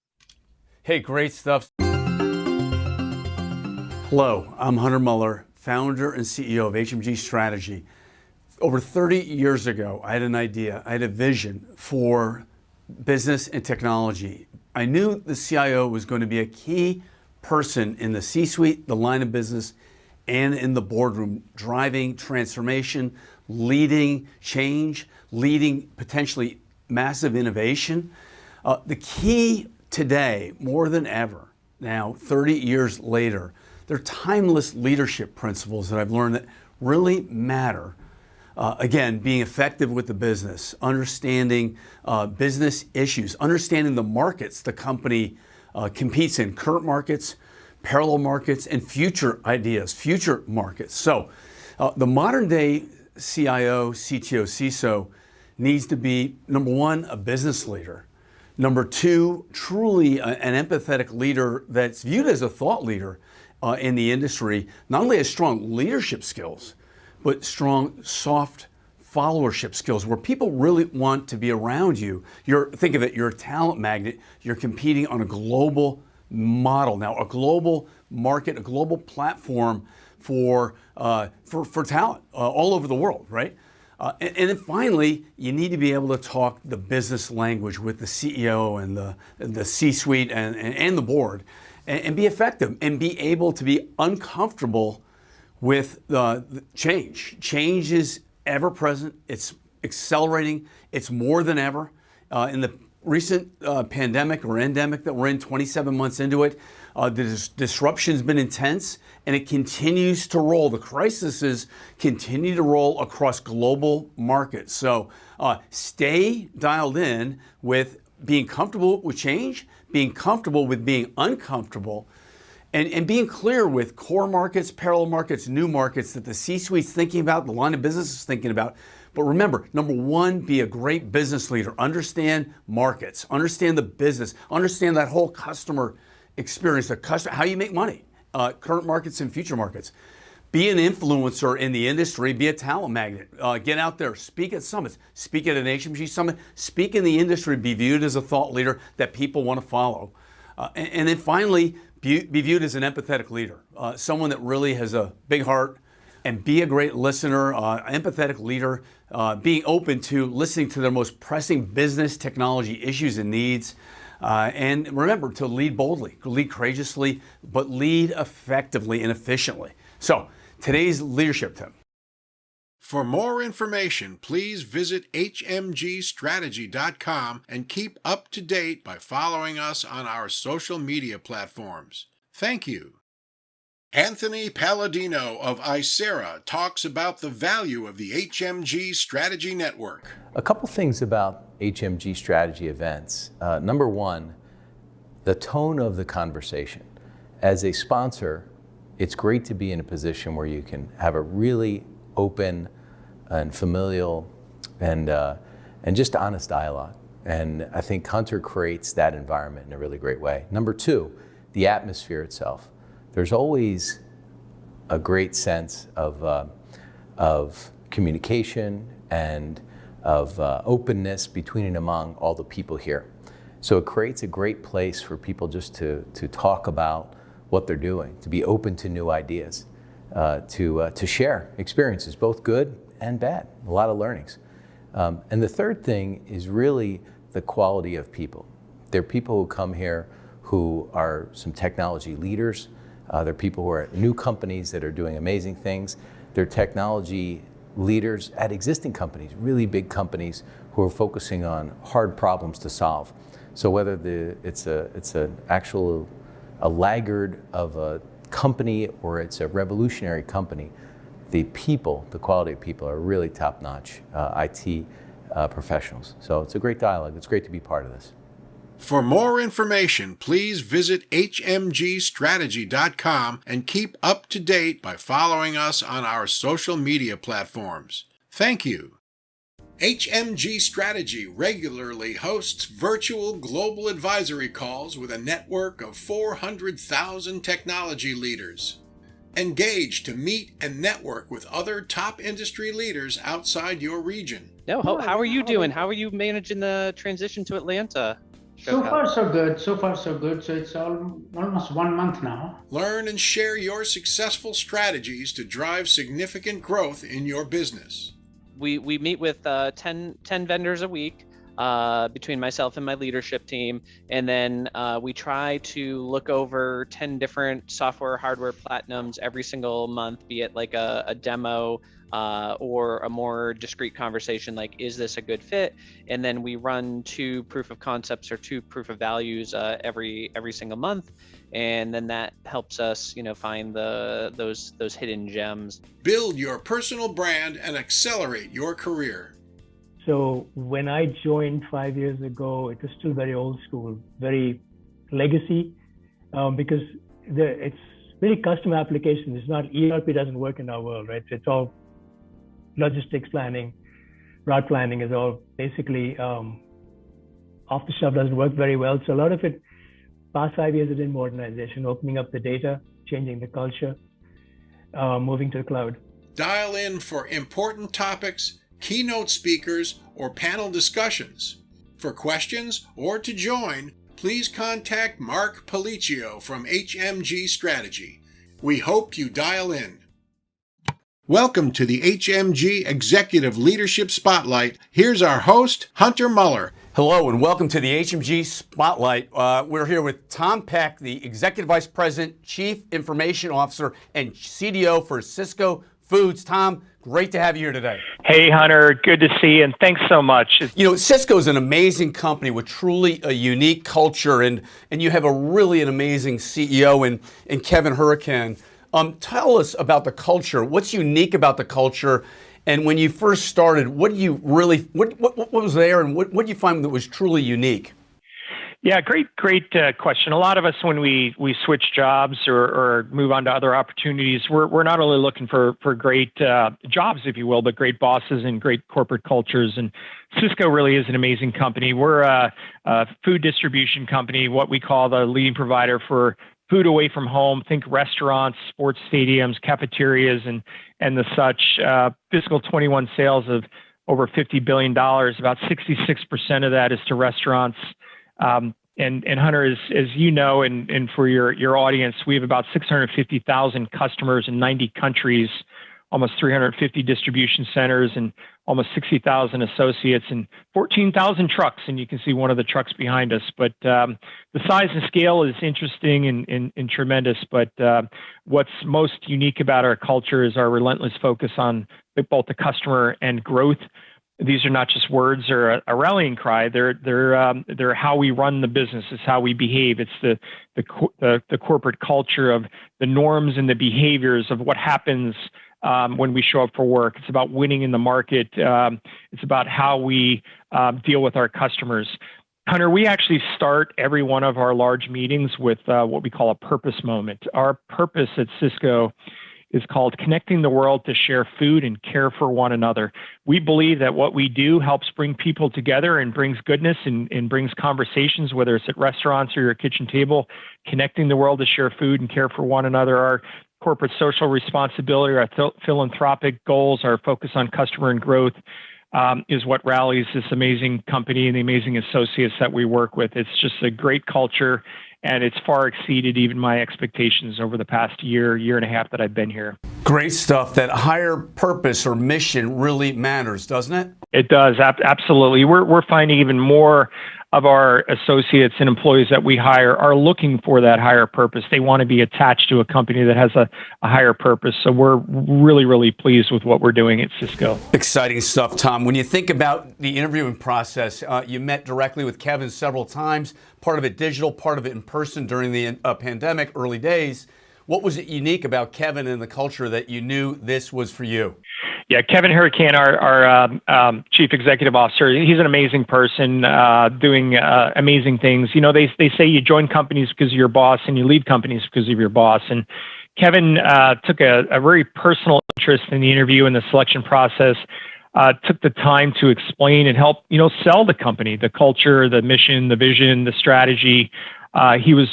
Hey, great stuff. Hello, I'm Hunter Muller, founder and CEO of HMG Strategy. Over 30 years ago, I had an idea, I had a vision for business and technology. I knew the CIO was going to be a key person in the C-suite, the line of business, and in the boardroom, driving transformation, leading change, leading potentially massive innovation. The key today, more than ever, now 30 years later, they're timeless leadership principles that I've learned that really matter. Again, being effective with the business, understanding business issues, understanding the markets the company competes in, current markets, parallel markets, and future ideas, future markets. So the modern day CIO, CTO, CISO needs to be, number 1, a business leader. Number 2, truly an empathetic leader that's viewed as a thought leader in the industry, not only has strong leadership skills, but strong soft followership skills where people really want to be around you. Think of it, you're a talent magnet, you're competing on a global model. Now, a global market, a global platform for talent all over the world, right? And then finally, you need to be able to talk the business language with the CEO and the C-suite and the board, and be effective and be able to be uncomfortable with the change. Change is ever present. It's accelerating. It's more than ever. In the recent pandemic or endemic that we're in, 27 months into it, the disruption's been intense, and it continues to roll. The crises continue to roll across global markets. So stay dialed in with being comfortable with change, being comfortable with being uncomfortable, and being clear with core markets, parallel markets, new markets that the C-suite's thinking about, the line of business is thinking about. But remember, number one, be a great business leader. Understand markets, understand the business, understand that whole customer experience, how you make money, current markets and future markets. Be an influencer in the industry, be a talent magnet. Get out there, speak at summits, speak at an HMG summit, speak in the industry, be viewed as a thought leader that people want to follow. And then finally, be viewed as an empathetic leader, someone that really has a big heart, and be a great listener, empathetic leader, being open to listening to their most pressing business technology issues and needs. And remember to lead boldly, lead courageously, but lead effectively and efficiently. So today's leadership tip. For more information, please visit hmgstrategy.com and keep up to date by following us on our social media platforms. Thank you. Anthony Palladino of Icera talks about the value of the HMG Strategy Network. A couple things about HMG Strategy events. Number one, the tone of the conversation. As a sponsor, it's great to be in a position where you can have a really open and familial and just honest dialogue. And I think Hunter creates that environment in a really great way. Number two, the atmosphere itself. There's always a great sense of communication and of openness between and among all the people here. So it creates a great place for people just to talk about what they're doing, to be open to new ideas, to share experiences, both good and bad, a lot of learnings. And the third thing is really the quality of people. There are people who come here who are some technology leaders. There are people who are at new companies that are doing amazing things. There are technology leaders at existing companies, really big companies who are focusing on hard problems to solve. So whether it's an actual laggard of a company or it's a revolutionary company, the people, the quality of people are really top-notch IT professionals. So it's a great dialogue. It's great to be part of this. For more information, please visit hmgstrategy.com and keep up to date by following us on our social media platforms. Thank you. HMG Strategy regularly hosts virtual global advisory calls with a network of 400,000 technology leaders. Engage to meet and network with other top industry leaders outside your region. No, how are you doing? How are you managing the transition to Atlanta? So far, so good. So far, so good. So it's almost 1 month now. Learn and share your successful strategies to drive significant growth in your business. We meet with 10 vendors a week between myself and my leadership team. And then we try to look over 10 different software, hardware platinums every single month, be it like a demo, or a more discrete conversation like, is this a good fit? And then we run 2 proof of concepts or 2 proof of values every single month. And then that helps us, find those hidden gems. Build your personal brand and accelerate your career. So when I joined 5 years ago, it was still very old school, very legacy, because it's very custom application. It's not, ERP doesn't work in our world, right? It's all logistics planning, route planning is all basically off the shelf, doesn't work very well. So a lot of it, past 5 years is in modernization, opening up the data, changing the culture, moving to the cloud. Dial in for important topics, keynote speakers, or panel discussions. For questions or to join, please contact Mark Policcio from HMG Strategy. We hope you dial in. Welcome to the HMG Executive Leadership Spotlight. Here's our host, Hunter Muller. Hello and welcome to the HMG Spotlight. We're here with Tom Peck, the Executive Vice President, Chief Information Officer, and CDO for Cisco Foods. Tom, great to have you here today. Hey, Hunter. Good to see you, and thanks so much. You know, Cisco is an amazing company with truly a unique culture, and you have an amazing CEO in Kevin Hurricane. Tell us about the culture. What's unique about the culture? And when you first started, what was there, and what did you find that was truly unique? Yeah, great question. A lot of us, when we switch jobs or move on to other opportunities, we're not only looking for great jobs, if you will, but great bosses and great corporate cultures. And Cisco really is an amazing company. We're a food distribution company, what we call the leading provider for food away from home. Think restaurants, sports stadiums, cafeterias, and the such. Fiscal 21 sales of over $50 billion. About 66% of that is to restaurants. And Hunter, as you know, and for your audience, we have about 650,000 customers in 90 countries, almost 350 distribution centers, and almost 60,000 associates, and 14,000 trucks. And you can see one of the trucks behind us. But the size and scale is interesting and tremendous. But what's most unique about our culture is our relentless focus on both the customer and growth. These are not just words or a rallying cry. They're how we run the business. It's how we behave. It's the corporate culture of the norms and the behaviors of what happens when we show up for work. It's about winning in the market. It's about how we deal with our customers. Hunter, we actually start every one of our large meetings with what we call a purpose moment. Our purpose at Cisco is called connecting the world to share food and care for one another. We believe that what we do helps bring people together and brings goodness and brings conversations, whether it's at restaurants or your kitchen table, connecting the world to share food and care for one another. Our corporate social responsibility, our philanthropic goals, our focus on customer and growth is what rallies this amazing company and the amazing associates that we work with. It's just a great culture, and it's far exceeded even my expectations over the past year and a half that I've been here. Great stuff. That higher purpose or mission really matters, doesn't it? It does, absolutely. We're finding even more of our associates and employees that we hire are looking for that higher purpose. They want to be attached to a company that has a higher purpose. So we're really, really pleased with what we're doing at Cisco. Exciting stuff, Tom. When you think about the interviewing process, you met directly with Kevin several times, part of it digital, part of it in person during the pandemic, early days. What was it unique about Kevin and the culture that you knew this was for you? Yeah, Kevin Hurricane, our Chief Executive Officer, he's an amazing person doing amazing things. You know, they say you join companies because of your boss and you leave companies because of your boss. And Kevin took a very personal interest in the interview and the selection process, took the time to explain and help, sell the company, the culture, the mission, the vision, the strategy. He was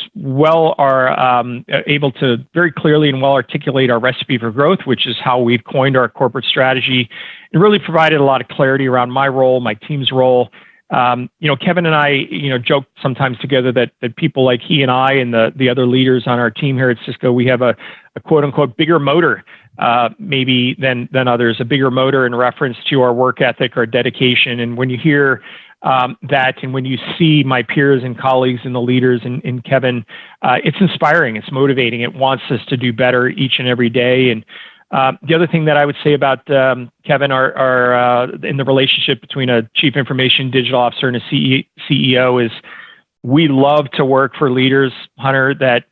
able to very clearly and well articulate our recipe for growth, which is how we've coined our corporate strategy, and really provided a lot of clarity around my role, my team's role. Kevin and I, joke sometimes together that people like he and I and the other leaders on our team here at Cisco, we have a quote unquote bigger motor, maybe than others, a bigger motor in reference to our work ethic, our dedication. And when you hear that, and when you see my peers and colleagues and the leaders in Kevin, it's inspiring, it's motivating, it wants us to do better each and every day. And the other thing that I would say about Kevin are in the relationship between a Chief Information Digital Officer and a CEO is we love to work for leaders, Hunter, that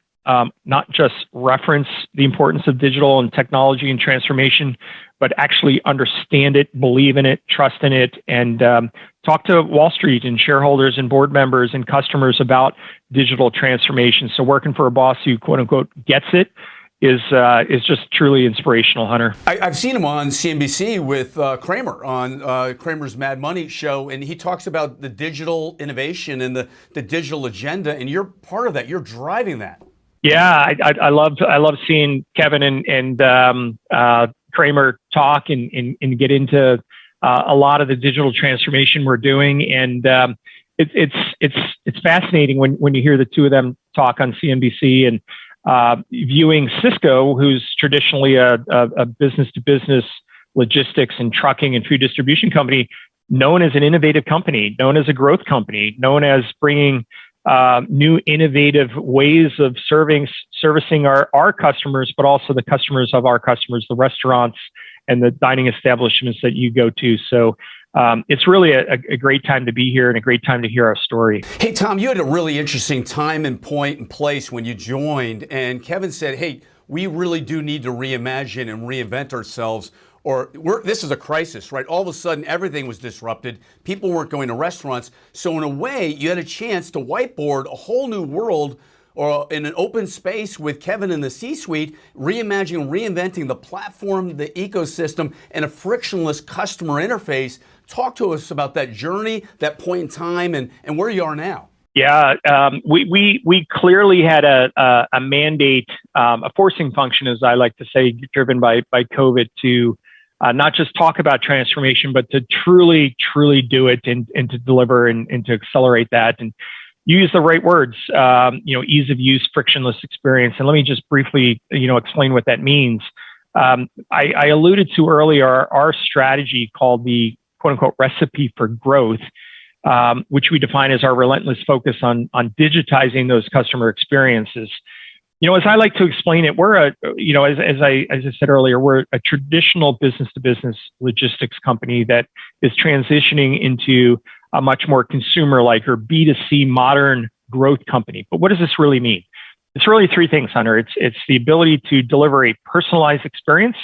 not just reference the importance of digital and technology and transformation, but actually understand it, believe in it, trust in it, and talk to Wall Street and shareholders and board members and customers about digital transformation. So working for a boss who quote unquote gets it is just truly inspirational, Hunter. I've seen him on CNBC with Kramer on Kramer's Mad Money show, and he talks about the digital innovation and the digital agenda, and you're part of that. You're driving that. Yeah, I love seeing Kevin and Kramer talk and get into a lot of the digital transformation we're doing, and it's fascinating when you hear the two of them talk on CNBC. And viewing Cisco, who's traditionally a business-to-business logistics and trucking and food distribution company, known as an innovative company, known as a growth company, known as bringing new innovative ways of servicing our customers, but also the customers of our customers, the restaurants and the dining establishments that you go to. So it's really a great time to be here and a great time to hear our story. Hey, Tom, you had a really interesting time and point and place when you joined. And Kevin said, hey, we really do need to reimagine and reinvent ourselves, or this is a crisis, right? All of a sudden, everything was disrupted. People weren't going to restaurants. So in a way, you had a chance to whiteboard a whole new world, or in an open space with Kevin in the C-suite, reimagining, reinventing the platform, the ecosystem, and a frictionless customer interface. Talk to us about that journey, that point in time, and where you are now. Yeah, we clearly had a mandate, a forcing function, as I like to say, driven by COVID, to not just talk about transformation, but to truly do it and to deliver and to accelerate that. And you use the right words, ease of use, frictionless experience. And let me just briefly, explain what that means. I alluded to earlier our strategy called the quote unquote recipe for growth, which we define as our relentless focus on digitizing those customer experiences. As I like to explain it, we're as I said earlier, we're a traditional business-to-business logistics company that is transitioning into a much more consumer-like or B2C modern growth company. But what does this really mean? It's really three things, Hunter. It's the ability to deliver a personalized experience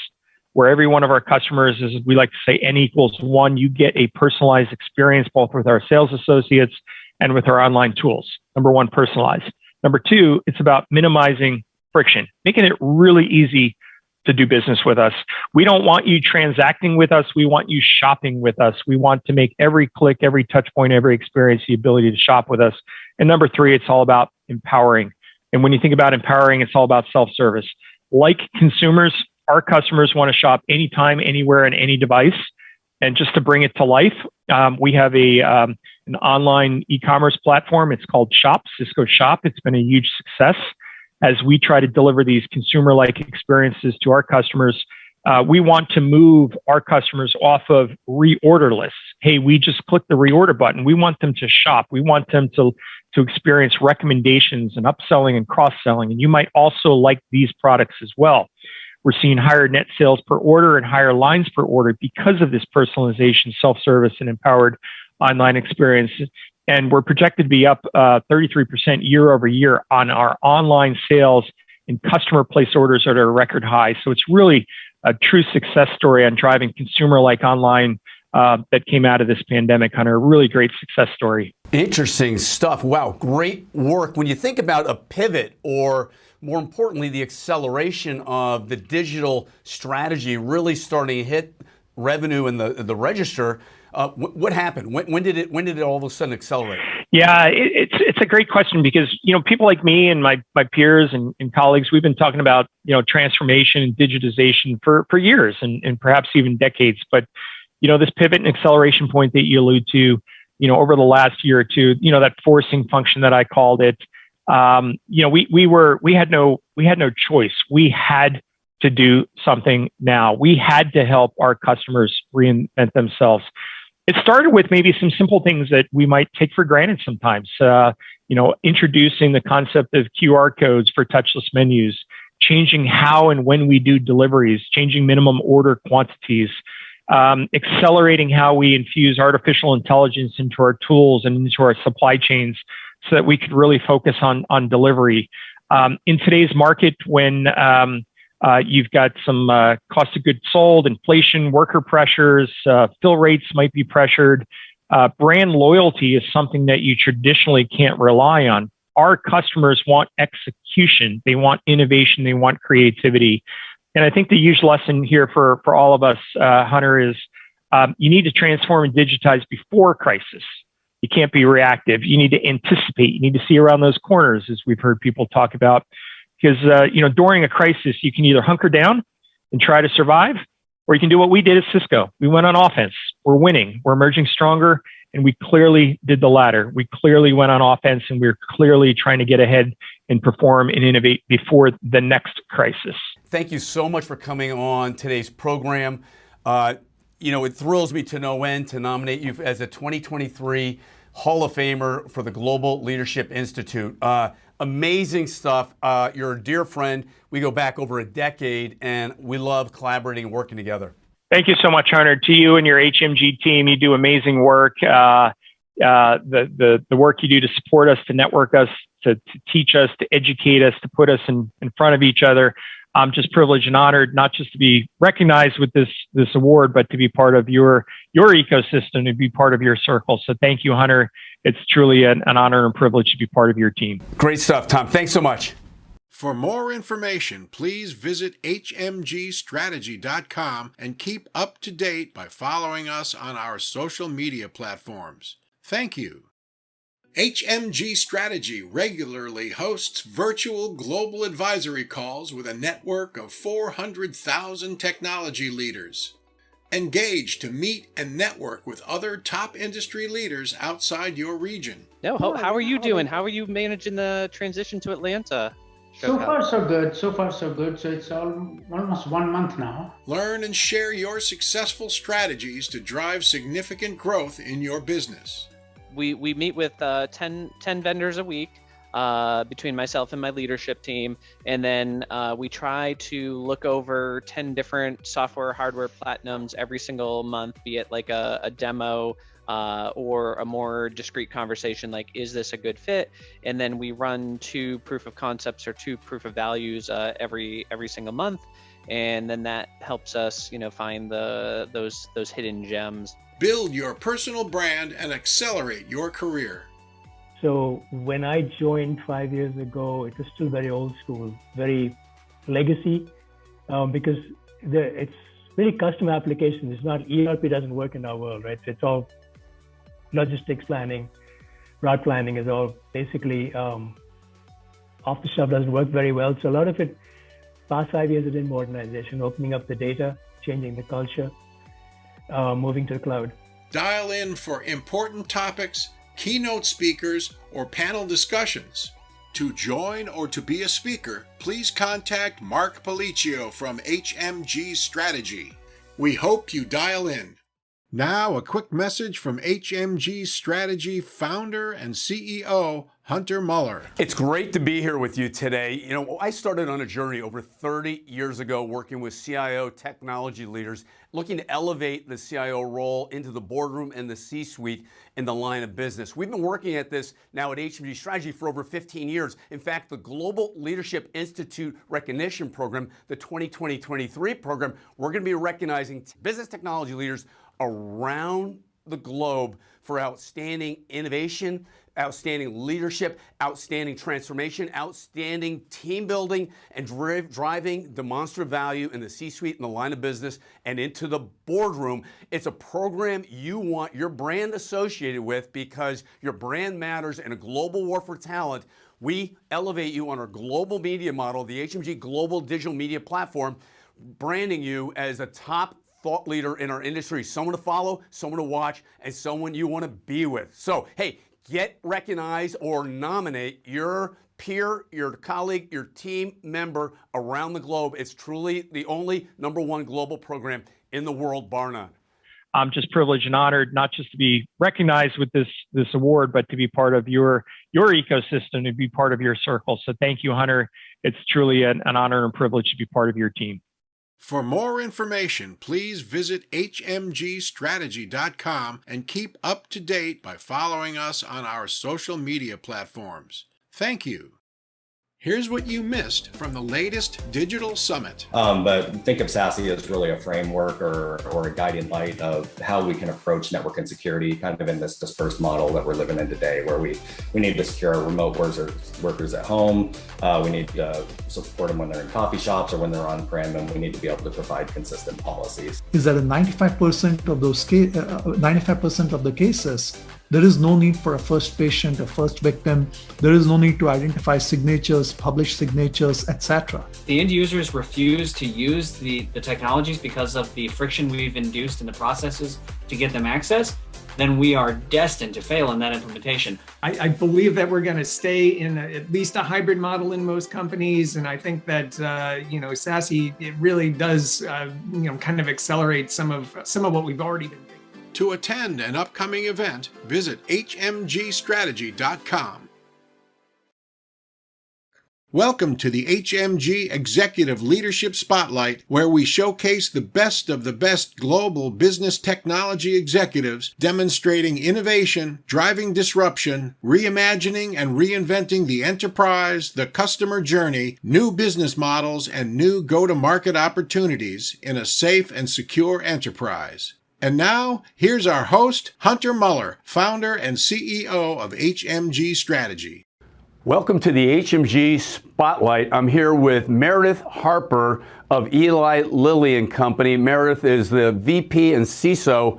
where every one of our customers, as we like to say, N equals one, you get a personalized experience both with our sales associates and with our online tools. Number one, personalized. Number two, it's about minimizing friction, making it really easy to do business with us. We don't want you transacting with us. We want you shopping with us. We want to make every click, every touch point, every experience, the ability to shop with us. And number three, it's all about empowering. And when you think about empowering, it's all about self-service. Like consumers, our customers want to shop anytime, anywhere, on any device. And just to bring it to life, we have an online e-commerce platform. It's called Shop, Cisco Shop. It's been a huge success. As we try to deliver these consumer-like experiences to our customers, we want to move our customers off of reorder lists. Hey, we just click the reorder button. We want them to shop. We want them to experience recommendations and upselling and cross-selling. And you might also like these products as well. We're seeing higher net sales per order and higher lines per order because of this personalization, self-service, and empowered online experience. And we're projected to be up 33% year over year on our online sales and customer place orders at a record high. So it's really a true success story on driving consumer-like online that came out of this pandemic, Hunter. A really great success story. Interesting stuff. Wow, great work. When you think about a pivot, or more importantly, the acceleration of the digital strategy really starting to hit revenue in the register, what happened? When did it all of a sudden accelerate? Yeah, it's a great question because people like me and my peers and colleagues, we've been talking about transformation and digitization for years and perhaps even decades. But this pivot and acceleration point that you allude to, over the last year or two, that forcing function that I called it, we had no choice. We had to do something now. We had to help our customers reinvent themselves. It started with maybe some simple things that we might take for granted sometimes. Introducing the concept of QR codes for touchless menus, changing how and when we do deliveries, changing minimum order quantities, accelerating how we infuse artificial intelligence into our tools and into our supply chains so that we could really focus on delivery. In today's market, when you've got some cost of goods sold, inflation, worker pressures, fill rates might be pressured. Brand loyalty is something that you traditionally can't rely on. Our customers want execution. They want innovation. They want creativity. And I think the huge lesson here for all of us, Hunter, is you need to transform and digitize before crisis. You can't be reactive. You need to anticipate. You need to see around those corners, as we've heard people talk about. Because, during a crisis, you can either hunker down and try to survive, or you can do what we did at Cisco. We went on offense. We're winning. We're emerging stronger, And we clearly did the latter. We clearly went on offense, and we're clearly trying to get ahead and perform and innovate before the next crisis. Thank you so much for coming on today's program. It thrills me to no end to nominate you as a 2023 Hall of Famer for the Global Leadership Institute. Amazing stuff. You're a dear friend. We go back over a decade, and we love collaborating and working together. Thank you so much, Hunter. To you and your HMG team, you do amazing work. The work you do to support us, to network us, to teach us, to educate us, to put us in front of each other. I'm just privileged and honored not just to be recognized with this award, but to be part of your ecosystem, to be part of your circle. So thank you, Hunter. It's truly an honor and privilege to be part of your team. Great stuff, Tom. Thanks so much. For more information, please visit hmgstrategy.com and keep up to date by following us on our social media platforms. Thank you. HMG Strategy regularly hosts virtual global advisory calls with a network of 400,000 technology leaders. Engage to meet and network with other top industry leaders outside your region. No, how are you doing? How are you managing the transition to Atlanta? So far, so good. So far, so good. So it's almost 1 month now. Learn and share your successful strategies to drive significant growth in your business. We meet with 10 vendors a week between myself and my leadership team. And then we try to look over 10 different software, hardware platinums every single month, be it like a demo or a more discrete conversation like, is this a good fit? And then we run 2 proof of concepts or 2 proof of values every single month. And then that helps us, find those hidden gems. Build your personal brand and accelerate your career. So when I joined 5 years ago, it was still very old school, very legacy, because it's really custom application. It's not, ERP doesn't work in our world, right? It's all logistics planning, route planning is all basically off the shelf, doesn't work very well. So a lot of it, past 5 years, is in modernization, opening up the data, changing the culture, moving to the cloud. Dial in for important topics, keynote speakers, or panel discussions. To join or to be a speaker, please contact Mark Policio from HMG Strategy. We hope you dial in. Now, a quick message from HMG Strategy founder and CEO, Hunter Muller. It's great to be here with you today. I started on a journey over 30 years ago working with CIO technology leaders, looking to elevate the CIO role into the boardroom and the C-suite in the line of business. We've been working at this now at HMG Strategy for over 15 years. In fact, the Global Leadership Institute Recognition Program, the 2020-23 program, we're going to be recognizing business technology leaders around the globe for outstanding innovation, outstanding leadership, outstanding transformation, outstanding team building, and driving demonstrative value in the C-suite, in the line of business, and into the boardroom. It's a program you want your brand associated with because your brand matters in a global war for talent. We elevate you on our global media model, the HMG Global Digital Media Platform, branding you as a top thought leader in our industry, someone to follow, someone to watch, and someone you want to be with. So, hey, get recognized or nominate your peer, your colleague, your team member around the globe. It's truly the only #1 global program in the world, bar none. I'm just privileged and honored not just to be recognized with this award, but to be part of your ecosystem, to be part of your circle. So thank you, Hunter. It's truly an honor and privilege to be part of your team. For more information, please visit hmgstrategy.com and keep up to date by following us on our social media platforms. Thank you. Here's what you missed from the latest digital summit. But think of SASE as really a framework or a guiding light of how we can approach network and security kind of in this dispersed model that we're living in today, where we need to secure our remote workers at home. We need to support them when they're in coffee shops or when they're on-prem, and we need to be able to provide consistent policies. Is that in 95% of those 95% of the cases, There is no need for a first patient, a first victim. There is no need to identify signatures, publish signatures, etc. The end users refuse to use the technologies because of the friction we've induced in the processes to get them access, then we are destined to fail in that implementation. I believe that we're going to stay in at least a hybrid model in most companies. And I think that, SASE, it really does, kind of accelerate some of what we've already been doing. To attend an upcoming event, visit hmgstrategy.com. Welcome to the HMG Executive Leadership Spotlight, where we showcase the best of the best global business technology executives demonstrating innovation, driving disruption, reimagining and reinventing the enterprise, the customer journey, new business models, and new go-to-market opportunities in a safe and secure enterprise. And now, here's our host, Hunter Muller, founder and CEO of HMG Strategy. Welcome to the HMG Spotlight. I'm here with Meredith Harper of Eli Lilly and Company. Meredith is the VP and CISO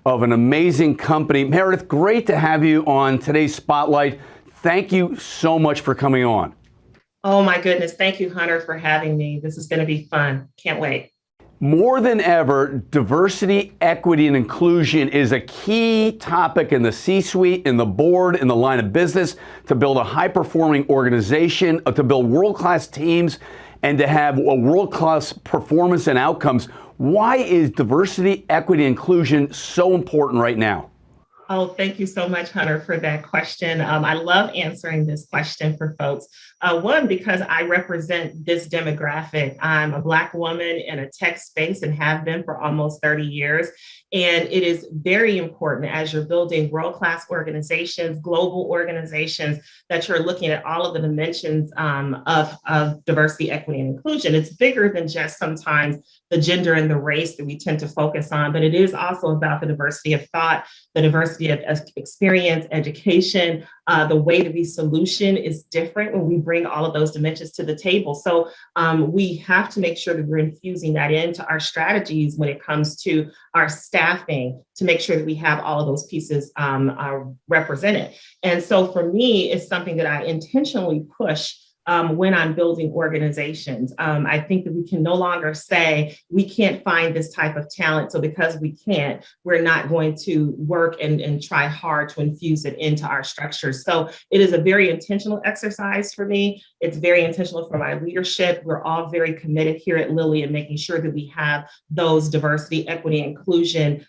of an amazing company. Meredith, great to have you on today's Spotlight. Thank you so much for coming on. Oh my goodness. Thank you, Hunter, for having me. This is going to be fun. Can't wait. More than ever, diversity, equity, and inclusion is a key topic in the C-suite, in the board, in the line of business, to build a high-performing organization, to build world-class teams, and to have a world-class performance and outcomes. Why is diversity, equity, and inclusion so important right now? Oh, thank you so much, Hunter, for that question. I love answering this question for folks. One, because I represent this demographic. I'm a Black woman in a tech space and have been for almost 30 years. And it is very important as you're building world-class organizations, global organizations, that you're looking at all of the dimensions of diversity, equity, and inclusion. It's bigger than just sometimes the gender and the race that we tend to focus on, but it is also about the diversity of thought, the diversity of experience, education. The way that we solution is different when we bring all of those dimensions to the table. So we have to make sure that we're infusing that into our strategies when it comes to our staffing, to make sure that we have all of those pieces represented. And so for me, it's something that I intentionally push when I'm building organizations. I think that we can no longer say we can't find this type of talent. So because we can't, we're not going to work and try hard to infuse it into our structures. So it is a very intentional exercise for me. It's very intentional for my leadership. We're all very committed here at Lilly in making sure that we have those diversity, equity, inclusion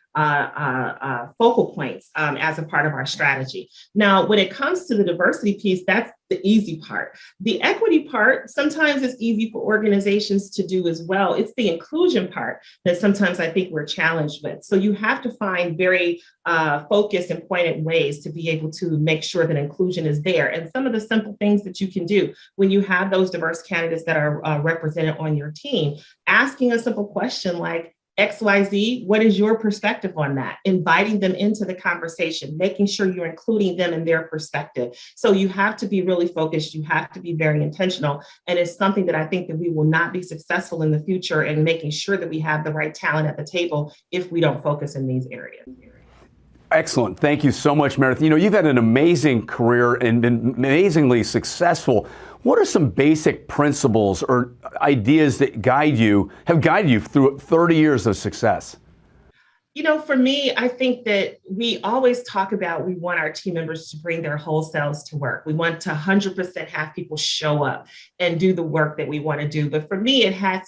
focal points as a part of our strategy. Now, when it comes to the diversity piece, that's the easy part. The equity part, sometimes it's easy for organizations to do as well. It's the inclusion part that sometimes I think we're challenged with. So you have to find very focused and pointed ways to be able to make sure that inclusion is there. And some of the simple things that you can do when you have those diverse candidates that are represented on your team, asking a simple question like, XYZ, what is your perspective on that? Inviting them into the conversation, making sure you're including them in their perspective. So you have to be really focused. You have to be very intentional. And it's something that I think that we will not be successful in the future in making sure that we have the right talent at the table if we don't focus in these areas. Excellent. Thank you so much, Meredith. You know, you've had an amazing career and been amazingly successful. What are some basic principles or ideas that have guided you through 30 years of success? You know, for me, I think that we always talk about we want our team members to bring their whole selves to work. We want to 100% have people show up and do the work that we want to do. But for me, it had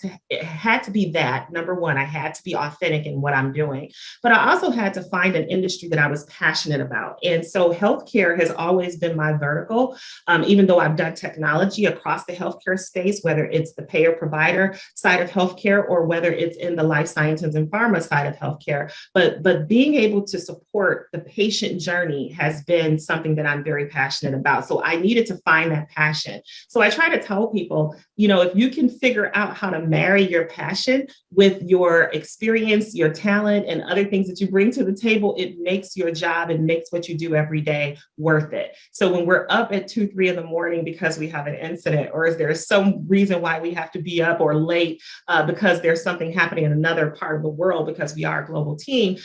to be that. Number one, I had to be authentic in what I'm doing. But I also had to find an industry that I was passionate about. And so healthcare has always been my vertical, even though I've done technology across the healthcare space, whether it's the payer provider side of healthcare or whether it's in the life sciences and pharma side of healthcare. But being able to support the patient journey has been something that I'm very passionate about. So I needed to find that passion. So I try to tell people, you know, if you can figure out how to marry your passion with your experience, your talent, and other things that you bring to the table, it makes your job and makes what you do every day worth it. So when we're up at 2, 3 in the morning because we have an incident, or is there some reason why we have to be up or late because there's something happening in another part of the world because we are a global team, team,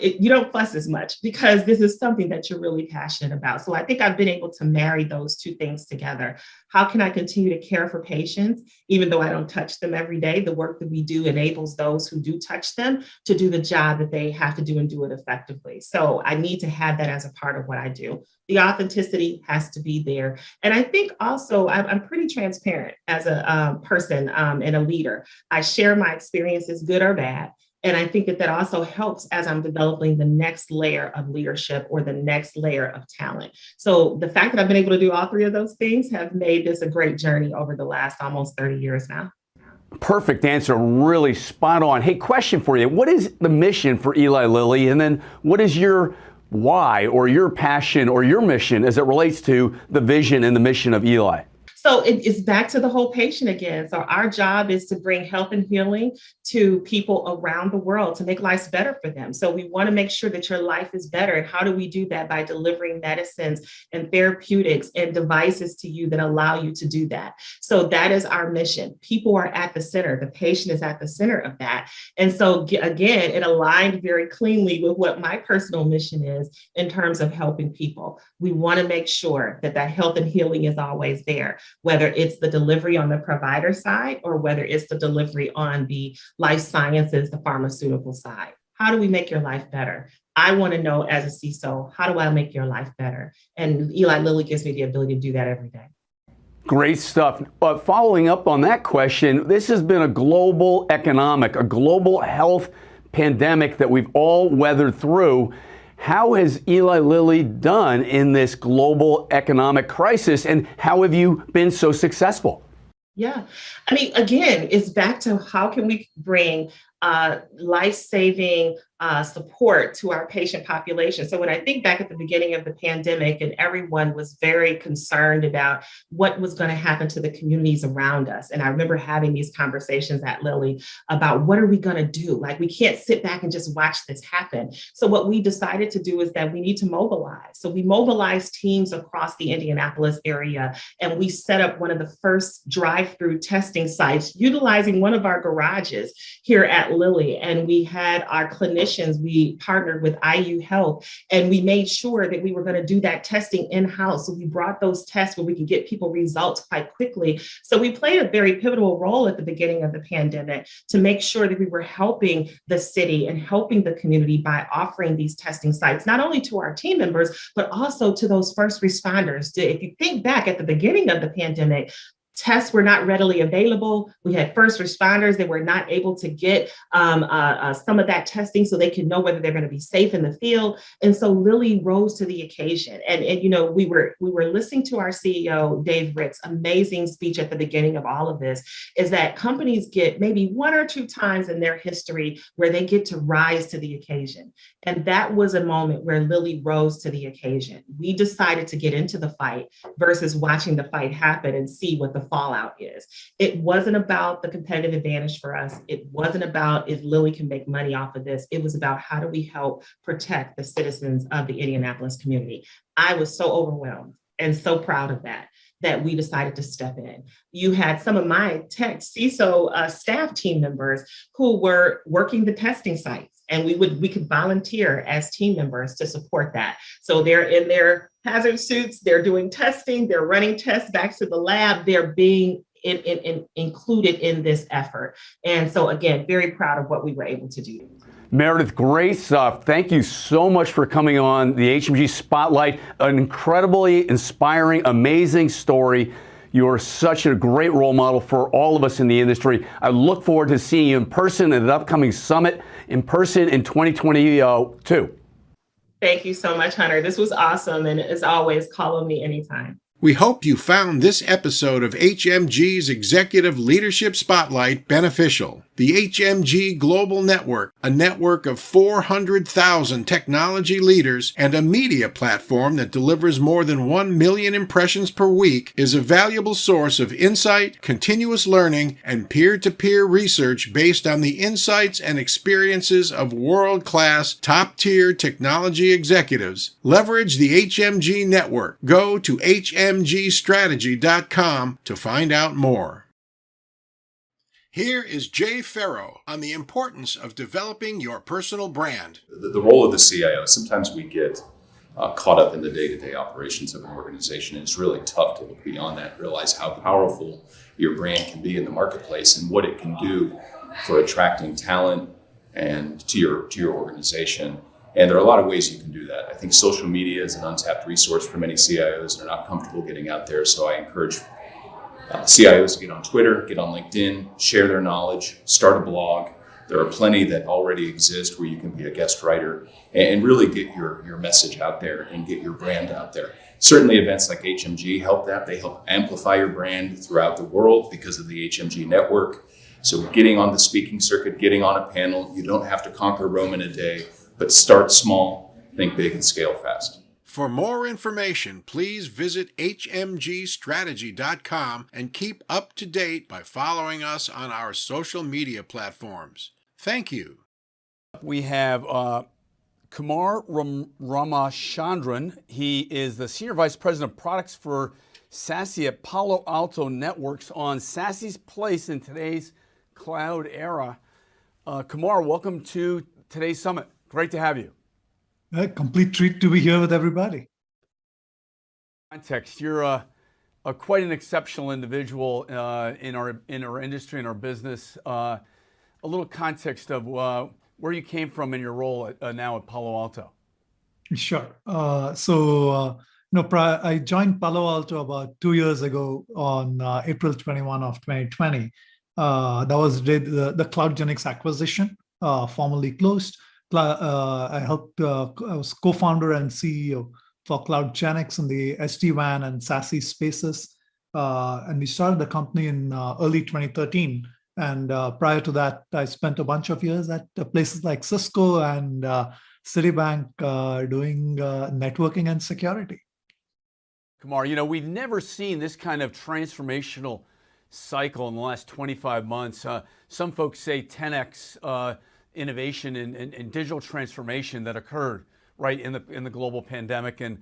you don't fuss as much because this is something that you're really passionate about. So I think I've been able to marry those two things together. How can I continue to care for patients, even though I don't touch them every day? The work that we do enables those who do touch them to do the job that they have to do and do it effectively. So I need to have that as a part of what I do. The authenticity has to be there. And I think also I'm pretty transparent as a person and a leader. I share my experiences, good or bad. And I think that that also helps as I'm developing the next layer of leadership or the next layer of talent. So the fact that I've been able to do all three of those things have made this a great journey over the last almost 30 years now. Perfect answer, really spot on. Hey, question for you. What is the mission for Eli Lilly? And then what is your why or your passion or your mission as it relates to the vision and the mission of Eli? So it's back to the whole patient again. So our job is to bring health and healing to people around the world to make lives better for them. So we want to make sure that your life is better. And how do we do that? By delivering medicines and therapeutics and devices to you that allow you to do that. So that is our mission. People are at the center. The patient is at the center of that. And so again, it aligned very cleanly with what my personal mission is in terms of helping people. We want to make sure that that health and healing is always there, whether it's the delivery on the provider side or whether it's the delivery on the life sciences, the pharmaceutical side. How do we make your life better? I want to know as a CISO, how do I make your life better? And Eli Lilly gives me the ability to do that every day. Great stuff. But following up on that question, this has been a global economic, a global health pandemic that we've all weathered through. How has Eli Lilly done in this global economic crisis, and how have you been so successful? Yeah, I mean, again, it's back to how can we bring life-saving support to our patient population. So when I think back at the beginning of the pandemic and everyone was very concerned about what was going to happen to the communities around us. And I remember having these conversations at Lilly about what are we going to do? Like, we can't sit back and just watch this happen. So what we decided to do is that we need to mobilize. So we mobilized teams across the Indianapolis area, and we set up one of the first drive-through testing sites utilizing one of our garages here at Lilly. And we had our clinicians, we partnered with IU Health, and we made sure that we were going to do that testing in-house. So we brought those tests where we could get people results quite quickly. So we played a very pivotal role at the beginning of the pandemic to make sure that we were helping the city and helping the community by offering these testing sites, not only to our team members, but also to those first responders. If you think back at the beginning of the pandemic, tests were not readily available. We had first responders that were not able to get some of that testing so they could know whether they're going to be safe in the field. And so Lilly rose to the occasion. And you know, we were listening to our CEO, Dave Rick's amazing speech at the beginning of all of this, is that companies get maybe one or two times in their history where they get to rise to the occasion. And that was a moment where Lilly rose to the occasion. We decided to get into the fight versus watching the fight happen and see what the fallout is. It wasn't about the competitive advantage for us. It wasn't about if Lilly can make money off of this. It was about how do we help protect the citizens of the Indianapolis community. I was so overwhelmed and so proud of that we decided to step in. You had some of my tech CISO staff team members who were working the testing sites, and we could volunteer as team members to support that. So they're in their hazard suits, they're doing testing, they're running tests back to the lab, they're being included in this effort. And so again, very proud of what we were able to do. Meredith, great stuff. Thank you so much for coming on the HMG Spotlight. An incredibly inspiring, amazing story. You are such a great role model for all of us in the industry. I look forward to seeing you in person at an upcoming summit in person in 2022. Thank you so much, Hunter. This was awesome. And as always, call on me anytime. We hope you found this episode of HMG's Executive Leadership Spotlight beneficial. The HMG Global Network, a network of 400,000 technology leaders and a media platform that delivers more than 1 million impressions per week, is a valuable source of insight, continuous learning, and peer-to-peer research based on the insights and experiences of world-class, top-tier technology executives. Leverage the HMG network. Go to HMGstrategy.com to find out more. Here is Jay Farrow on the importance of developing your personal brand. The role of the CIO, sometimes we get caught up in the day-to-day operations of an organization, and it's really tough to look beyond that and realize how powerful your brand can be in the marketplace and what it can do for attracting talent and to your organization. And there are a lot of ways you can do that. I think social media is an untapped resource for many CIOs. They're not comfortable getting out there, so I encourage CIOs to get on Twitter, get on LinkedIn, share their knowledge, start a blog. There are plenty that already exist where you can be a guest writer and really get your message out there and get your brand out there. Certainly events like HMG help that. They help amplify your brand throughout the world because of the HMG network. So getting on the speaking circuit, getting on a panel, you don't have to conquer Rome in a day, but start small, think big, and scale fast. For more information, please visit hmgstrategy.com and keep up to date by following us on our social media platforms. Thank you. We have Kumar Ramachandran. He is the Senior Vice President of Products for SASE at Palo Alto Networks on SASE's place in today's cloud era. Kumar, welcome to today's summit. Great to have you. A complete treat to be here with everybody. Context, you're quite an exceptional individual in our industry, in our business. A little context of where you came from in your role now at Palo Alto. Sure. I joined Palo Alto about 2 years ago on April 21 of 2020. That was the CloudGenix acquisition, formally closed. I was co-founder and CEO for CloudGenix in the SD-WAN and SASE spaces. And we started the company in early 2013. And prior to that, I spent a bunch of years at places like Cisco and Citibank doing networking and security. Kumar, we've never seen this kind of transformational cycle in the last 25 months. Some folks say 10x innovation and digital transformation that occurred right in the global pandemic and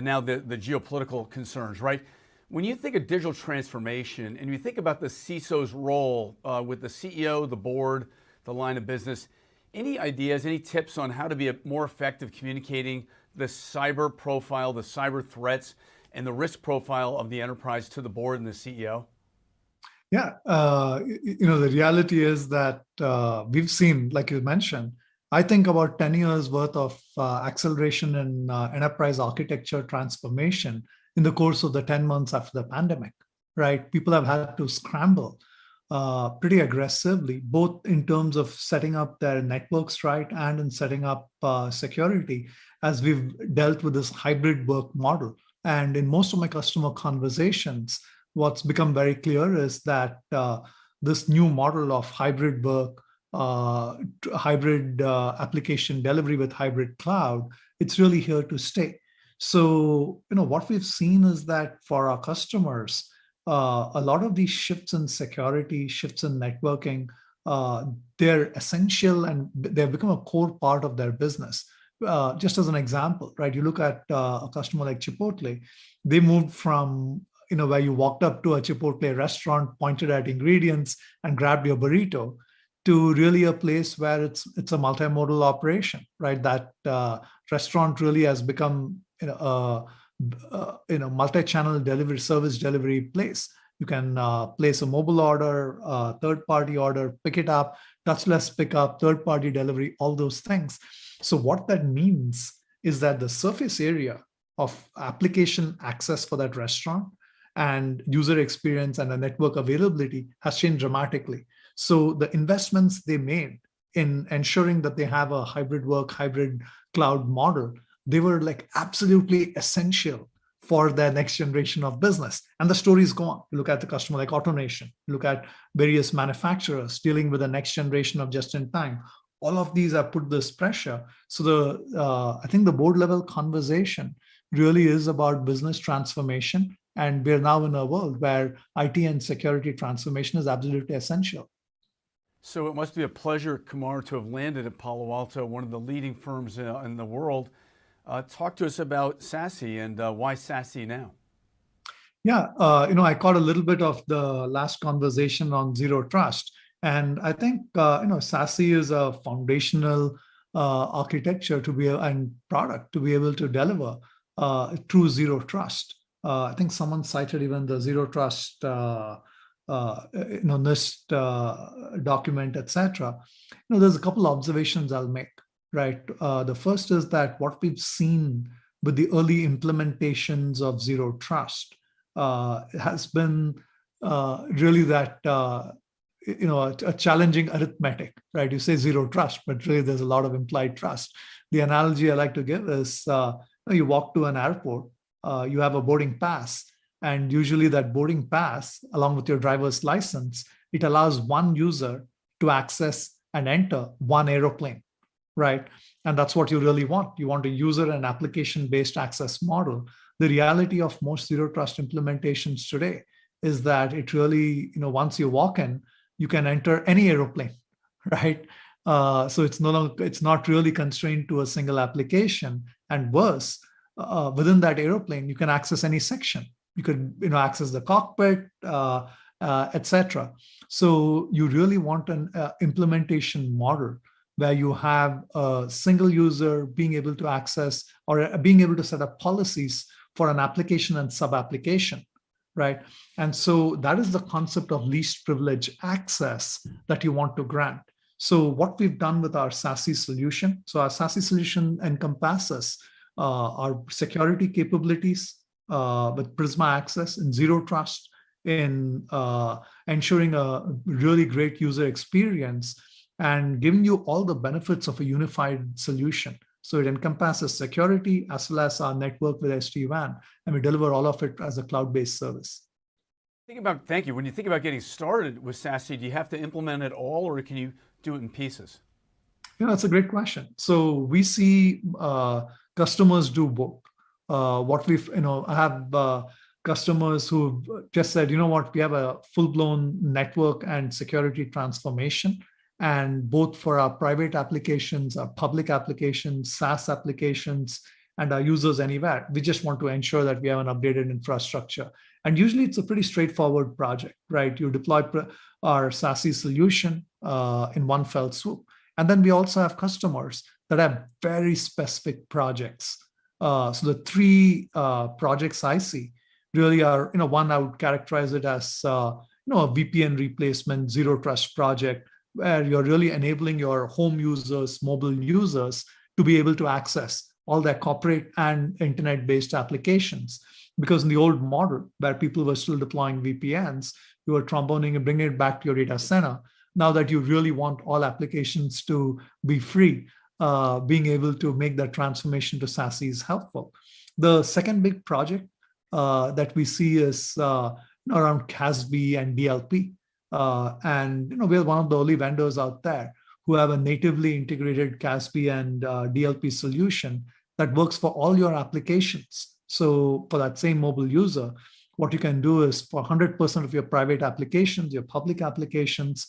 now the geopolitical concerns, right? When you think of digital transformation and you think about the CISO's role with the CEO, the board, the line of business, any ideas, any tips on how to be more effective communicating the cyber profile, the cyber threats, and the risk profile of the enterprise to the board and the CEO? Yeah, the reality is that we've seen, like you mentioned, I think about 10 years worth of acceleration in enterprise architecture transformation in the course of the 10 months after the pandemic, right? People have had to scramble pretty aggressively, both in terms of setting up their networks right and in setting up security as we've dealt with this hybrid work model. And in most of my customer conversations, what's become very clear is that this new model of hybrid work, hybrid application delivery with hybrid cloud, it's really here to stay. So, what we've seen is that for our customers, a lot of these shifts in security, shifts in networking, they're essential and they've become a core part of their business. Just as an example, right? You look at a customer like Chipotle, they moved from where you walked up to a Chipotle restaurant, pointed at ingredients and grabbed your burrito, to really a place where it's a multimodal operation, right? That restaurant really has become multi-channel delivery, service delivery place. You can place a mobile order, third-party order, pick it up, touchless pickup, third-party delivery, all those things. So what that means is that the surface area of application access for that restaurant and user experience and the network availability has changed dramatically. So the investments they made in ensuring that they have a hybrid work, hybrid cloud model, they were like absolutely essential for their next generation of business. And the stories go on. You look at the customer like AutoNation, look at various manufacturers dealing with the next generation of just-in-time. All of these have put this pressure. So I think the board level conversation really is about business transformation. And we're now in a world where IT and security transformation is absolutely essential. So it must be a pleasure, Kumar, to have landed at Palo Alto, one of the leading firms in the world. Talk to us about SASE and why SASE now? Yeah, I caught a little bit of the last conversation on Zero Trust. And I think SASE is a foundational architecture to be and product to be able to deliver true zero trust. I think someone cited even the zero trust NIST document, etc. There's a couple of observations I'll make. Right. The first is that what we've seen with the early implementations of zero trust has been really that a challenging arithmetic, right? You say zero trust, but really there's a lot of implied trust. The analogy I like to give is you walk to an airport, you have a boarding pass, and usually that boarding pass, along with your driver's license, it allows one user to access and enter one aeroplane, right? And that's what you really want. You want a user and application-based access model. The reality of most zero trust implementations today is that it really, once you walk in, you can enter any aeroplane, right? So it's not really constrained to a single application. And worse, within that aeroplane, you can access any section. You could, access the cockpit, etc. So you really want an implementation model where you have a single user being able to access or being able to set up policies for an application and sub-application, right? And so that is the concept of least privilege access that you want to grant. So what we've done with our SASE solution, so our SASE solution encompasses our security capabilities with Prisma Access and Zero Trust in ensuring a really great user experience and giving you all the benefits of a unified solution. So it encompasses security as well as our network with SD-WAN, and we deliver all of it as a cloud-based service. Thank you. When you think about getting started with SASE, do you have to implement it all, or can you do it in pieces? That's a great question. So we see customers do both. I have customers who've just said, we have a full-blown network and security transformation. And both for our private applications, our public applications, SaaS applications, and our users anywhere, we just want to ensure that we have an updated infrastructure. And usually it's a pretty straightforward project, right? You deploy our SASE solution in one fell swoop. And then we also have customers that have very specific projects. So the three projects I see really are, one, I would characterize it as, a VPN replacement, zero trust project, where you're really enabling your home users, mobile users to be able to access all their corporate and internet-based applications. Because in the old model, where people were still deploying VPNs, you were tromboning and bringing it back to your data center. Now that you really want all applications to be free, being able to make that transformation to SASE is helpful. The second big project that we see is around CASB and DLP. We're one of the early vendors out there who have a natively integrated CASB and DLP solution that works for all your applications. So for that same mobile user, what you can do is for 100% of your private applications, your public applications,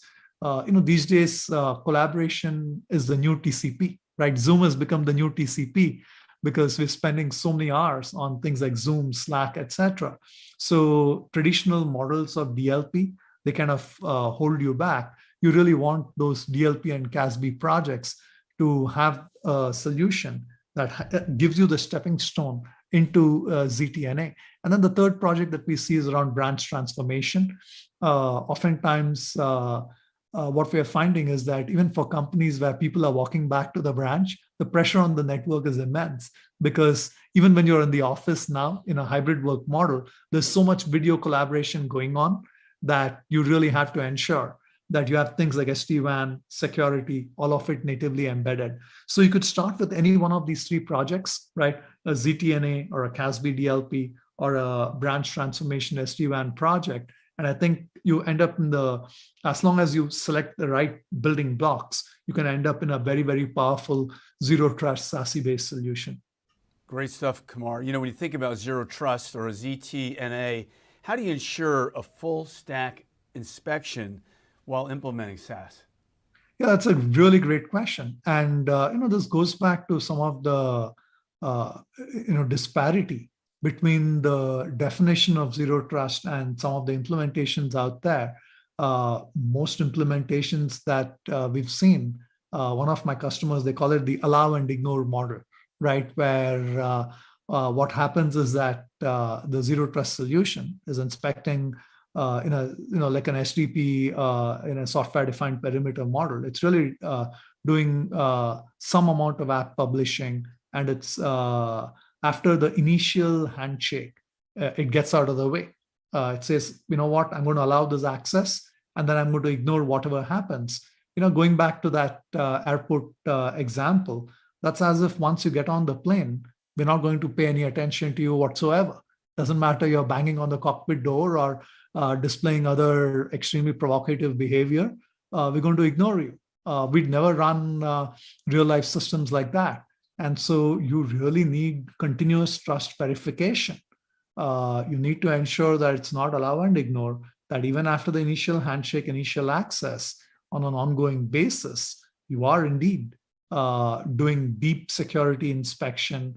these days collaboration is the new TCP, right? Zoom has become the new TCP because we're spending so many hours on things like Zoom, Slack, etc. So traditional models of DLP, they kind of hold you back. You really want those DLP and CASB projects to have a solution that gives you the stepping stone into ZTNA. And then the third project that we see is around branch transformation. Oftentimes, what we are finding is that even for companies where people are walking back to the branch, the pressure on the network is immense, because even when you're in the office now in a hybrid work model, there's so much video collaboration going on that you really have to ensure that you have things like SD-WAN, security, all of it natively embedded. So you could start with any one of these three projects, right? A ZTNA or a CASB DLP or a branch transformation SD-WAN project. And I think you end up as long as you select the right building blocks, you can end up in a very, very powerful zero trust SASE-based solution. Great stuff, Kumar. When you think about zero trust or a ZTNA, how do you ensure a full stack inspection while implementing SaaS? Yeah, that's a really great question. And, this goes back to some of the, disparity between the definition of zero trust and some of the implementations out there. most implementations that we've seen, one of my customers, they call it the allow and ignore model, right? Where what happens is that the zero trust solution is inspecting in a, like an SDP in a software defined perimeter model. It's really doing some amount of app publishing, and it's after the initial handshake, it gets out of the way. It says, you know what, I'm going to allow this access, and then I'm going to ignore whatever happens. Going back to that airport example, that's as if once you get on the plane, we're not going to pay any attention to you whatsoever. Doesn't matter you're banging on the cockpit door or displaying other extremely provocative behavior, we're going to ignore you. We'd never run real life systems like that. And so you really need continuous trust verification. You need to ensure that it's not allow and ignore, that even after the initial handshake, initial access, on an ongoing basis, you are indeed doing deep security inspection,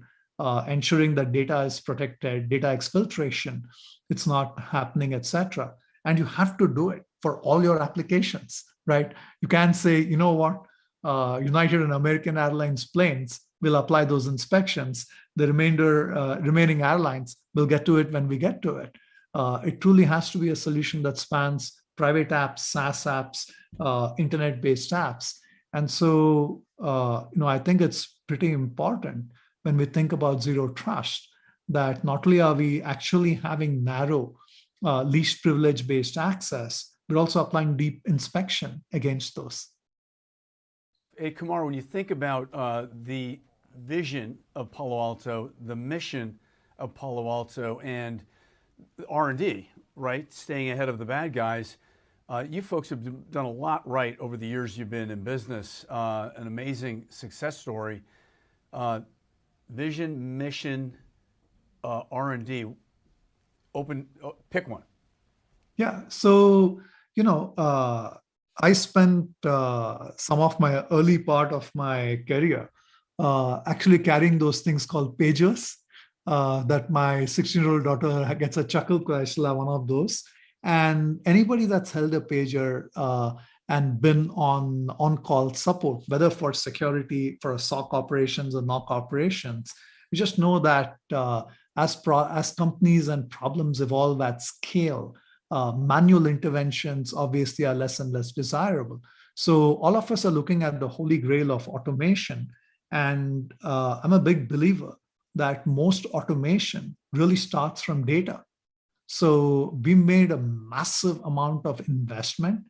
ensuring that data is protected, data exfiltration, it's not happening, etc. And you have to do it for all your applications, right? You can't say, you know what, United and American Airlines planes will apply those inspections. The remaining airlines will get to it when we get to it. It truly has to be a solution that spans private apps, SaaS apps, internet-based apps. And so, I think it's pretty important when we think about zero trust, that not only are we actually having narrow, least privilege-based access, but also applying deep inspection against those. Hey, Kumar, when you think about the vision of Palo Alto, the mission of Palo Alto, and R&D, right, staying ahead of the bad guys, you folks have done a lot right over the years you've been in business. An amazing success story. Vision, mission, R&D. Pick one. Yeah. So, I spent some of my early part of my career actually carrying those things called pagers that my 16-year-old daughter gets a chuckle because I still have one of those. And anybody that's held a pager and been on-call support, whether for security, for SOC operations or NOC operations, you just know that as companies and problems evolve at scale, manual interventions obviously are less and less desirable. So all of us are looking at the holy grail of automation. And I'm a big believer that most automation really starts from data. So we made a massive amount of investment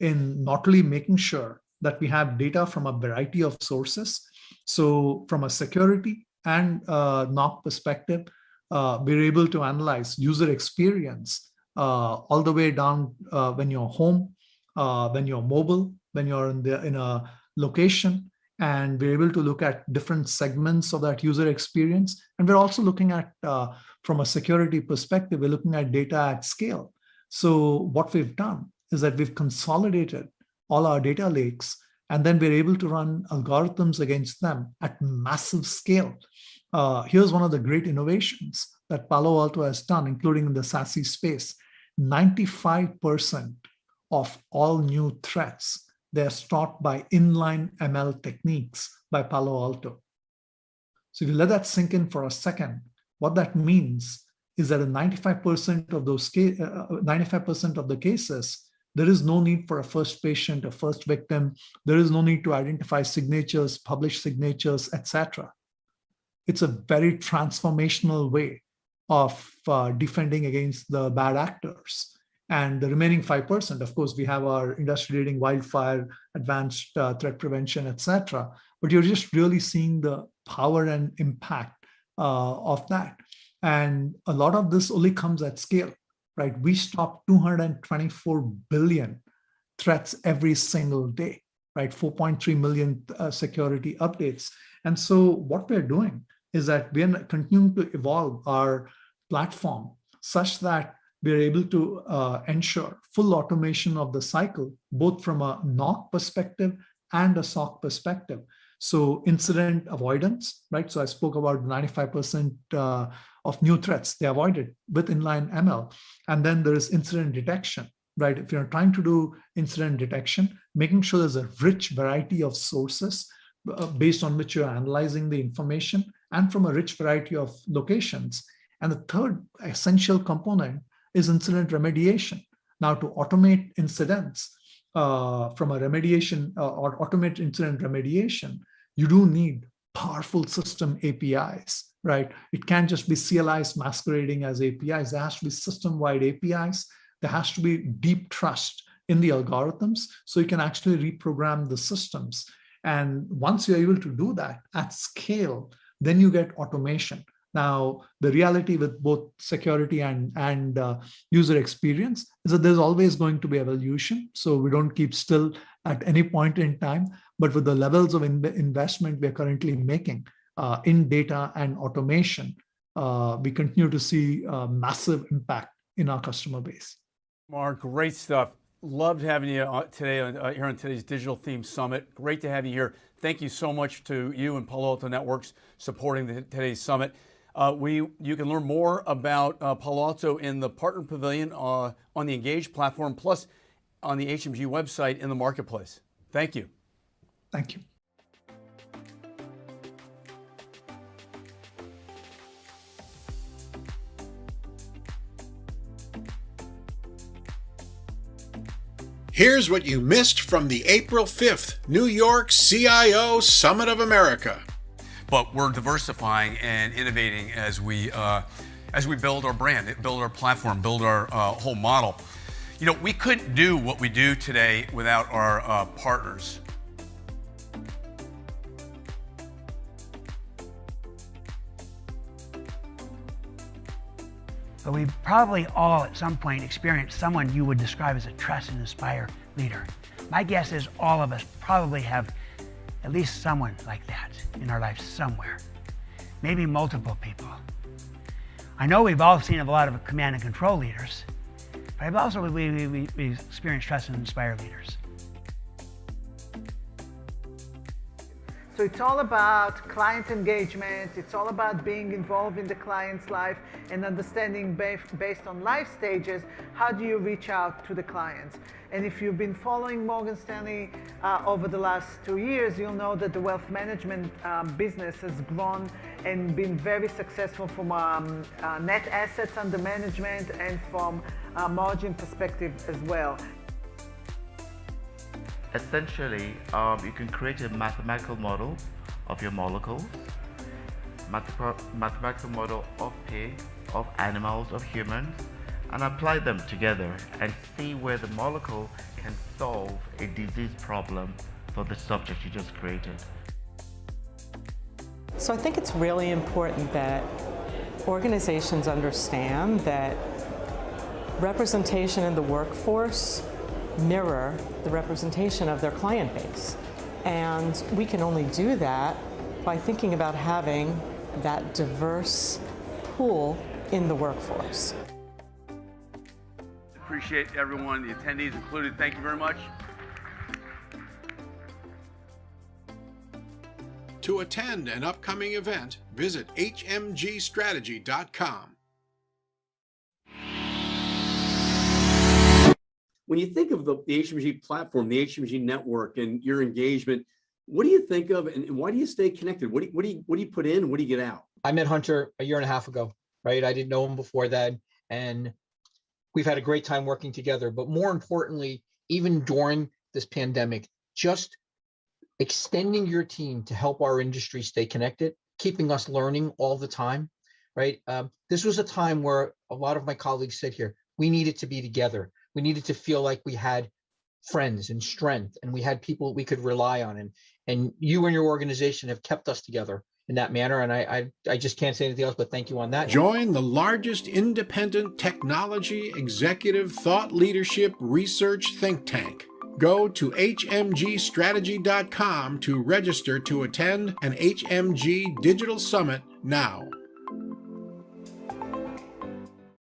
in not only making sure that we have data from a variety of sources. So from a security and NOC perspective, we're able to analyze user experience all the way down when you're home, when you're mobile, when you're in a location, and we're able to look at different segments of that user experience. And we're also looking at, from a security perspective, we're looking at data at scale. So what we've done is that we've consolidated all our data lakes, and then we're able to run algorithms against them at massive scale. Here's one of the great innovations that Palo Alto has done, including in the SASE space. 95% of all new threats, they're stopped by inline ML techniques by Palo Alto. So if you let that sink in for a second, what that means is that in 95% of those 95% of the cases, there is no need for a first patient, a first victim. There is no need to identify signatures, publish signatures, etc. It's a very transformational way of defending against the bad actors. And the remaining 5%, of course, we have our industry-leading wildfire, advanced threat prevention, etc. But you're just really seeing the power and impact of that. And a lot of this only comes at scale, right? We stop 224 billion threats every single day, right? 4.3 million security updates. And so what we're doing is that we're continuing to evolve our platform such that we're able to ensure full automation of the cycle, both from a NOC perspective and a SOC perspective. So incident avoidance, right? So I spoke about 95% of new threats, they avoided with inline ML. And then there is incident detection, right? If you're trying to do incident detection, making sure there's a rich variety of sources based on which you're analyzing the information and from a rich variety of locations. And the third essential component is incident remediation. Now, to automate incidents from a remediation or automate incident remediation, you do need powerful system APIs, right? It can't just be CLIs masquerading as APIs. There has to be system-wide APIs. There has to be deep trust in the algorithms so you can actually reprogram the systems. And once you're able to do that at scale, then you get automation. Now, the reality with both security and user experience is that there's always going to be evolution. So we don't keep still at any point in time, but with the levels of investment we're currently making in data and automation, we continue to see massive impact in our customer base. Mark, great stuff. Loved having you today here on today's Digital Theme Summit. Great to have you here. Thank you so much to you and Palo Alto Networks supporting today's summit. You can learn more about Palo Alto in the Partner Pavilion on the Engage platform, plus on the HMG website in the marketplace. Thank you. Thank you. Here's what you missed from the April 5th New York CIO Summit of America. But we're diversifying and innovating as we build our brand, build our platform, build our whole model. You know, we couldn't do what we do today without our partners. But we probably all at some point experienced someone you would describe as a trust and inspire leader. My guess is all of us probably have at least someone like that in our life somewhere, maybe multiple people. I know we've all seen a lot of command and control leaders, but I've also we experienced trust and inspire leaders. So it's all about client engagement. It's all about being involved in the client's life and understanding based on life stages, how do you reach out to the clients? And if you've been following Morgan Stanley over the last 2 years, you'll know that the wealth management business has grown and been very successful from net assets under management and from a margin perspective as well. Essentially, you can create a mathematical model of your molecules, mathematical model of pig, of animals, of humans, and apply them together and see where the molecule can solve a disease problem for the subject you just created. So I think it's really important that organizations understand that representation in the workforce mirror the representation of their client base. And we can only do that by thinking about having that diverse pool in the workforce. Appreciate everyone, the attendees included. Thank you very much. To attend an upcoming event, visit hmgstrategy.com. When you think of the HMG platform, the HMG network, and your engagement, what do you think of, and why do you stay connected? What do you put in, and what do you get out? I met Hunter a year and a half ago, right? I didn't know him before then, and we've had a great time working together. But more importantly, even during this pandemic, just extending your team to help our industry stay connected, keeping us learning all the time, right? This was a time where a lot of my colleagues said here, we needed to be together. We needed to feel like we had friends and strength, and we had people we could rely on. And you and your organization have kept us together in that manner. And I just can't say anything else but thank you on that. Join the largest independent technology, executive, thought leadership, research think tank. Go to hmgstrategy.com to register to attend an HMG Digital Summit now.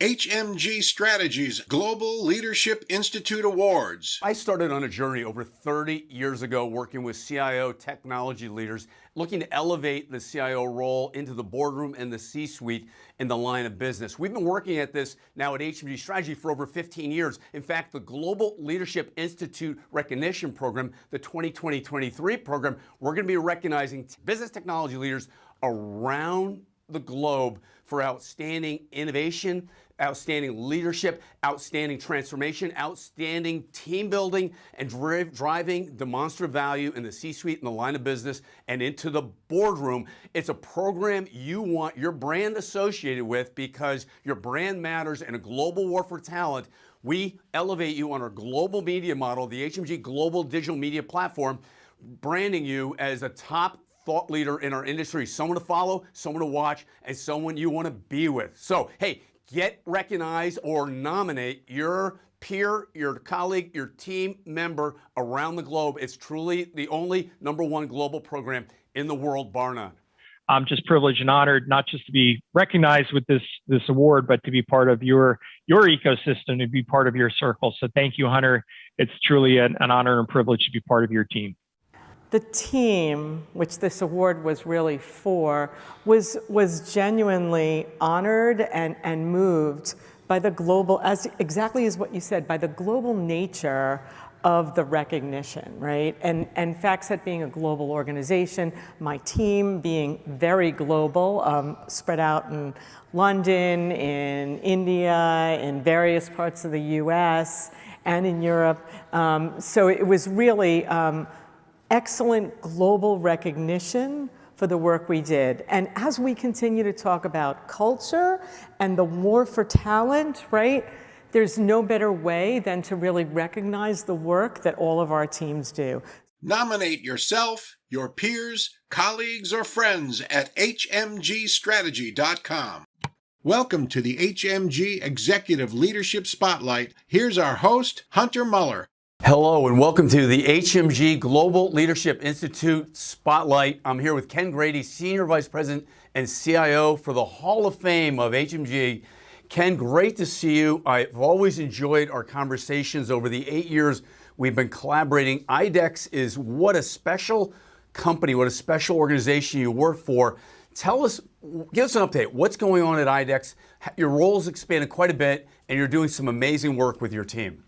HMG Strategy's Global Leadership Institute Awards. I started on a journey over 30 years ago working with CIO technology leaders, looking to elevate the CIO role into the boardroom and the C-suite in the line of business. We've been working at this now at HMG Strategy for over 15 years. In fact, the Global Leadership Institute Recognition Program, the 2020-23 program, we're going to be recognizing business technology leaders around the globe for outstanding innovation, outstanding leadership, outstanding transformation, outstanding team building, and driving demonstrative value in the C-suite, in the line of business, and into the boardroom. It's a program you want your brand associated with because your brand matters in a global war for talent. We elevate you on our global media model, the HMG Global Digital Media Platform, branding you as a top thought leader in our industry, someone to follow, someone to watch, and someone you want to be with. So, hey, get recognized or nominate your peer, your colleague, your team member around the globe. It's truly the only #1 global program in the world, bar none. I'm just privileged and honored not just to be recognized with this award, but to be part of your ecosystem, to be part of your circle. So thank you, Hunter. It's truly an honor and privilege to be part of your team. The team, which this award was really for, was genuinely honored and moved by the global, exactly as what you said, by the global nature of the recognition, right? And FactSet being a global organization, my team being very global, spread out in London, in India, in various parts of the US, and in Europe. So it was really excellent global recognition for the work we did. And as we continue to talk about culture and the war for talent, right, there's no better way than to really recognize the work that all of our teams do. Nominate yourself, your peers, colleagues, or friends at hmgstrategy.com. Welcome to the HMG Executive Leadership Spotlight. Here's our host, Hunter Muller. Hello and welcome to the HMG Global Leadership Institute Spotlight. I'm here with Ken Grady, Senior Vice President and CIO for the Hall of Fame of HMG. Ken, great to see you. I've always enjoyed our conversations over the 8 years we've been collaborating. IDEX is what a special company, what a special organization you work for. Tell us, give us an update. What's going on at IDEX? Your role's expanded quite a bit and you're doing some amazing work with your team.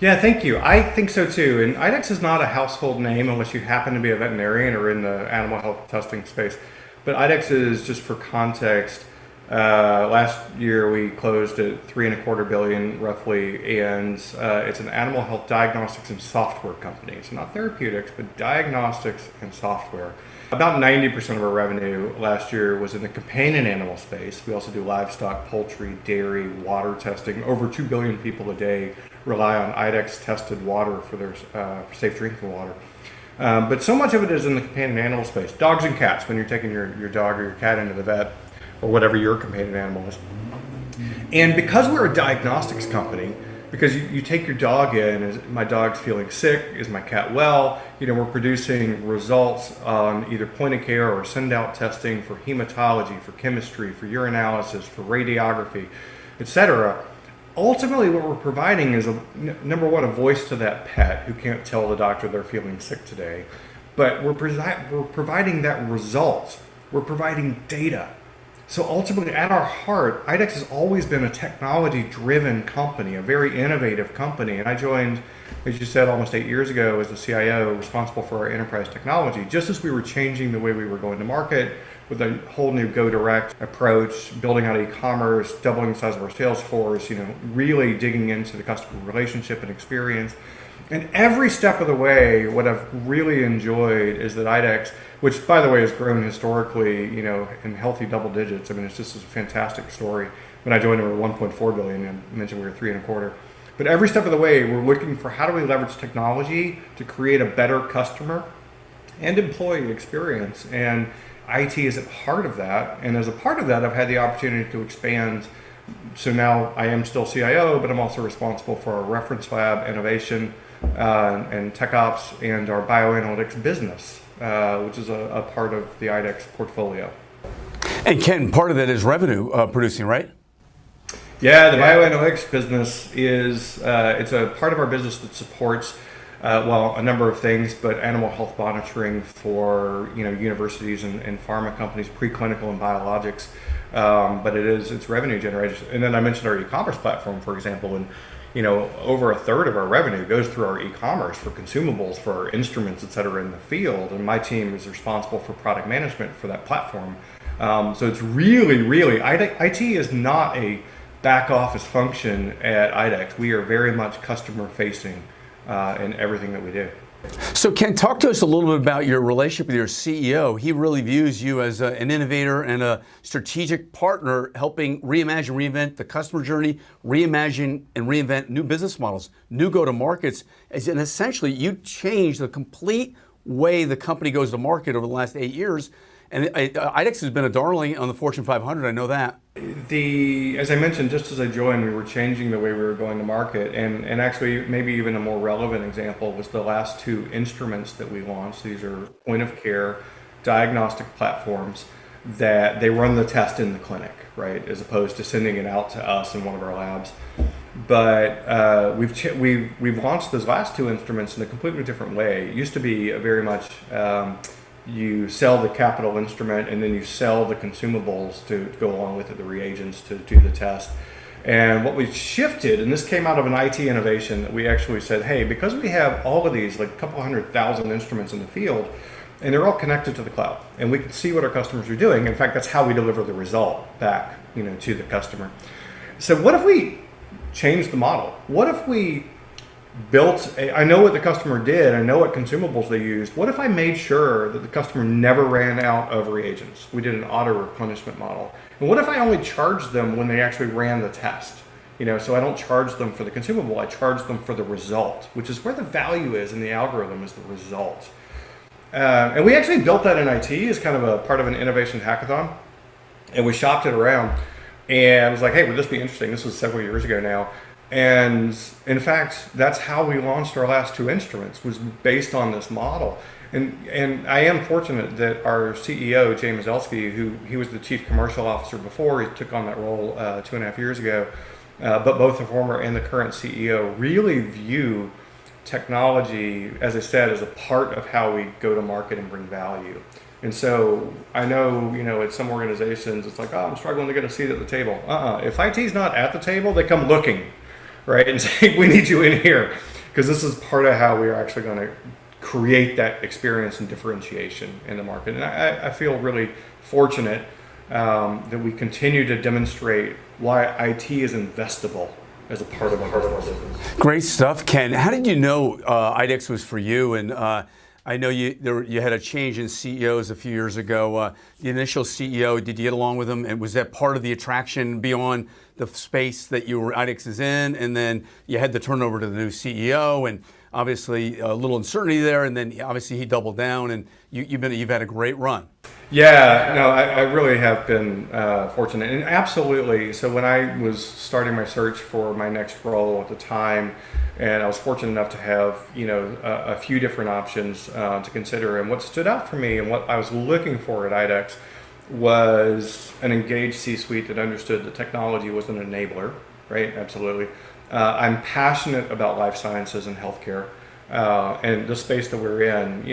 Yeah, thank you. I think so too. And IDEX is not a household name unless you happen to be a veterinarian or in the animal health testing space. But IDEX is, just for context, last year we closed at $3.25 billion roughly, and it's an animal health diagnostics and software company. So not therapeutics, but diagnostics and software. About 90% of our revenue last year was in the companion animal space. We also do livestock, poultry, dairy, water testing. Over 2 billion people a day rely on IDEX tested water for their safe drinking water. But so much of it is in the companion animal space. Dogs and cats, when you're taking your dog or your cat into the vet, or whatever your companion animal is. And because we're a diagnostics company, because you take your dog in, is my dog's feeling sick, is my cat well, we're producing results on either point of care or send out testing for hematology, for chemistry, for urinalysis, for radiography, etc. Ultimately, what we're providing is, number one, a voice to that pet who can't tell the doctor they're feeling sick today, but we're providing that result. We're providing data. So ultimately, at our heart, IDEX has always been a technology-driven company, a very innovative company. And I joined, as you said, almost 8 years ago as the CIO responsible for our enterprise technology, just as we were changing the way we were going to market with a whole new go-direct approach, building out e-commerce, doubling the size of our sales force, really digging into the customer relationship and experience. And every step of the way, what I've really enjoyed is that IDEX, which by the way has grown historically, in healthy double digits. I mean, it's just a fantastic story. When I joined, we were 1.4 billion, and I mentioned we were 3.25. But every step of the way, we're looking for how do we leverage technology to create a better customer and employee experience. And IT is at the heart of that. And as a part of that, I've had the opportunity to expand. So now I am still CIO, but I'm also responsible for our reference lab, innovation, and tech ops, and our bioanalytics business, which is a part of the IDEX portfolio. And Ken, part of that is revenue producing, right? Yeah, the bioanalytics business is it's a part of our business that supports a number of things, but animal health monitoring for universities and pharma companies, preclinical and biologics. But it's revenue generation. And then I mentioned our e-commerce platform, for example, and over a third of our revenue goes through our e-commerce for consumables, for our instruments, et cetera, in the field. And my team is responsible for product management for that platform. So it's really, IT is not a back office function at IDEX. We are very much customer facing in everything that we do. So Ken, talk to us a little bit about your relationship with your CEO. He really views you as an innovator and a strategic partner, helping reimagine, reinvent the customer journey, reimagine and reinvent new business models, new go-to-markets. And essentially, you changed the complete way the company goes to market over the last 8 years. And IDEX has been a darling on the Fortune 500, I know that. As I mentioned, just as I joined, we were changing the way we were going to market. And actually, maybe even a more relevant example was the last two instruments that we launched. These are point of care diagnostic platforms that they run the test in the clinic, right, as opposed to sending it out to us in one of our labs. But we've launched those last two instruments in a completely different way. It used to be a very much you sell the capital instrument and then you sell the consumables to go along with it, the reagents to do the test. And what we shifted, and this came out of an IT innovation, that we actually said, hey, because we have all of these, like a couple 100,000 instruments in the field, and they're all connected to the cloud, and we can see what our customers are doing. In fact, that's how we deliver the result back, to the customer. So what if we changed the model? What if we I know what the customer did, I know what consumables they used. What if I made sure that the customer never ran out of reagents? We did an auto replenishment model. And what if I only charged them when they actually ran the test? So I don't charge them for the consumable, I charge them for the result, which is where the value is in the algorithm, is the result. And we actually built that in IT as kind of a part of an innovation hackathon. And we shopped it around. And I was like, hey, would this be interesting? This was several years ago now. And in fact, that's how we launched our last two instruments, was based on this model. And I am fortunate that our CEO, Jay Mazelsky, he was the chief commercial officer before, he took on that role 2.5 years ago, but both the former and the current CEO really view technology, as I said, as a part of how we go to market and bring value. And so I know, at some organizations, it's like, oh, I'm struggling to get a seat at the table. If IT's not at the table, they come looking, right? And say, we need you in here, because this is part of how we are actually going to create that experience and differentiation in the market. And I feel really fortunate that we continue to demonstrate why IT is investable as a part of our business. Great stuff, Ken. How did you know IDEX was for you? And I know you had a change in CEOs a few years ago. The initial CEO, did you get along with him? And was that part of the attraction beyond the space that IDEX is in? And then you had the turnover to the new CEO, and obviously a little uncertainty there. And then obviously he doubled down, and you've had a great run. Yeah, no, I really have been fortunate, and absolutely. So when I was starting my search for my next role at the time, and I was fortunate enough to have a few different options to consider, and what stood out for me and what I was looking for at IDEX was an engaged C-suite that understood that technology was an enabler, right? Absolutely. I'm passionate about life sciences and healthcare. And the space that we're in,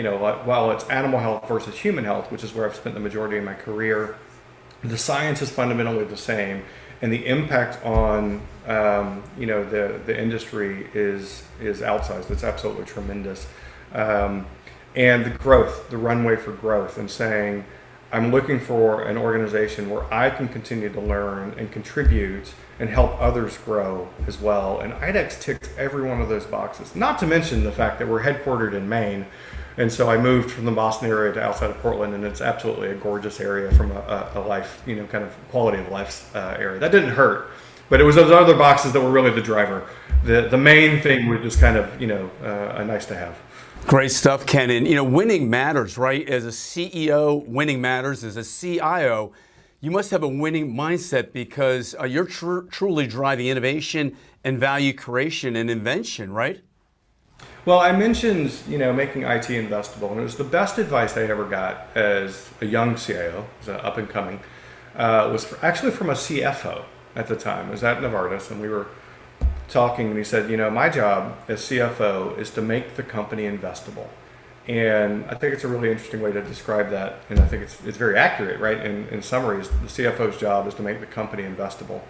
while it's animal health versus human health, which is where I've spent the majority of my career, the science is fundamentally the same, and the impact on the industry is outsized. It's absolutely tremendous, and the runway for growth, and saying, I'm looking for an organization where I can continue to learn and contribute and help others grow as well. And IDEX ticks every one of those boxes, not to mention the fact that we're headquartered in Maine. And so I moved from the Boston area to outside of Portland, and it's absolutely a gorgeous area from a life, kind of quality of life area. That didn't hurt, but it was those other boxes that were really the driver. The main thing was just kind of, a nice to have. Great stuff, Ken. And winning matters, right? As a CEO, winning matters. As a CIO, you must have a winning mindset, because you're truly driving innovation and value creation and invention, right? Well, I mentioned, making IT investable, and it was the best advice I ever got as a young CIO, as an up and coming, was actually from a CFO. at the time. It was at Novartis, and we were talking, and he said, my job as CFO is to make the company investable. And I think it's a really interesting way to describe that, and I think it's very accurate, right? In summary, the CFO's job is to make the company investable.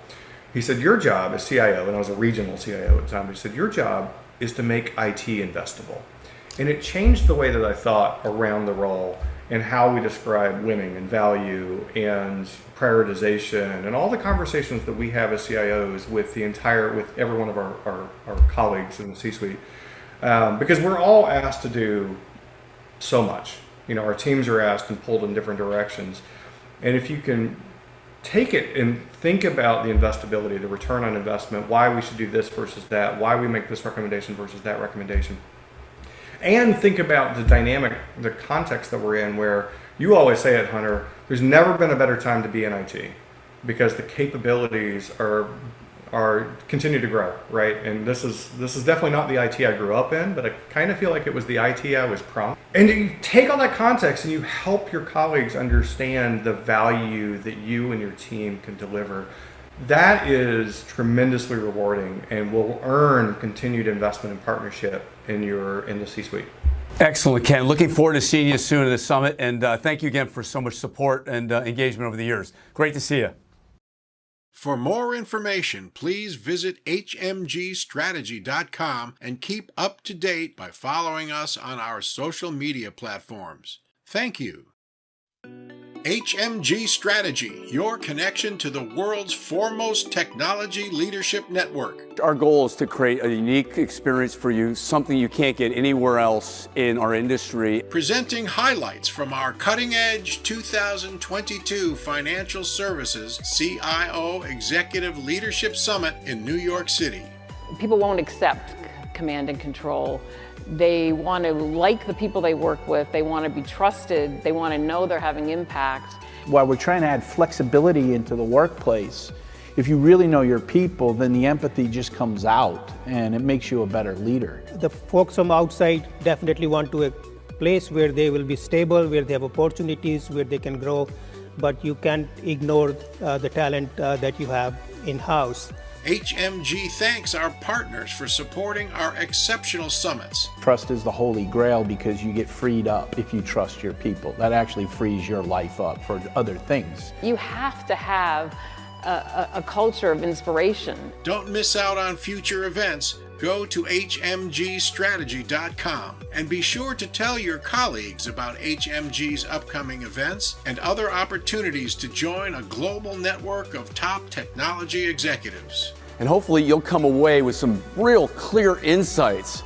He said, your job as CIO, and I was a regional CIO at the time, he said, your job is to make IT investable. And it changed the way that I thought around the role and how we describe winning and value and prioritization and all the conversations that we have as CIOs with every one of our colleagues in the C-suite. Because we're all asked to do so much. Our teams are asked and pulled in different directions. And if you can take it and think about the investability, the return on investment, why we should do this versus that, why we make this recommendation versus that recommendation, and think about the dynamic, the context that we're in, where you always say it, Hunter, there's never been a better time to be in IT because the capabilities are continue to grow, right? And this is definitely not the IT I grew up in, but I kind of feel like it was the IT I was promised. And you take all that context and you help your colleagues understand the value that you and your team can deliver. That is tremendously rewarding and will earn continued investment and partnership in the C-suite. Excellent, Ken. Looking forward to seeing you soon at the summit. And thank you again for so much support and engagement over the years. Great to see you. For more information, please visit hmgstrategy.com and keep up to date by following us on our social media platforms. Thank you. HMG Strategy, your connection to the world's foremost technology leadership network. Our goal is to create a unique experience for you, something you can't get anywhere else in our industry. Presenting highlights from our cutting-edge 2022 Financial Services CIO Executive Leadership Summit in New York City. People won't accept command and control. They want to like the people they work with. They want to be trusted. They want to know they're having impact. While we're trying to add flexibility into the workplace, if you really know your people, then the empathy just comes out and it makes you a better leader. The folks from outside definitely want to a place where they will be stable, where they have opportunities, where they can grow, but you can't ignore the talent that you have in-house. HMG thanks our partners for supporting our exceptional summits. Trust is the holy grail because you get freed up if you trust your people. That actually frees your life up for other things. You have to have a culture of inspiration. Don't miss out on future events. Go to hmgstrategy.com and be sure to tell your colleagues about HMG's upcoming events and other opportunities to join a global network of top technology executives. And hopefully you'll come away with some real clear insights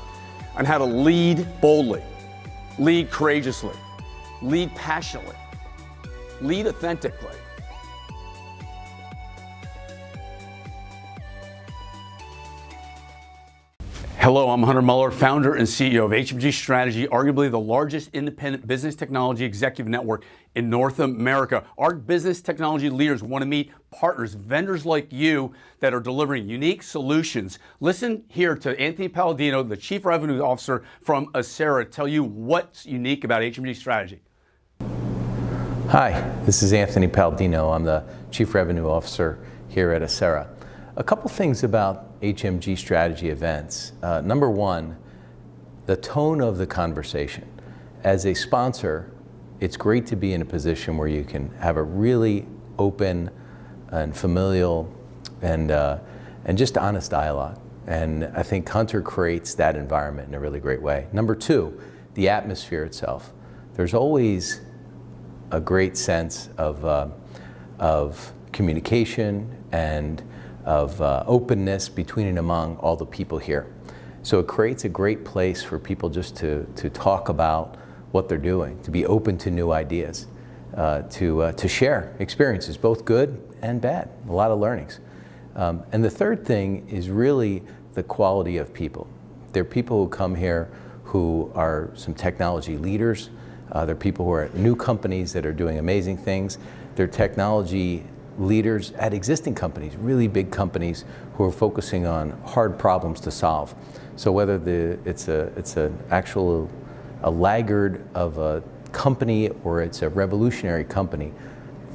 on how to lead boldly, lead courageously, lead passionately, lead authentically. Hello, I'm Hunter Muller, founder and CEO of HMG Strategy, arguably the largest independent business technology executive network in North America. Our business technology leaders want to meet partners, vendors like you that are delivering unique solutions. Listen here to Anthony Palladino, the Chief Revenue Officer from Acera, tell you what's unique about HMG Strategy. Hi, this is Anthony Palladino. I'm the Chief Revenue Officer here at Acera. A couple things about HMG Strategy events. Number one, the tone of the conversation. As a sponsor, it's great to be in a position where you can have a really open and familial and just honest dialogue. And I think Hunter creates that environment in a really great way. Number two, the atmosphere itself. There's always a great sense of communication and of openness between and among all the people here. So it creates a great place for people just to talk about what they're doing, to be open to new ideas, to share experiences, both good and bad, a lot of learnings. And the third thing is really the quality of people. There are people who come here who are some technology leaders. There are people who are at new companies that are doing amazing things. They're technology leaders at existing companies, really big companies who are focusing on hard problems to solve. So whether it's a laggard of a company or it's a revolutionary company,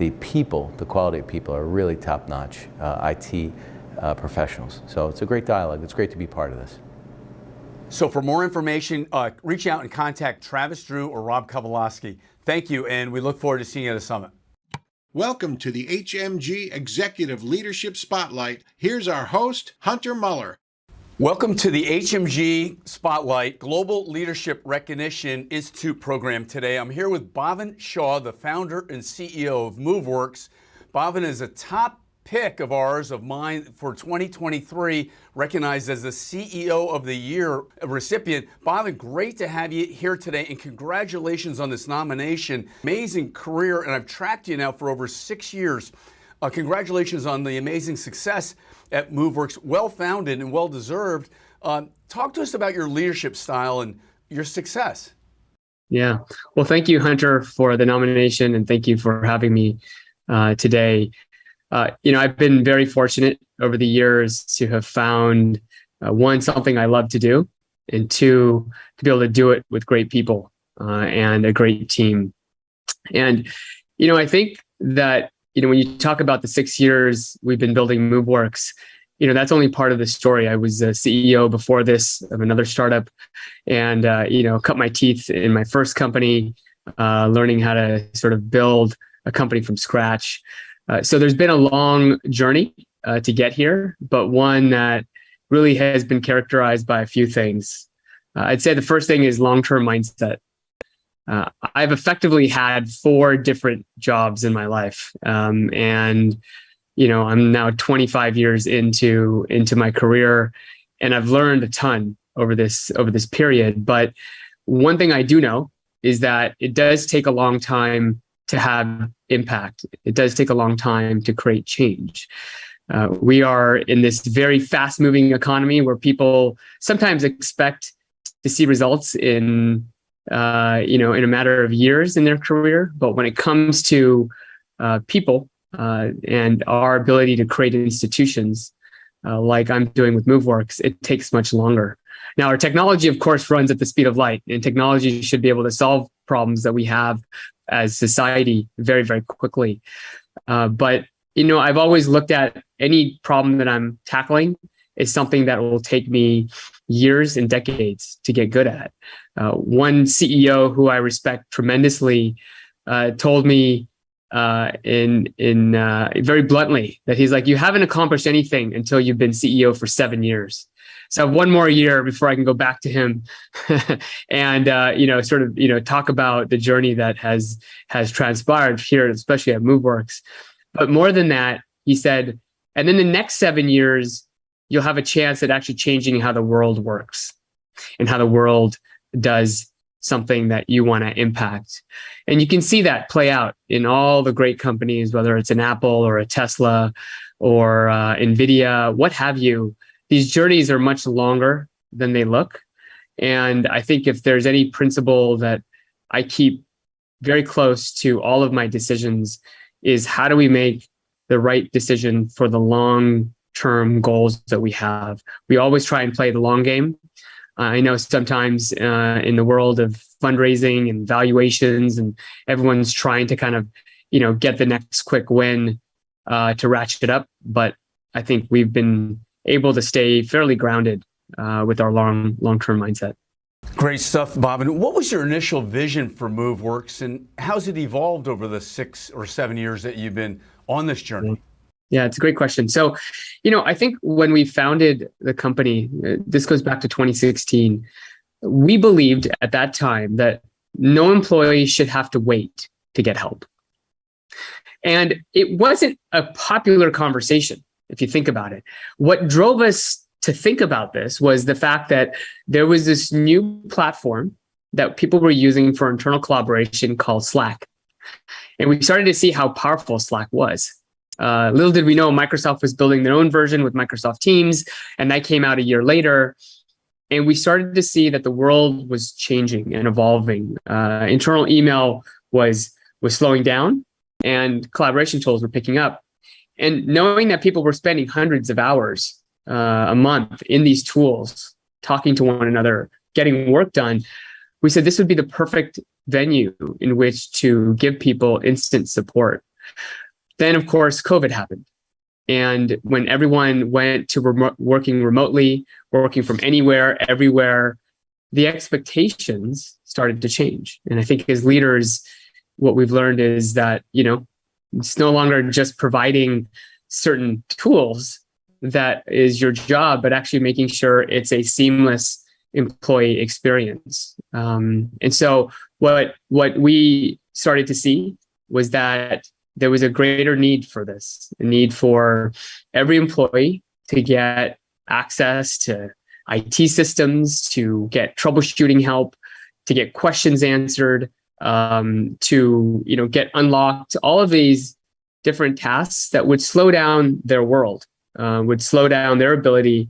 the people, the quality of people are really top-notch IT professionals. So it's a great dialogue. It's great to be part of this. So for more information, reach out and contact Travis Drew or Rob Kowalski. Thank you, and we look forward to seeing you at a summit. Welcome to the HMG Executive Leadership Spotlight. Here's our host, Hunter Muller. Welcome to the HMG Spotlight Global Leadership Recognition Institute program today. I'm here with Bhavin Shah, the founder and CEO of MoveWorks. Bhavin is a top pick of mine for 2023, recognized as the CEO of the Year recipient. Bhavin, great to have you here today, and congratulations on this nomination. Amazing career, and I've tracked you now for over 6 years. Congratulations on the amazing success at MoveWorks, well-founded and well-deserved. Talk to us about your leadership style and your success. Yeah, well, thank you, Hunter, for the nomination, and thank you for having me today. I've been very fortunate over the years to have found, one, something I love to do, and two, to be able to do it with great people and a great team. And, I think that, when you talk about the 6 years we've been building MoveWorks, that's only part of the story. I was a CEO before this of another startup and, cut my teeth in my first company, learning how to sort of build a company from scratch. So there's been a long journey to get here, but one that really has been characterized by a few things. I'd say the first thing is long-term mindset. I've effectively had 4 different jobs in my life. And, I'm now 25 years into my career, and I've learned a ton over this period. But one thing I do know is that it does take a long time to have impact. It does take a long time to create change. We are in this very fast-moving economy where people sometimes expect to see results in a matter of years in their career. But when it comes to people and our ability to create institutions like I'm doing with MoveWorks, it takes much longer. Now, our technology, of course, runs at the speed of light, and technology should be able to solve problems that we have as society very, very quickly. But I've always looked at any problem that I'm tackling is something that will take me years and decades to get good at. One CEO who I respect tremendously told me very bluntly that he's like, you haven't accomplished anything until you've been CEO for 7 years. So I have 1 more year before I can go back to him and, talk about the journey that has transpired here, especially at MoveWorks. But more than that, he said, and then the next 7 years, you'll have a chance at actually changing how the world works and how the world does something that you want to impact. And you can see that play out in all the great companies, whether it's an Apple or a Tesla or NVIDIA, what have you. These journeys are much longer than they look. And I think if there's any principle that I keep very close to all of my decisions is how do we make the right decision for the long-term goals that we have. We always try and play the long game. I know sometimes in the world of fundraising and valuations and everyone's trying to kind of, get the next quick win to ratchet it up. But I think we've been able to stay fairly grounded with our long-term mindset. Great stuff, Bob. And what was your initial vision for MoveWorks, and how's it evolved over the 6 or 7 years that you've been on this journey? Yeah, it's a great question. So, I think when we founded the company, this goes back to 2016, we believed at that time that no employee should have to wait to get help. And it wasn't a popular conversation, if you think about it. What drove us to think about this was the fact that there was this new platform that people were using for internal collaboration called Slack. And we started to see how powerful Slack was. Little did we know Microsoft was building their own version with Microsoft Teams, and that came out a year later. And we started to see that the world was changing and evolving. Internal email was slowing down, and collaboration tools were picking up. And knowing that people were spending hundreds of hours a month in these tools, talking to one another, getting work done, we said this would be the perfect venue in which to give people instant support. Then, of course, COVID happened. And when everyone went to working remotely, working from anywhere, everywhere, the expectations started to change. And I think as leaders, what we've learned is that, it's no longer just providing certain tools that is your job, but actually making sure it's a seamless employee experience. And so what we started to see was that there was a greater need for this, a need for every employee to get access to IT systems, to get troubleshooting help, to get questions answered, to get unlocked, all of these different tasks that would slow down their world, would slow down their ability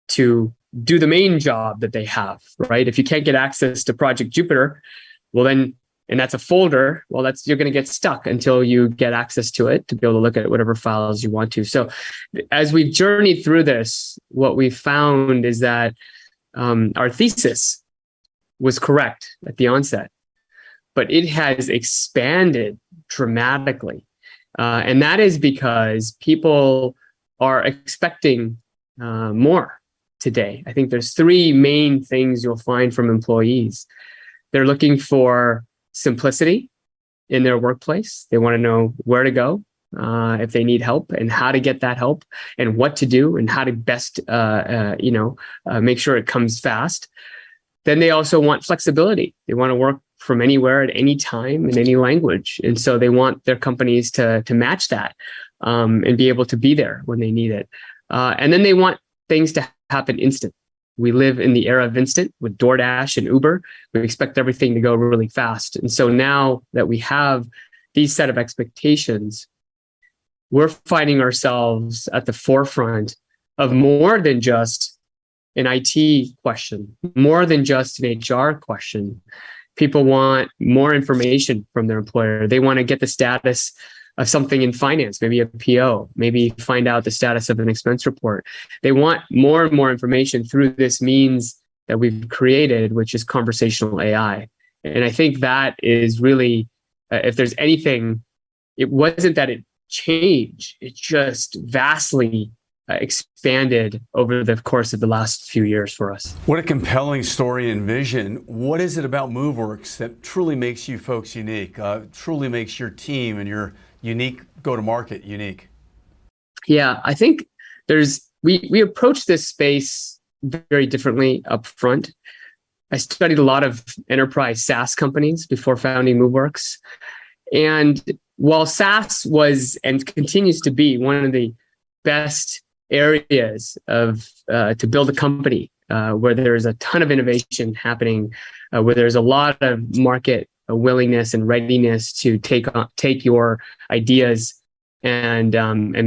to do the main job that they have, right? If you can't get access to Project Jupyter, well then, and that's a folder, well, you're going to get stuck until you get access to it to be able to look at whatever files you want to. So as we've journeyed through this, what we found is that our thesis was correct at the onset, but it has expanded dramatically. And that is because people are expecting more today. I think there's three main things you'll find from employees. They're looking for simplicity in their workplace. They want to know where to go if they need help and how to get that help and what to do and how to best, make sure it comes fast. Then they also want flexibility. They want to work from anywhere at any time in any language. And so they want their companies to match that and be able to be there when they need it. And then they want things to happen instant. We live in the era of instant with DoorDash and Uber. We expect everything to go really fast. And so now that we have these set of expectations, we're finding ourselves at the forefront of more than just an IT question, more than just an HR question. People want more information from their employer. They want to get the status of something in finance, maybe a PO, maybe find out the status of an expense report. They want more and more information through this means that we've created, which is conversational AI. And I think that is really, if there's anything, it wasn't that it changed, it just vastly expanded over the course of the last few years for us. What a compelling story and vision. What is it about MoveWorks that truly makes you folks unique, truly makes your team and your unique go-to-market unique? Yeah, I think we approach this space very differently up front. I studied a lot of enterprise SaaS companies before founding MoveWorks. And while SaaS was and continues to be one of the best areas of to build a company where there's a ton of innovation happening, where there's a lot of market willingness and readiness to take your ideas and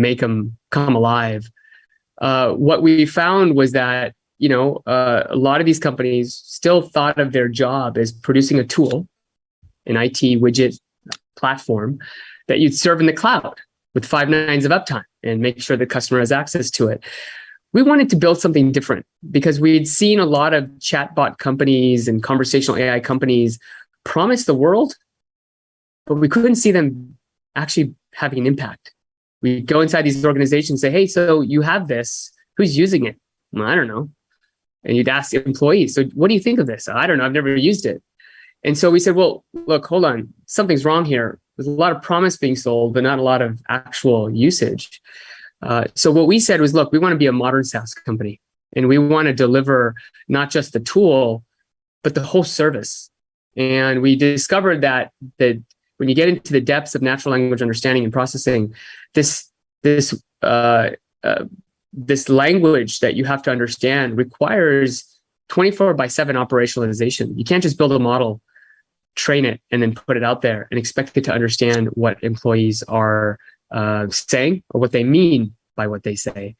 make them come alive. What we found was that a lot of these companies still thought of their job as producing a tool, an IT widget platform that you'd serve in the cloud with 5 nines of uptime and make sure the customer has access to it. We wanted to build something different because we'd seen a lot of chatbot companies and conversational AI companies promise the world, but we couldn't see them actually having an impact. We'd go inside these organizations and say, hey, so you have this, who's using it? Well, I don't know. And you'd ask employees, so what do you think of this? I don't know, I've never used it. And so we said, well, look, hold on, something's wrong here. There's a lot of promise being sold, but not a lot of actual usage. So what we said was, look, we want to be a modern SaaS company, and we want to deliver not just the tool, but the whole service. And we discovered that when you get into the depths of natural language understanding and processing, this language that you have to understand requires 24/7 operationalization. You can't just build a model, train it, and then put it out there and expect it to understand what employees are saying or what they mean by what they say.